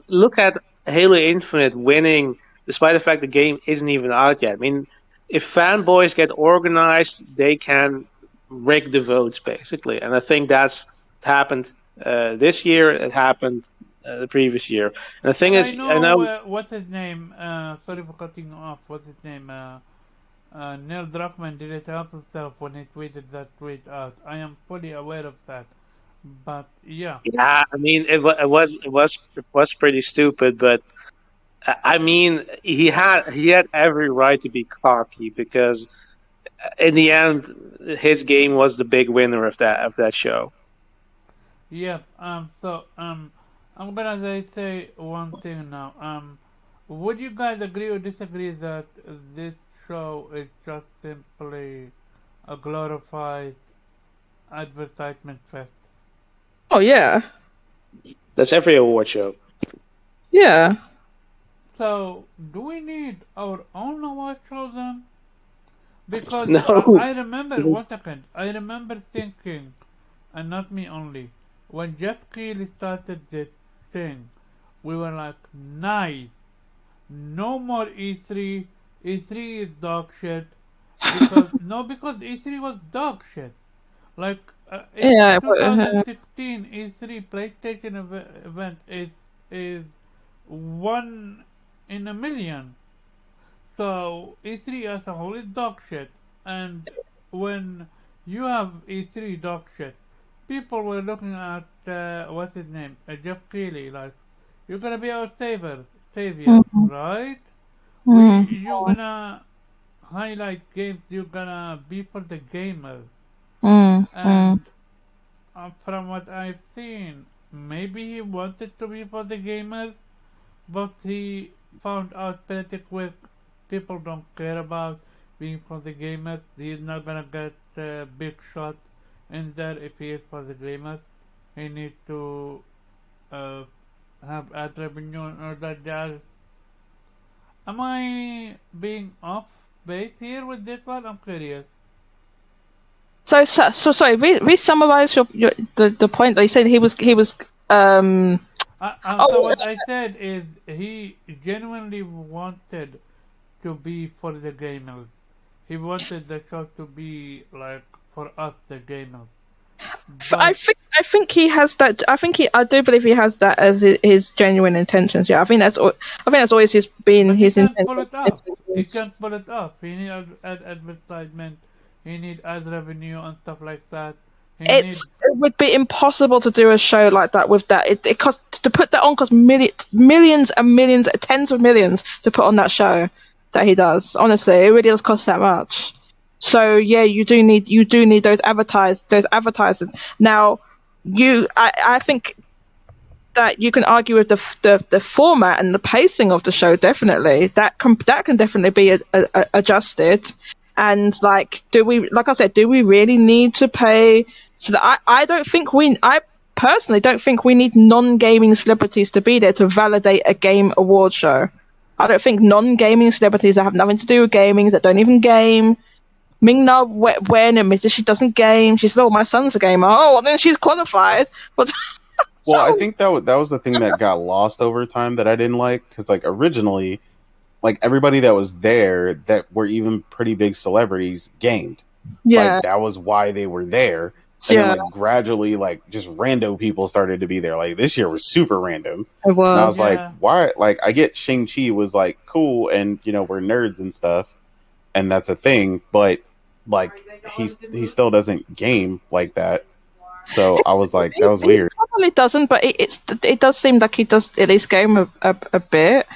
Look at Halo Infinite winning, despite the fact the game isn't even out yet. I mean, if fanboys get organized, they can rig the votes basically, and I think that's happened this year. It happened the previous year. And the thing is, I know. What's his name? Sorry for cutting off. What's his name? Neil Druckmann did it out himself when he tweeted that tweet out. I am fully aware of that. But yeah. Yeah, I mean, it was pretty stupid, but I mean, he had every right to be cocky because in the end, his game was the big winner of that show. Yep. I'm gonna say one thing now. Would you guys agree or disagree that this show is just simply a glorified advertisement fest? Oh yeah, That's every award show. yeah. So, do we need our own award show then? Because No. I remember, one second, I remember thinking, and not me only, when Jeff Keighley started this thing, we were like, nice, no more E3, E3 is dog shit, because, no, because E3 was dog shit. Like, in Yeah, but, 2016, E3 PlayStation event is one in a million. So E3 as a whole is dog shit, and when you have E3 dog shit, people were looking at what's his name, Jeff Keighley, like you're gonna be our savior, mm, right? mm, You're gonna highlight games. You're gonna be for the gamers, mm, mm, and from what I've seen, maybe he wanted to be for the gamers, but he found out pretty quick people don't care about being for the gamers. He's not gonna get a big shot in there if he is for the gamers. He needs to uh, have ad revenue or that jazz. Am I being off base here with this one? I'm curious. so sorry. Re-summarize the point that you said he was So oh what I said is he genuinely wanted to be for the gamers. He wanted the show to be like for us, the gamers. But I think he has that. I do believe he has that as his genuine intentions. Yeah, I think that's always been but he his can't pull it off. He intentions. can't pull it off. He need advertisement. He need ad revenue and stuff like that. He need It would be impossible to do a show like that with that. It costs to put that on costs millions and millions, tens of millions to put on that show that he does. Honestly, it really does cost that much. So yeah, you do need those advertisers. Now, I think that you can argue with the format and the pacing of the show. Definitely, that can definitely be adjusted. And like, like I said, do we really need to pay? So that I don't think I personally don't think we need non-gaming celebrities to be there to validate a game award show. I don't think non-gaming celebrities that have nothing to do with gaming, that don't even game. Ming-Na Wen admitted she doesn't game. She said, "Oh, my son's a gamer." Oh, well, then she's qualified. But Well, I think that was the thing that got lost over time that I didn't like because like originally, like everybody that was there that were even pretty big celebrities gamed. yeah, Like that was why they were there. And then yeah, like gradually like just rando people started to be there. Like this year was super random. it And I was. was like, yeah. why like I get Shang-Chi was like cool and you know, we're nerds and stuff and that's a thing, but like he still doesn't game like that. So I was like, that was He weird. probably doesn't, but it does seem like he does at least game a bit.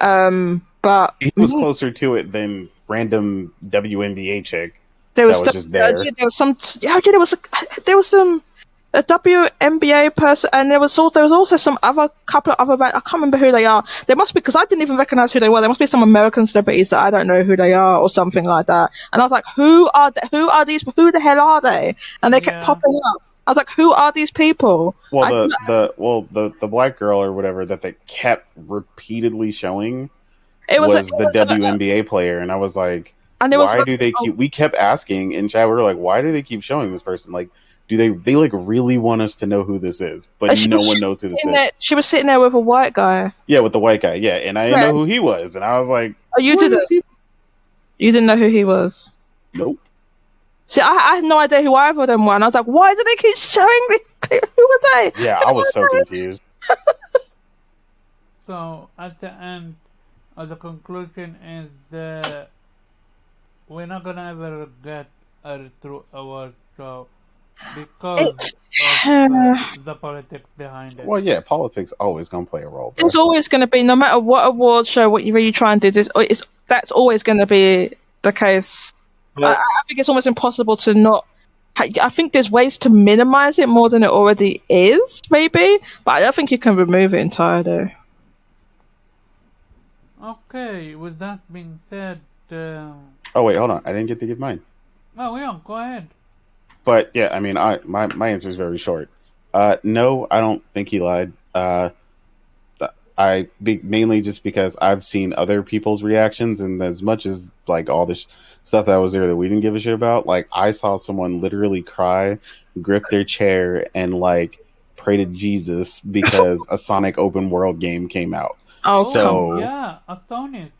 But He was closer to it than random WNBA chick there that was was just there. yeah, there was some there was some a WNBA person, and there was also some other couple of other I can't remember who they are. There must be because I didn't even recognize who they were. There must be some American celebrities that I don't know who they are or something like that. And I was like, who are these? Who the hell are they? And they kept Yeah. popping up. I was like, who are these people? Well, the black girl or whatever that they kept repeatedly showing It was was the WNBA player, and I was like, and there was why do they keep? We kept asking in chat. We were like, why do they keep showing this person? Like, do they like really want us to know who this is? But she no was one knows who this sitting is. there, she was sitting there with a white guy. Yeah, with the white guy. Yeah, and I didn't Yeah. know who he was, and I was like, Oh, you who are these didn't? people? You didn't know who he was? Nope. See, I had no idea who either of them were. And I was like, why do they keep showing me? Who are they? Yeah, I was so confused. So at the end, the conclusion is we're not gonna ever get a true award show because of the politics behind it. Well, yeah, politics always gonna play a role. Bro. There's always going to be, no matter what award show, what you really try and do, that's always going to be the case. Well, I think it's almost impossible to not I think there's ways to minimize it more than it already is, maybe. But I don't think you can remove it entirely. Okay, with that being said, Oh wait, hold on. I didn't get to give mine. oh yeah, go ahead. But yeah, I mean, my answer is very short. No, I don't think he lied. Mainly just because I've seen other people's reactions, and as much as like all this stuff that was there that we didn't give a shit about, like I saw someone literally cry, grip their chair, and like pray to Jesus because a Sonic open world game came out. Oh, Oh So yeah, a Sonic.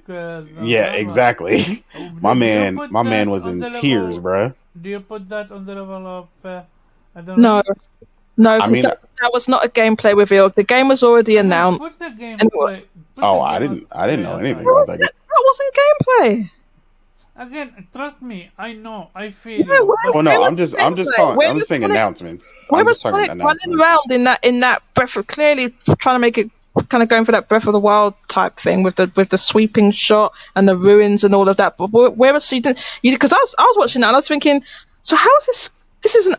yeah, exactly. Do My you man, put my man that was on in the tears, level? bruh. Do you put that on the level of Elden no, Ring? no, I because mean, that was not a gameplay reveal. The game was already No, put announced, the and it was, gameplay. Put the oh, I didn't gameplay know anything aside. about that game. that wasn't gameplay. Again, trust me, I know, I feel Yeah, you, but Well, no, where was I'm just gameplay? calling. I'm just saying announcements. Where I'm was just talking Sonic running announcements. around in that breath of clearly trying to make it kind of going for that Breath of the Wild type thing with the sweeping shot and the ruins and all of that. But where was he? Because I was watching that and I was thinking, so how is this? This is an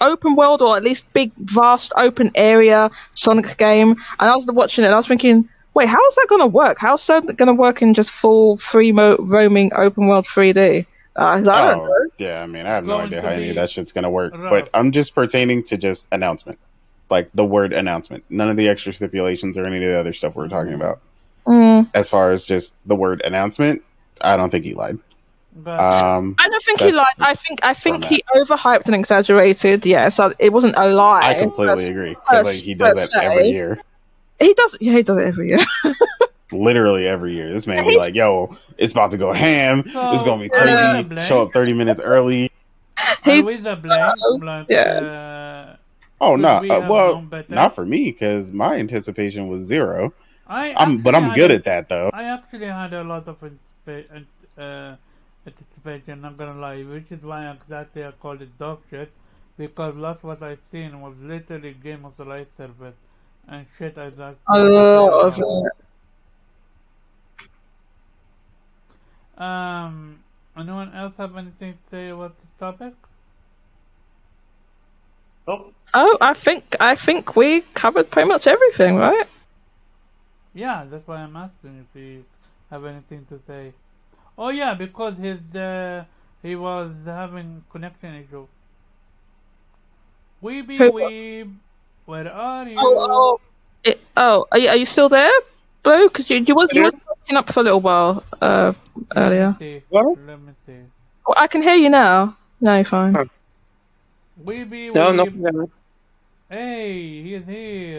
open world or at least big vast open area Sonic game, and I was watching it and I was thinking, wait, how is that going to work? How's that going to work in just full free roaming open world 3D? I don't Oh, know. yeah. I mean, I have no going idea to how any of be that shit's gonna work. rough. But I'm just pertaining to just announcement, like the word announcement. None of the extra stipulations or any of the other stuff we're talking about. Mm. As far as just the word announcement, I don't think he lied. Gotcha. I don't think he lied. That's I where think I'm he at. overhyped and exaggerated. Yeah, so it wasn't a I lie completely agree because like he does that every se. year, He does. Yeah, he does it every year. literally every year. This man be He's like, "Yo, it's about to go ham. It's So, gonna be are we the crazy. Show blame? up 30 minutes early." Are he we the blame? Like, yeah. Oh could no, we have well, known better? not for me because my anticipation was zero. I But actually I'm had good a, at that though. I actually had a lot of anticipation. Not gonna lie, which is why exactly I called it dog shit, because lots what I've seen was literally Game of the Life service and shit I actually A care lot of about. it. Anyone else have anything to say about this topic? Oh, Oh, I think we covered pretty much everything, right? Yeah, that's why I'm asking if you have anything to say. Oh yeah, because he was having connection issue. Weeby Who? weeb, where are Oh, you? oh, are you still there, Blue? Because you here. were breaking up for a little while Let me earlier. see. Well, Let me see. Well, I can hear you now. No, you're fine. huh. Weeby No, weeb. nothing. Hey, he's here.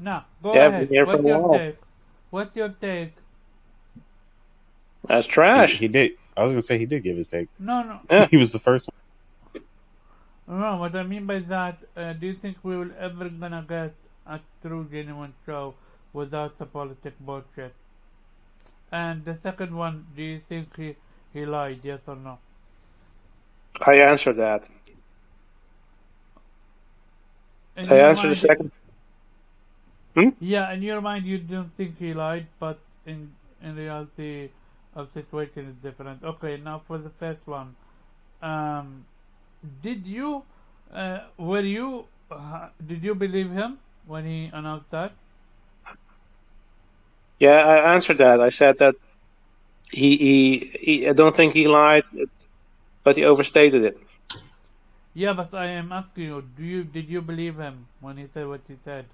Now, go Yeah, I've been ahead. here for a What's your while. take? What's your take? That's trash. He did. I was gonna say he did give his take. No, no. Yeah. He was the first one. No, what I mean by that, do you think we will ever gonna get a true genuine show without the politic bullshit? And the second one, do you think he lied, yes or no? I answered that. In I your answered the mind, second. Hmm? yeah, in your mind you don't think he lied, but in reality, our situation is different. Okay, now for the first one, um, did you, did you believe him when he announced that? Yeah, I answered that. I said that I don't think he lied, but he overstated it. Yeah, but I am asking you, did you believe him when he said what he said?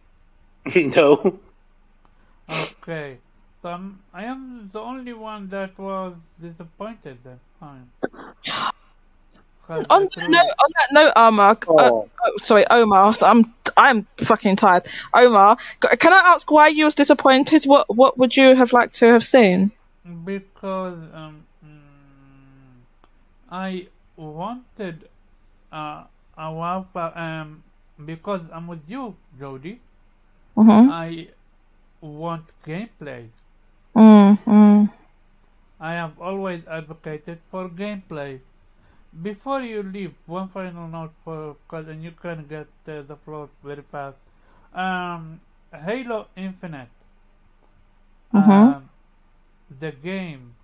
No. Okay, so I am the only one that was disappointed then. Fine. 'Cause On the that note, truth, Omar. Oh. Sorry, Omar. So I'm fucking tired. Omar, can I ask why you was disappointed? What would you have liked to have seen? because I wanted a wow, because I'm with you, Jody. Mm-hmm. I want gameplay. Mm. I have always advocated for gameplay. Before you leave, one final note and you can get the floor very fast. Halo Infinite. Mm-hmm. The game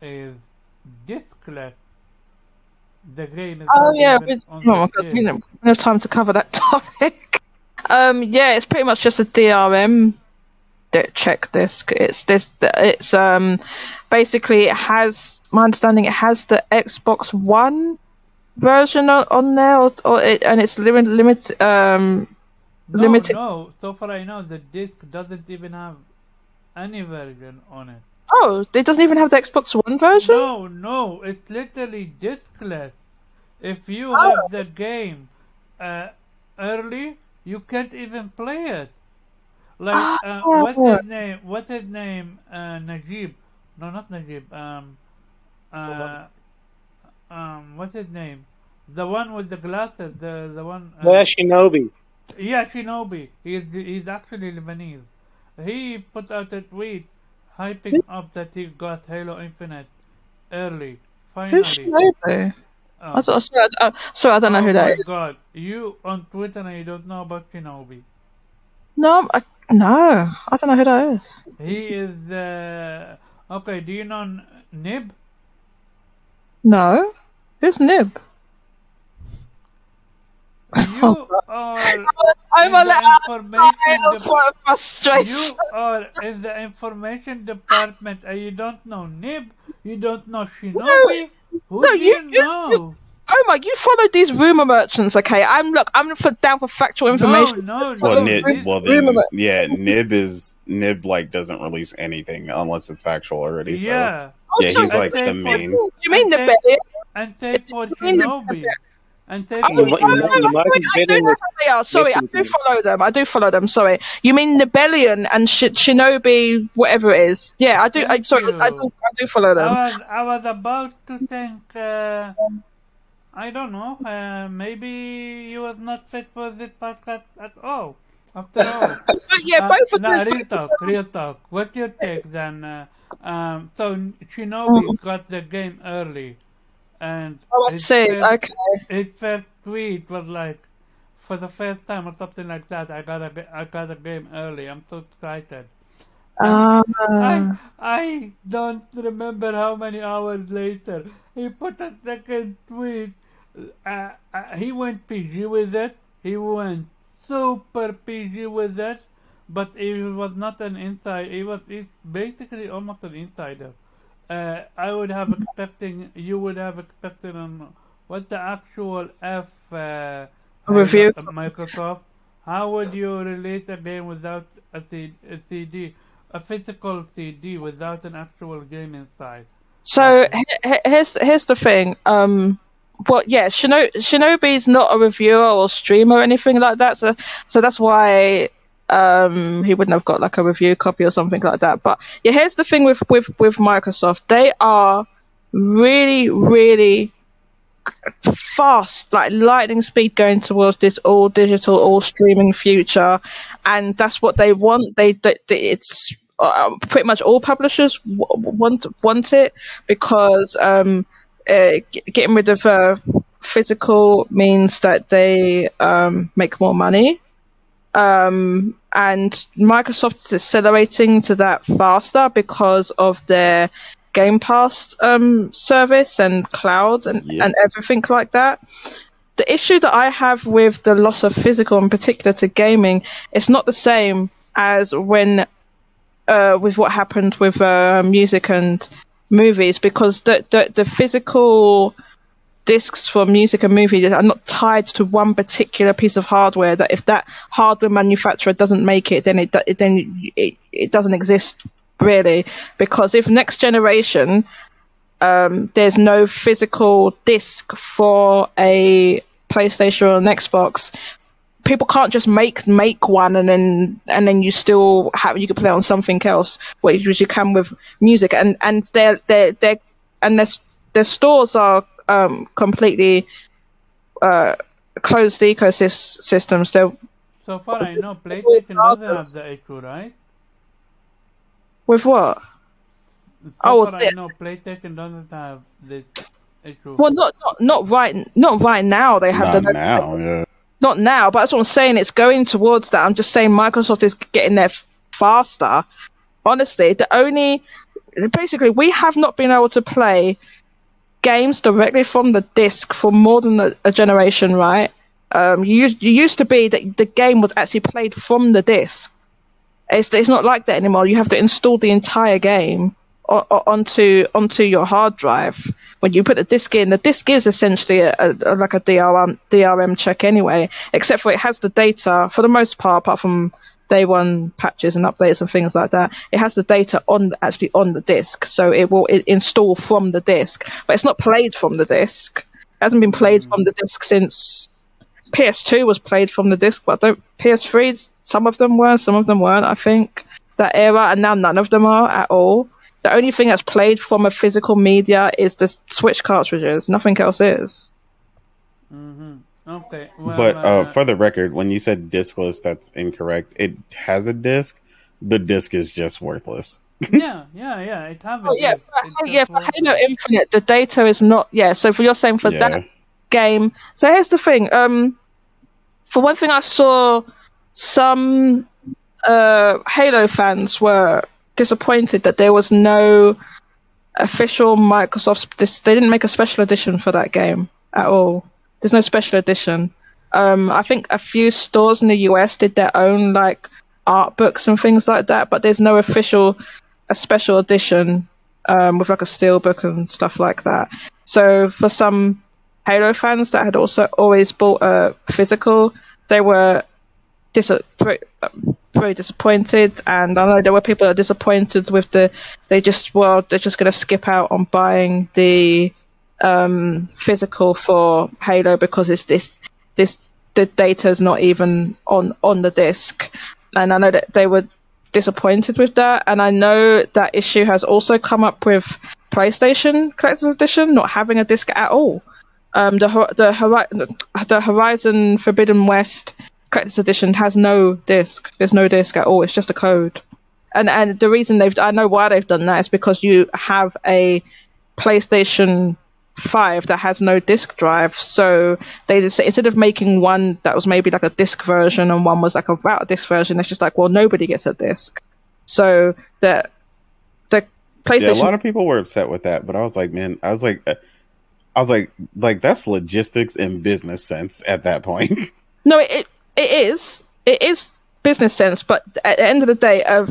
is diskless The game is Oh not yeah, even on oh the my god, we chip. don't have time to cover that topic. Yeah, it's pretty much just a DRM check disc. It's basically it has, my understanding, it has the Xbox One version on there, and it's limited. Limited. No. So far I know, the disc doesn't even have any version on it. Oh, it doesn't even have the Xbox One version. No, it's literally discless. If you Oh. have the game early, you can't even play it. Like, what's his name? Najib. No, not Najib. What's his name? The one with the glasses. The one. Shinobi. Yeah, Shinobi. He's actually Lebanese. He put out a tweet hyping up that he got Halo Infinite early. Who's Finally. Shinobi? Oh. Sorry, I don't know who that is. Oh my god. You on Twitter and you don't know about Shinobi. No, I don't know who that is. He is, okay, do you know Nib? No, who's Nib? You are I'm in a the information frustration. You are in the information department and you don't know Nib? You don't know Shinobi? Who No, do you know? Oh my! You follow these rumor merchants, okay? I'm down for factual information. No. Well, Nib- Nib like doesn't release anything unless it's factual already. Yeah. So yeah, he's Also, like the I'd say main. You mean the And Belly? And say for You mean the- Shinobi. And say Oh, for You might- you Shinobi. might have I been do in know the- who they are. Sorry, I Listen do to me. follow them. Sorry, you mean Nibellion and Shinobi, whatever it is. Yeah, I do. Thank I you. do follow them. I was about to think, I don't know, maybe you was not fit for this podcast at all. After all. But yeah, both of Nah, them. real talk. What's your take then? So Shinobi got the game early, and Oh, I see. Okay. his first tweet was like, for the first time or something like that, I got a game early. I'm so excited. I don't remember how many hours later he put a second tweet. He went PG with it. He went super PG with it, but he was not an insider. He's basically almost an insider. You would have expected what's the actual Review. Microsoft? How would you release a game without a CD, a physical CD without an actual game inside? So here's the thing. Shinobi's not a reviewer or streamer or anything like that. So that's why he wouldn't have got like a review copy or something like that. But yeah, here's the thing with Microsoft. They are really, really fast, like lightning speed, going towards this all digital, all streaming future, and that's what they want. It's pretty much all publishers want it because getting rid of physical means that they make more money. And Microsoft is accelerating to that faster because of their Game Pass service and cloud and everything like that. The issue that I have with the loss of physical, in particular to gaming, it's not the same as when with what happened with music and movies, because the physical discs for music and movies are not tied to one particular piece of hardware, that if that hardware manufacturer doesn't make it, then it doesn't exist really. Because if next generation there's no physical disc for a PlayStation or an Xbox, people can't just make one and then you still have, you can play on something else, which you can with music, and their stores are completely closed ecosystems. So far I know PlayStation doesn't have the issue, right? With what? So far I know PlayStation doesn't have this issue. Well, not right now. They have Not now, yeah. Not now, but that's what I'm saying. It's going towards that. I'm just saying Microsoft is getting there faster. Honestly, basically we have not been able to play games directly from the disc for more than a generation, right? You used to be that the game was actually played from the disc. It's not like that anymore. You have to install the entire game onto your hard drive. When you put the disc in, the disc is essentially like a DRM check anyway, except for it has the data for the most part, apart from day one patches and updates and things like that. It has the data actually on the disc, so it will install from the disc, but it's not played from the disc. It hasn't been played from the disc since PS2 was played from the disc, but PS3, some of them were, some of them weren't, I think, that era, and now none of them are at all. The only thing that's played from a physical media is the Switch cartridges. Nothing else is. Okay. Well, But for the record, when you said discless, that's incorrect. It has a disc. The disc is just worthless. yeah. It has. For Halo Infinite, the data is not. Yeah, so you're saying for that game. So here's the thing. For one thing, I saw some Halo fans were disappointed that there was no official Microsoft. They didn't make a special edition for that game at all. There's no special edition. I think a few stores in the US did their own like art books and things like that, but there's no a special edition with like a steel book and stuff like that. So for some Halo fans that had also always bought a physical, they were very disappointed. And I know there were people that are disappointed with they're just going to skip out on buying the physical for Halo because the data is not even on the disc. And I know that they were disappointed with that, and I know that issue has also come up with PlayStation Collector's Edition not having a disc at all. The Horizon Forbidden West Collector's Edition has no disc. There's no disc at all. It's just a code. And the reason I know why they've done that is because you have a PlayStation 5 that has no disc drive, so they just, instead of making one that was maybe like a disc version and one was like a without a disc version, it's just like, well, nobody gets a disc. So the PlayStation. Yeah, a lot of people were upset with that, but I was like, that's logistics and business sense at that point. No, it is business sense, but at the end of the day, a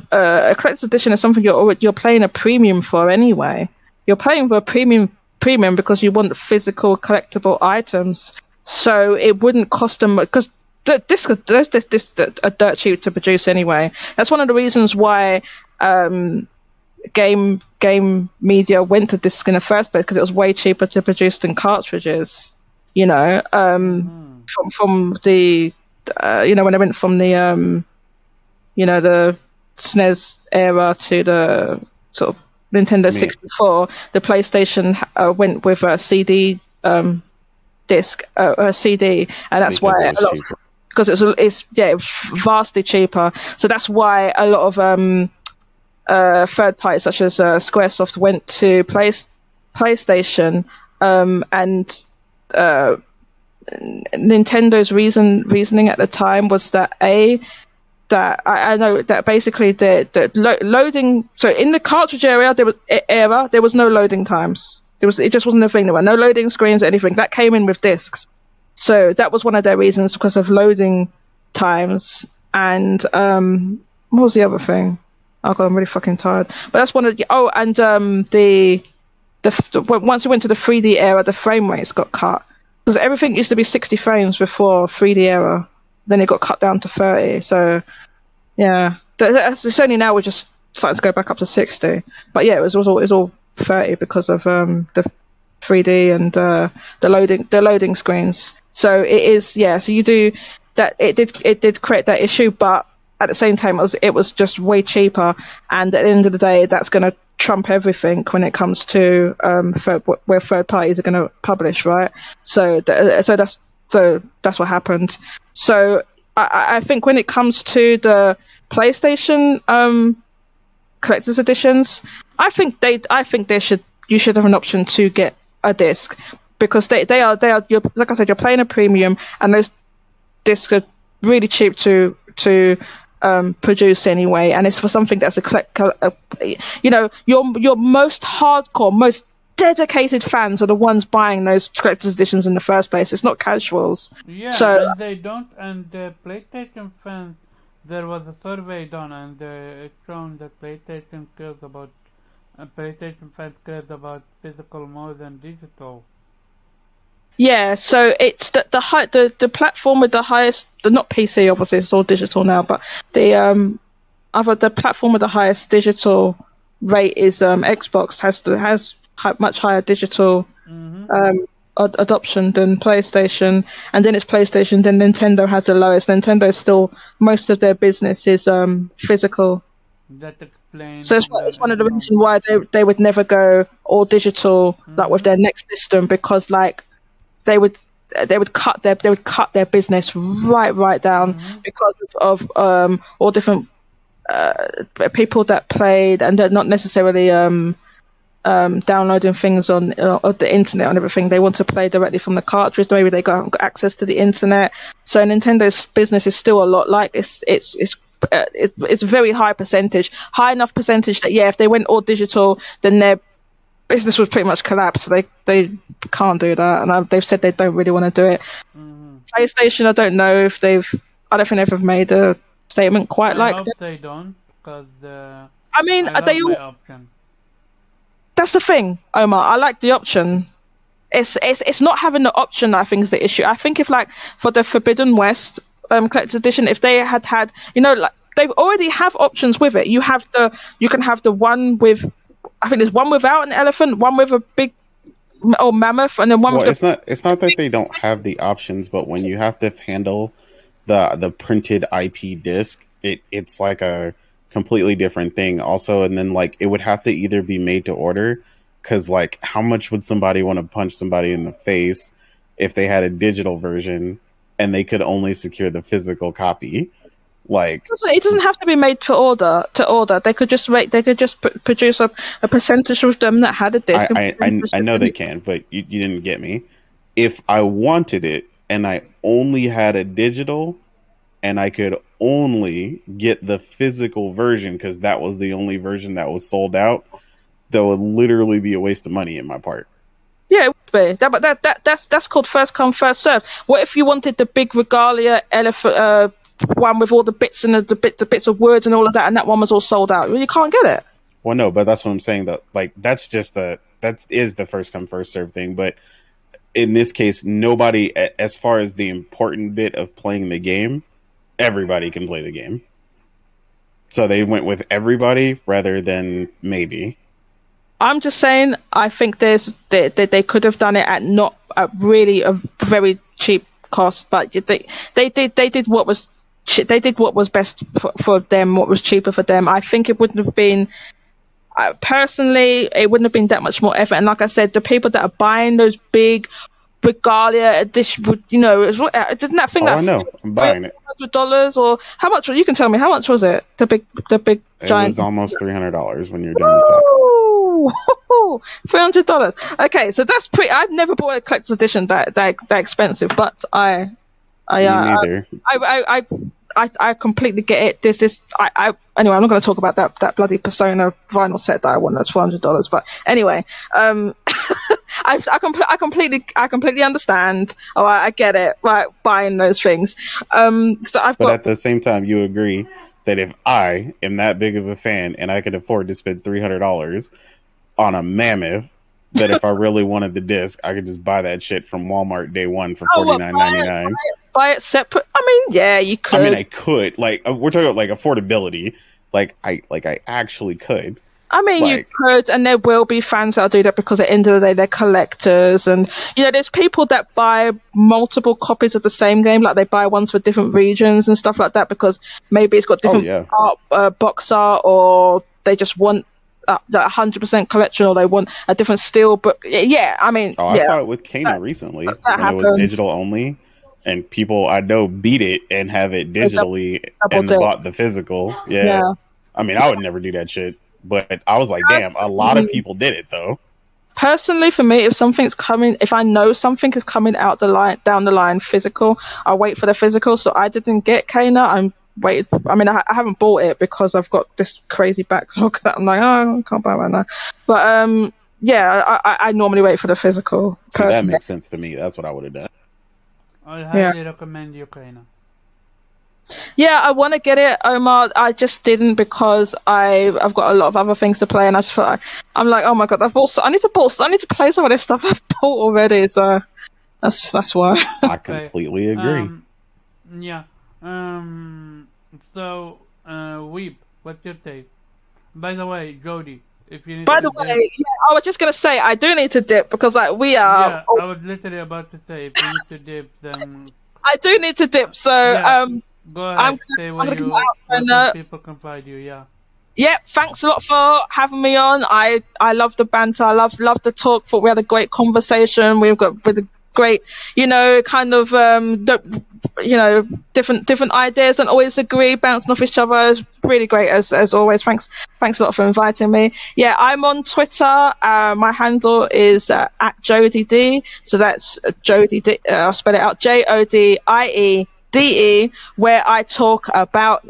collector's edition is something you're paying a premium for anyway. You're paying for a premium because you want physical collectible items, so it wouldn't cost them, because those discs are dirt cheap to produce anyway. That's one of the reasons why game media went to disc in the first place, because it was way cheaper to produce than cartridges. You know, from the when they went from the the SNES era to the sort of Nintendo 64, the PlayStation went with a CD disc, a CD, and that's why because it's vastly cheaper. So that's why a lot of third parties such as Squaresoft went to PlayStation, and Nintendo's reasoning at the time was that I know that basically the loading. So in the cartridge era, there was no loading times. It just wasn't a thing. There were no loading screens or anything. That came in with discs. So that was one of their reasons, because of loading times. And what was the other thing? Oh god, I'm really fucking tired. But that's one of the. Oh, and once we went to the 3D era, the frame rates got cut, because everything used to be 60 frames before 3D era. Then it got cut down to 30. So, yeah. It's only now we're just starting to go back up to 60. But yeah, it was all 30 because of the 3D and the loading screens. So it is, yeah. So you do that. It did create that issue, but at the same time, it was just way cheaper. And at the end of the day, that's going to trump everything when it comes to where third parties are going to publish, right? So that's what happened. So I think when it comes to the PlayStation collector's editions, I think you should have an option to get a disc, because they are like I said, you're paying a premium, and those discs are really cheap to produce anyway, and it's for something that's your most hardcore, most dedicated fans are the ones buying those collector's editions in the first place. It's not casuals. Yeah, So and they don't. And the PlayStation fans, there was a survey done, and it shown that PlayStation cares about. PlayStation fans cares about physical more than digital. yeah, so it's the platform with the highest, not PC obviously, it's all digital now, but the the platform with the highest digital rate is Xbox has much higher digital adoption than PlayStation, and then it's PlayStation. Then Nintendo has the lowest. Nintendo still, most of their business is physical. That explains. So it's one of the reasons why they would never go all digital like with their next system, because like they would cut their business right down because of all different people that played, and they're not necessarily downloading things on the internet and everything. They want to play directly from the cartridge. Maybe they got access to the internet. So Nintendo's business is still a lot like it's a very high enough percentage that if they went all digital, then their business would pretty much collapse. So they can't do that, and they've said they don't really want to do it. PlayStation, I don't know if I don't think they've made a statement quite like that. They don't, because I mean, they all. Option. That's the thing, Omar. I like the option. It's not having the option that I think is the issue. I think if like for the Forbidden West collector's edition, if they had like they already have options with it. You can have the one with, I think there's one without an elephant, one with a big or mammoth, and then one with it's not that they don't have the options, but when you have to handle the printed IP disc, it's like a completely different thing also. And then like it would have to either be made to order, because like how much would somebody want to punch somebody in the face if they had a digital version and they could only secure the physical copy? Like it doesn't have to be made to order. They could just produce a percentage of them that had a disc. I know they can, but you didn't get me. If I wanted it and I only had a digital, and I could only get the physical version because that was the only version that was sold out, that would literally be a waste of money in my part. Yeah, it would be. But that's called first come, first serve. What if you wanted the big regalia elephant one with all the bits and the bits of words and all of that, and that one was all sold out? Well, you can't get it. Well, no, but that's what I'm saying. That like that is the first come, first serve thing. But in this case, nobody, as far as the important bit of playing the game, everybody can play the game. So they went with everybody rather than maybe. I'm just saying, I think they could have done it at not at really a very cheap cost, but they did what was best for them, what was cheaper for them. I think it wouldn't have been, personally, it wouldn't have been that much more effort. And like I said, the people that are buying those big regalia edition, didn't that thing I know, I'm buying it. $100 or how much? You can tell me how much was it? The big giant. It was almost $300 when you're done with that. $300. Okay, so that's pretty. I've never bought a collector's edition that expensive, but I completely get it. There's this. Anyway, I'm not going to talk about that bloody Persona vinyl set that I won. That's $400. But anyway, I completely understand. Oh, I get it. Right, buying those things. But at the same time, you agree that if I am that big of a fan and I could afford to spend $300 on a mammoth, that if I really wanted the disc, I could just buy that shit from Walmart day one for $49.99. Buy it separate. I mean, yeah, you could. I mean, I could. Like, we're talking about like affordability. I actually could. I mean, you could, and there will be fans that'll do that because at the end of the day, they're collectors. And, there's people that buy multiple copies of the same game, like they buy ones for different regions and stuff like that because maybe it's got different art, box art, or they just want that 100% collection, or they want a different steel book. Yeah, I mean... I saw it with Kena recently, when it was digital only, and people I know beat it and have it digitally and bought the physical. Yeah. I mean, I would never do that shit. But I was like, damn, a lot of people did it though. Personally, for me, if I know something is coming down the line physical, I'll wait for the physical. So I didn't get Kena. I haven't bought it because I've got this crazy backlog that I'm like, oh, I can't buy it right now. But I normally wait for the physical. See, that Personally. makes sense to me. That's what I would have done. I Yeah. highly recommend you, Kaina. Yeah, I want to get it, Omar. I just didn't because I've got a lot of other things to play, and I just feel like I'm like, oh my god, I need to play some of this stuff I've bought already. So that's why. I completely agree. Yeah. So, Weep, what's your take? By the way, Jody, if you need By to the dip, way, yeah, I was just gonna say I do need to dip because like we are. yeah, I was literally about to say if you need to dip, then I do need to dip. So yeah, go I'm ahead, say I'm where gonna give you out where and can people can find you. Yeah. yeah, thanks a lot for having me on. I love the banter. I love the talk. Thought we had a great conversation. We've got with a great, kind of different ideas and always agree, bouncing off each other. It's really great as always. Thanks a lot for inviting me. Yeah, I'm on Twitter. My handle is at Jodie D. So that's Jodie D. I'll spell it out: JODIEDE, where I talk about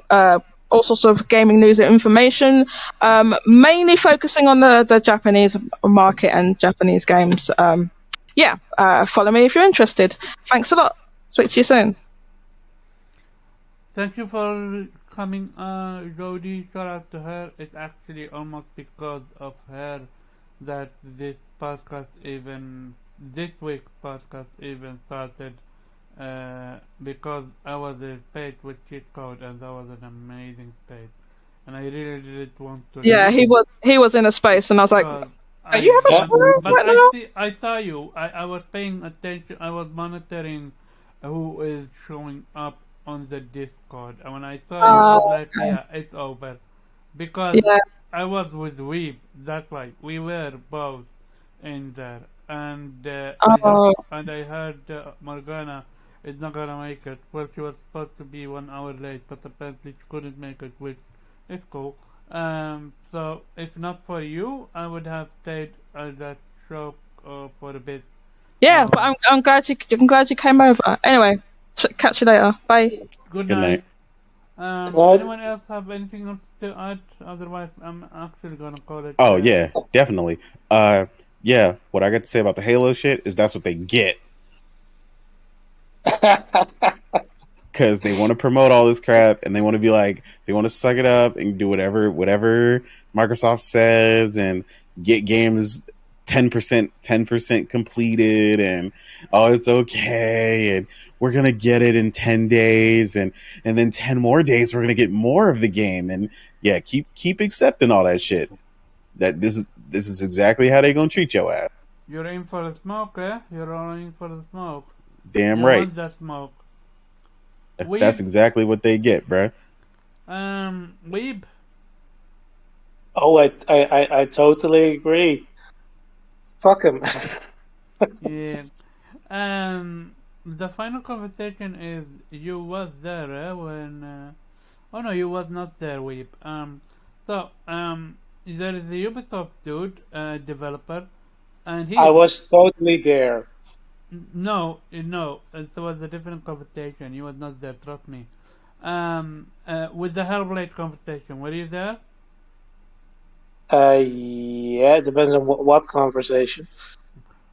all sorts of gaming news and information, mainly focusing on the Japanese market and Japanese games. Follow me if you're interested. Thanks a lot. Speak to you soon. Thank you for coming, Jody. Shout out to her. It's actually almost because of her that this week's podcast even started. Because I was a page with cheat code, and that was an amazing page, and I really didn't want to. Yeah, leave he was in a space, and I was like, because "Are you having but, fun but right now?" I saw you. I was paying attention. I was monitoring who is showing up on the Discord, and when I saw you, I was like, yeah, it's over, because Yeah. I was with Weeb. That's right, we were both in there, and I heard Morgana is not gonna make it. Well, she was supposed to be 1 hour late, but apparently she couldn't make it, which is cool. So if not for you, I would have stayed at that show for a bit. Yeah, but I'm glad you came over. Anyway, catch you later. Bye. Good Good night. night. Anyone else have anything else to add? Otherwise, I'm actually gonna call it. Oh yeah, definitely. Yeah, what I got to say about the Halo shit is that's what they get. Because they want to promote all this crap and they want to be like, they want to suck it up and do whatever Microsoft says and get games 10% completed, and it's okay, and we're gonna get it in 10 days, and then 10 more days we're gonna get more of the game, and yeah, keep accepting all that shit. That this is exactly how they gonna treat your ass. You're in for the smoke, eh? You're all in for the smoke. Damn You right. want that smoke. That's exactly what they get, bruh. Weeb. Oh, I totally agree. Fuck him. Yeah. The final conversation is you was there when. Oh no, you was not there, Weeb. There is a Ubisoft dude, developer, and he. I was totally there. No, it was a different conversation. You was not there, trust me. With the Hellblade conversation, were you there? Yeah, it depends on what conversation.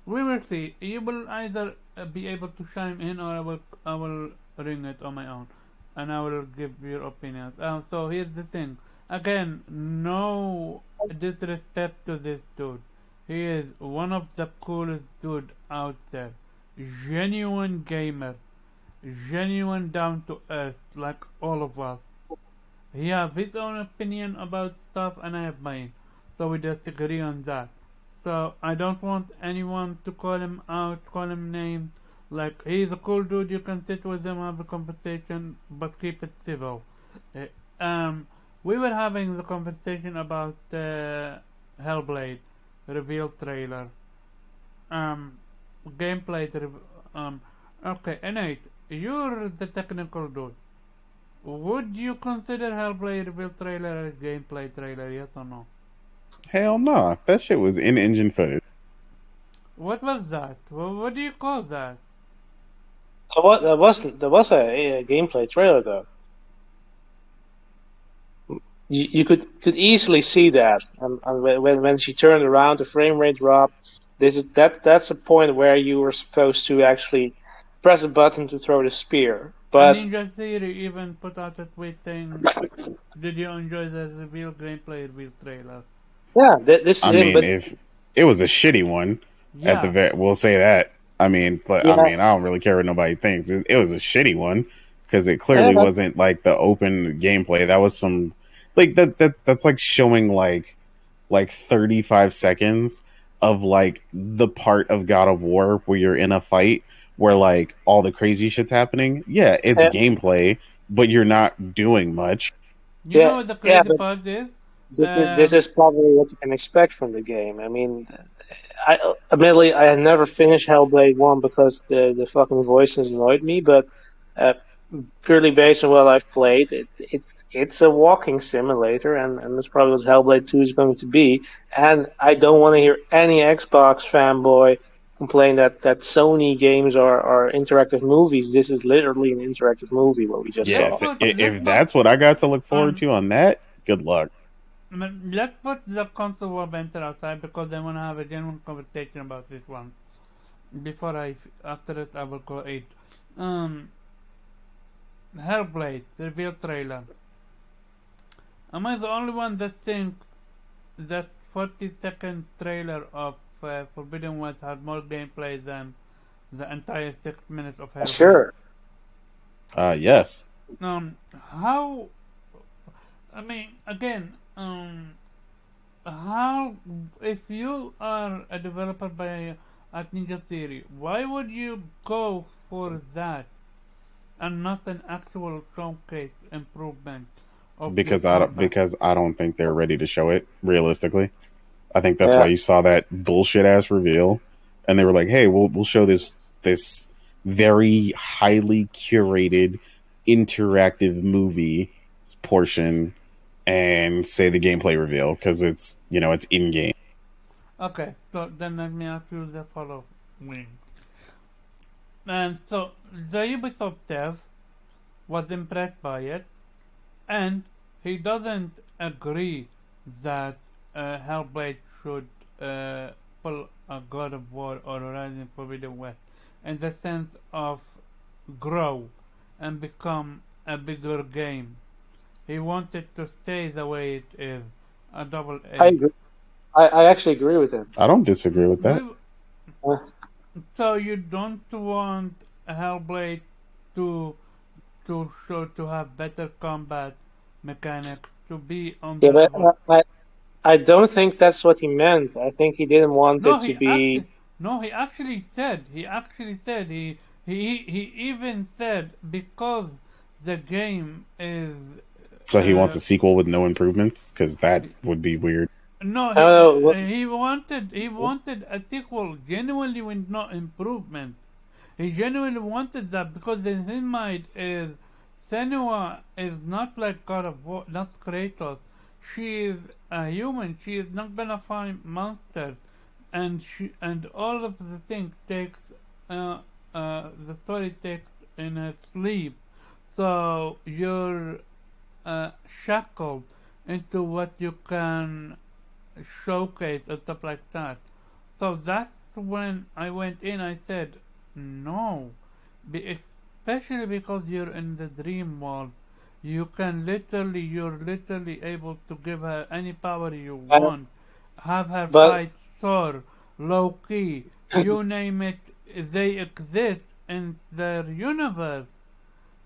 We will see. You will either be able to chime in, or I will ring it on my own, and I will give your opinions. So here's the thing. Again, no disrespect to this dude. He is one of the coolest dude out there. Genuine gamer. Genuine down to earth, like all of us. He have his own opinion about stuff, and I have mine. So we just agree on that. So I don't want anyone to call him out, call him names. Like, he's a cool dude, you can sit with him, have a conversation, but keep it civil. We were having the conversation about Hellblade reveal trailer. Gameplay. Okay, Nate, you're the technical dude. Would you consider Hellblade reveal trailer a gameplay trailer? Yes or no? Hell no, that shit was in-engine footage. What was that? What do you call that? There was a gameplay trailer though. you could easily see that. And when she turned around, the frame rate dropped. That's a point where you were supposed to actually press a button to throw the spear. And But Ninja Theory even put out a tweet saying, "Did you enjoy the reveal gameplay reveal trailers?" yeah, this I is him. mean, But if it was a shitty one, at the Yeah, we'll say that. I mean, yeah, I don't really care what nobody thinks. It was a shitty one because it yeah, clearly wasn't like the open gameplay. That was some like that's like showing like 35 seconds of like the part of God of War where you're in a fight where like all the crazy shit's happening. Yeah, it's yeah, gameplay, but you're not doing much. you yeah, know what the yeah. crazy But part is? this is probably what you can expect from the game. I mean, admittedly, I had never finished Hellblade 1 because the fucking voices annoyed me, but uh, purely based on what I've played, it's a walking simulator, and that's probably what Hellblade 2 is going to be. And I don't want to hear any Xbox fanboy complain that Sony games are interactive movies. This is literally an interactive movie, what we just Yeah, Let's saw. put let's if put that's what I got to look forward um to on that, good luck. let's put the console war banter outside because I want to have a genuine conversation about this one. Before after it, I will go 8. Um, Hellblade reveal trailer. Am I the only one that thinks that 40-second trailer of Forbidden West had more gameplay than the entire 6 minutes of Hellblade? Sure. Yes. How? I mean, again, how? If you are a developer at Ninja Theory, why would you go for that and not an actual showcase improvement of your combat? Because I don't think they're ready to show it realistically. I think that's why Yeah. you saw that bullshit ass reveal, and they were like, "Hey, we'll show this very highly curated interactive movie portion and say the gameplay reveal because it's it's in game." Okay, so then let me ask you the following. And so the Ubisoft dev was impressed by it, and he doesn't agree that Hellblade should pull a God of War or Horizon Forbidden West in the sense of grow and become a bigger game. He wanted to stay the way it is, a double I A. agree. I actually agree with him. I don't disagree with that. We, Uh, so you don't want Hellblade to to have better combat mechanics to be on yeah, the but level. I don't think that's what he meant. I think he didn't want No, it to be. he actually said he even said because the game is So he wants uh, a sequel with no improvements because that would be weird. no Oh, he wanted a sequel genuinely with no improvement. He genuinely wanted that because in his mind is Senua is not like God of War, not Kratos. She is a human. She is not gonna find monsters, and all of the things takes the story takes in her sleep. So you're shackled into what you can showcase and stuff like that. So that's when I went in. I said no, especially because you're in the dream world. You're literally able to give her any power you uh, want. Have her but fight Thor, Loki, you name it, they exist in their universe.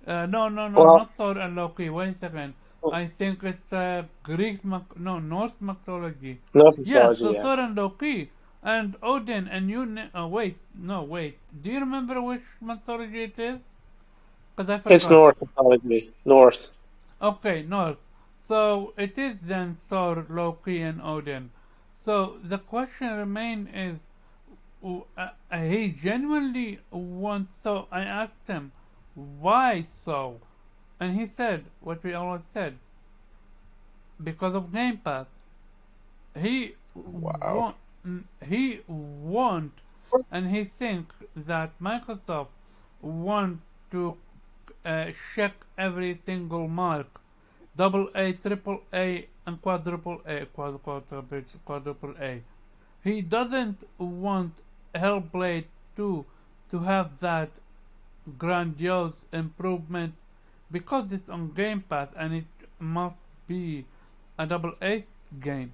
No, well, not Thor and Loki. Wait a second. I think it's no, Norse mythology. North Yes, mythology, so yeah. Thor and Loki and Odin and wait, no, wait. Do you remember which mythology it is? Because I It's forgot. North mythology. North. Okay, Norse. So it is then Thor, Loki, and Odin. So the question remains is, he genuinely wants. So I asked him, why so? And he said what we always said, because of Game Pass. He Wow. want, he want, and he thinks that Microsoft want to check every single mark double A, triple A, and quadruple A, quadruple A. He doesn't want Hellblade 2 to have that grandiose improvement because it's on Game Pass and it must be a double A game.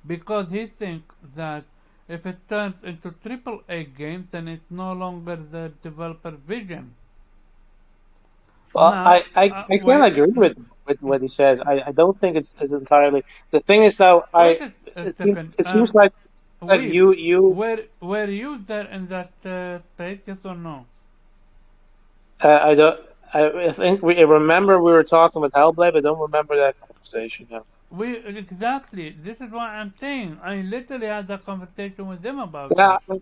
Because he thinks that if it turns into triple A games, then it's no longer the developer vision. Well, Now, I can agree with what he says. I don't think it's entirely. The thing is, though, wait a second. it seems like Wait, you were you there in that space? Yes or no? I don't. I think I remember we were talking with Hellblade, but I don't remember that conversation. Yeah. Exactly. This is what I'm saying. I literally had that conversation with them about Yeah, it.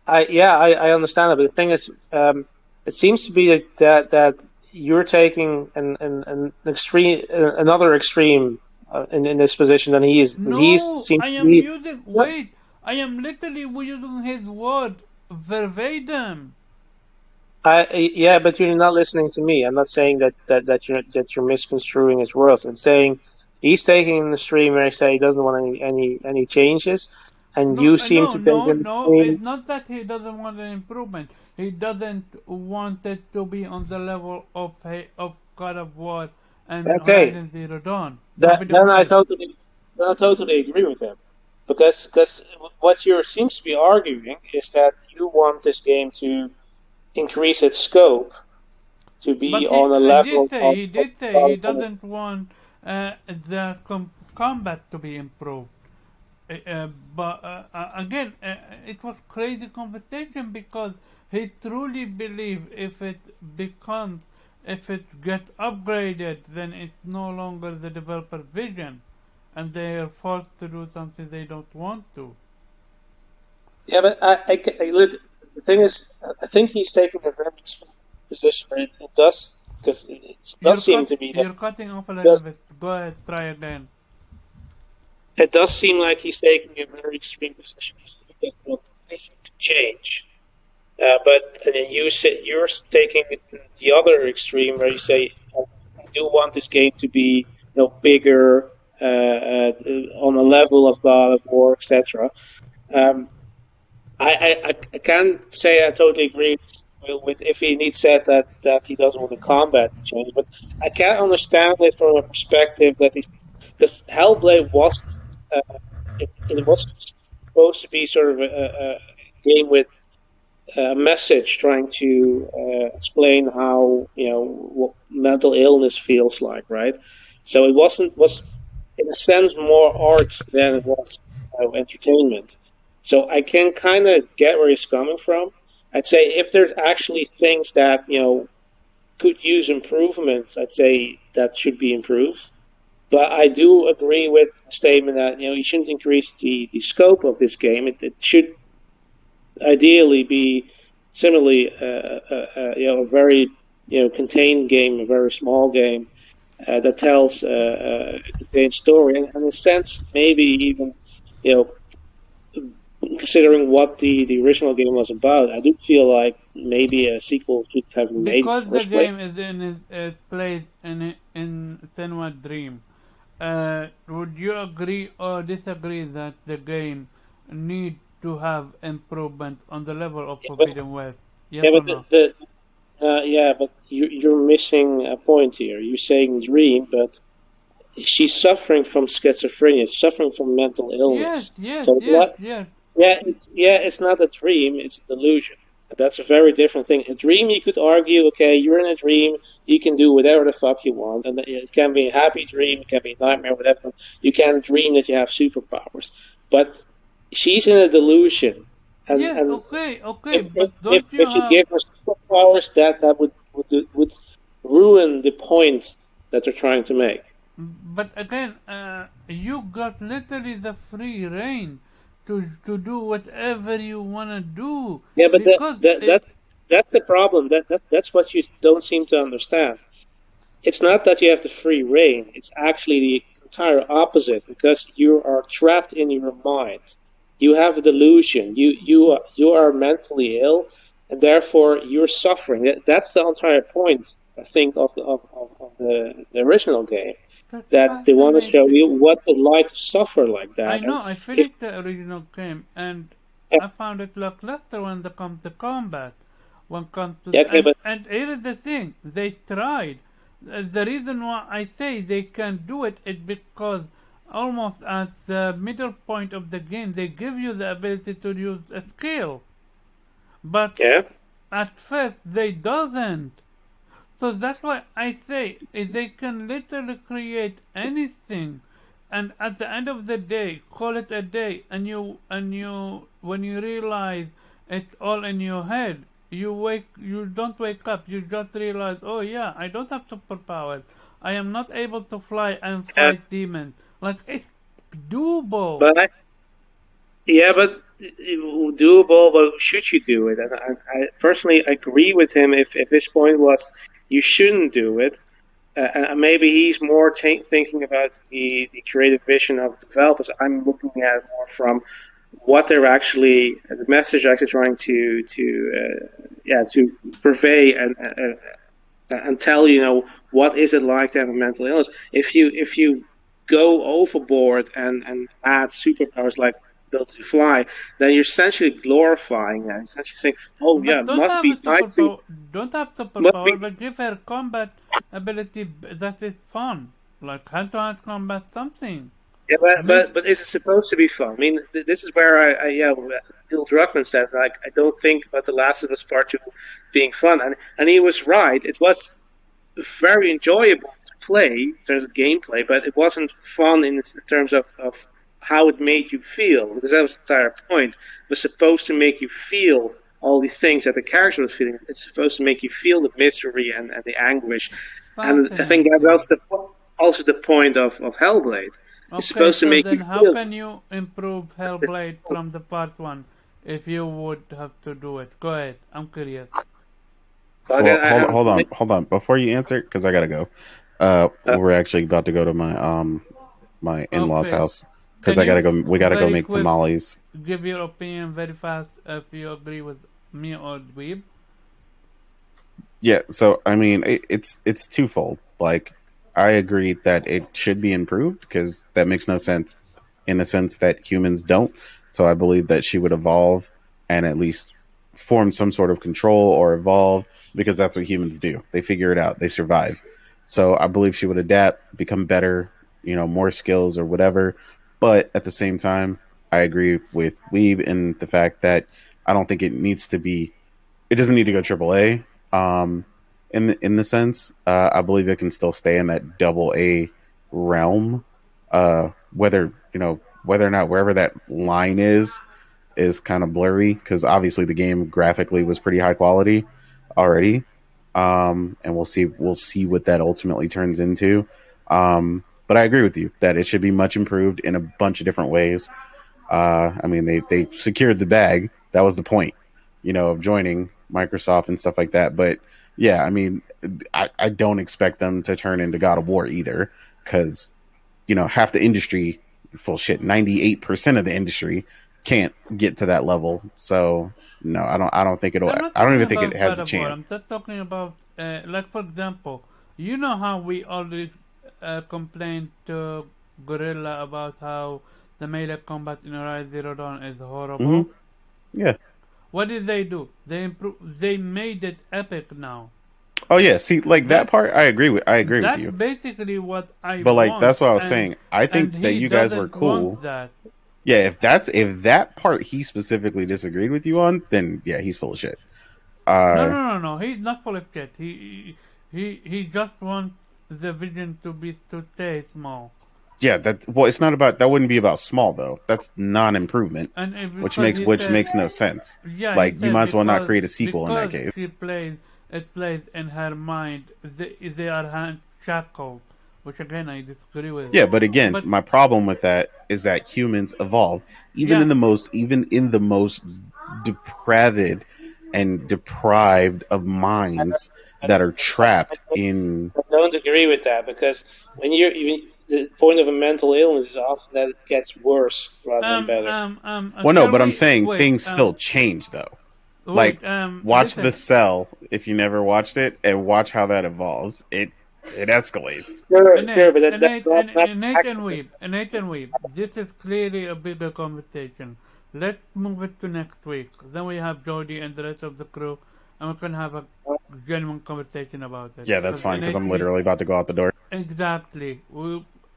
I understand that, but the thing is, it seems to be that you're taking an extreme, another extreme in this position than he is. No, He seems I to am be. using. Wait, I am literally using his word verbatim. Yeah, but you're not listening to me. I'm not saying that you're misconstruing his words. I'm saying he's taking the stream where he say he doesn't want any changes, and you seem to take in the No. stream. It's not that he doesn't want an improvement. He doesn't want it to be on the level of God of War and Okay, Horizon Zero Dawn. then I totally agree with him, because what you seems to be arguing is that you want this game to increase its scope to be But on a level he did say he doesn't want the combat to be improved. But again, it was crazy conversation because he truly believed if it gets upgraded, then it's no longer the developer vision, and they are forced to do something they don't want to. Yeah, but look, the thing is, I think he's taking a very extreme position. It does, because it does seem to be that. You're cutting off a little bit. Go ahead, try again. It does seem like he's taking a very extreme position. He doesn't want anything to change. But you're taking the other extreme where you say, I do want this game to be bigger, on a level of God of War, etc. I can't say I totally agree with if he said that he doesn't want the combat to change, but I can understand it from a perspective that because Hellblade was it was supposed to be sort of a game with a message trying to explain how what mental illness feels like, right? So it was in a sense more art than it was entertainment. So I can kind of get where he's coming from. I'd say if there's actually things that could use improvements, I'd say that should be improved. But I do agree with the statement that you shouldn't increase the scope of this game. It should ideally be similarly a very contained game, a very small game that tells a contained story, and in a sense maybe even considering what the original game was about, I do feel like maybe a sequel should have been made. Because the game is in its place in Senua Dream. Would you agree or disagree that the game need to have improvements on the level of Forbidden West? Yes or no? But you're missing a point here. You're saying Dream, but she's suffering from schizophrenia, suffering from mental illness. Yes. It's not a dream, it's a delusion. That's a very different thing. A dream, you could argue, okay, you're in a dream, you can do whatever the fuck you want, and it can be a happy dream, it can be a nightmare, whatever. You can dream that you have superpowers, but she's in a delusion. And, yes, and okay, if you give her superpowers, that would ruin the point that they're trying to make. But again, you got literally the free reign to do whatever you wanna do. Yeah, but that's the problem. That's what you don't seem to understand. It's not that you have the free reign. It's actually the entire opposite, because you are trapped in your mind. You have a delusion. You are mentally ill, and therefore you're suffering. That's the entire point, I think, of the original game. That's that they want to show fascinating. you what it's like to suffer like I that. And know, I if finished the original game and I found it lackluster when it comes to combat. When it comes to yeah, okay, but and here is the thing, they tried. The reason why I say they can do it is because almost at the middle point of the game they give you the ability to use a skill, but yeah, at first they doesn't. So that's why I say they can literally create anything, and at the end of the day, call it a day. And you when you realize it's all in your head, you don't wake up. You just realize, oh yeah, I don't have superpowers. I am not able to fly and yeah, fight demons. Like it's doable. but yeah, but doable. But should you do it? And I personally agree with him. If his point was you shouldn't do it, maybe he's more thinking about the creative vision of the developers. I'm looking at it more from what they're actually, the message they're actually trying to purvey and tell what is it like to have a mental illness. If you go overboard and add superpowers like ability to fly, then you're essentially glorifying that. Essentially saying, "Oh yeah, But don't must have a be nice to superpower. Don't have must be." superpower, but give her combat ability that is fun, like hand-to-hand combat, something. Yeah, Make but is it supposed to be fun? I mean, this is where Neil Druckmann said, like, I don't think about The Last of Us Part Two being fun, and he was right. It was very enjoyable to play in terms of gameplay, but it wasn't fun in terms of how it made you feel, because that was the entire point. It was supposed to make you feel all these things that the character was feeling. It's supposed to make you feel the misery and the anguish, and I think that fascinating. was also the point of Hellblade. It's Okay, supposed to so make then you how feel can you improve this. Hellblade from the part one if you would have to do it? Go ahead. I'm curious. Like Well, I'm, hold on. Before you answer, because I gotta go. uh, We're actually about to go to my in laws' Okay. house because Can I gotta you go. We gotta go very make quick tamales. give your opinion very fast if you agree with me or Dweeb? Yeah. So I mean, it's twofold. Like, I agree that it should be improved because that makes no sense in the sense that humans don't. So I believe that she would evolve and at least form some sort of control or evolve because that's what humans do. They figure it out. They survive. So I believe she would adapt, become better, more skills or whatever. But at the same time, I agree with Weeb in the fact that I don't think it needs to be. It doesn't need to go AAA. In the sense, I believe it can still stay in that double A realm. Whether or not wherever that line is kind of blurry because obviously the game graphically was pretty high quality already. And we'll see what that ultimately turns into. But I agree with you that it should be much improved in a bunch of different ways. I mean, they secured the bag. That was the point, of joining Microsoft and stuff like that. But yeah, I mean, I don't expect them to turn into God of War either, because half the industry, full shit, 98% of the industry can't get to that level. So no, I don't think it'll. I'm not I don't talking even think it about God has a of War. chance. I'm just talking about, like for example, you know how we always complained to Gorilla about how the melee combat in Horizon Zero Dawn is Hmm. horrible. Yeah. What did they do? They made it epic now. Oh yeah. See, like that That part, I agree with. I agree with that's you. basically what I But like want, that's what I was and saying. I think that he you guys were doesn't cool. want that. Yeah, if that part he specifically disagreed with you on, then yeah, he's full of shit. No, Uh, no, no, no. He's not full of shit. He just wants the vision to stay small. yeah, it's not about that. Wouldn't be about small though. That's non-improvement, And which because makes he which said, makes no sense. yeah, he Like you said might as well not create a sequel in that because case. she plays it plays in her mind. They are shackled, which again I disagree with. Yeah, but again, But my problem with that is that humans evolve, even yeah, in the most depraved and deprived of minds that are I trapped don't, in. I don't agree with that, because the point of a mental illness is often that it gets worse rather than better. Well, no, shall but I'm we saying wait? things still change though. Like, watch The Listen. Cell if you never watched it, and watch how that evolves. It It escalates. Sure, but that's not Innate and Weeb. This is clearly a bigger conversation. Let's move it to next week. Then we have Jody and the rest of the crew, and we can have a genuine conversation about it. Yeah, that's fine because I'm innately- literally about to go out the door. Exactly.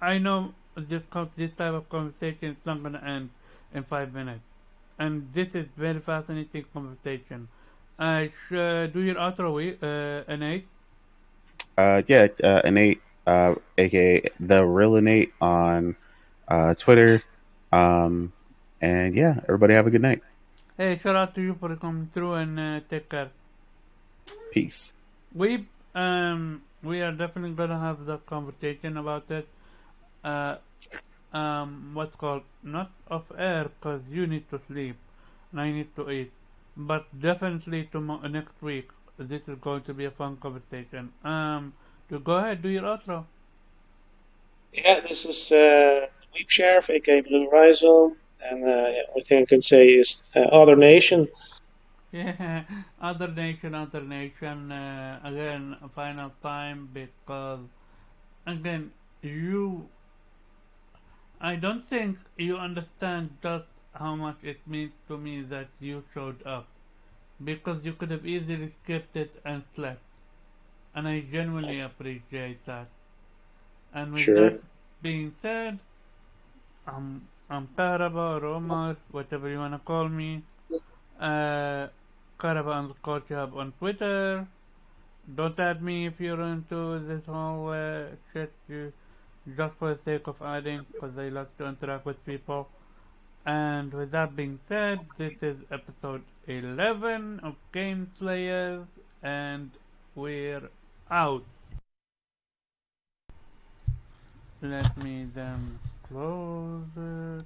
I know this type of conversation is not going to end in 5 minutes. And this is very fascinating conversation. Do your outro, Innate. Innate, aka the real Innate on Twitter. And yeah, everybody have a good night. Hey, shout out to you for coming through and take care. Peace. We are definitely gonna have the conversation about it. What's called not off air because you need to sleep and I need to eat, but definitely next week. This is going to be a fun conversation. To go ahead, do your outro. Yeah, this is Weep Sheriff, aka Blue Rhizome, and only thing I can say is Other Nation. Yeah, other nation. Again, a final time because again, I don't think you understand just how much it means to me that you showed up because you could have easily skipped it and slept, and I genuinely appreciate that. And with Sure. that being said, I'm Karaba or Omar, whatever you wanna call me. Karaba_Shihab on Twitter. Don't add me if you're into this whole shit. Just for the sake of adding, because I like to interact with people. And with that being said, this is episode 11 of Game Slayers, and we're out. Let me then close it.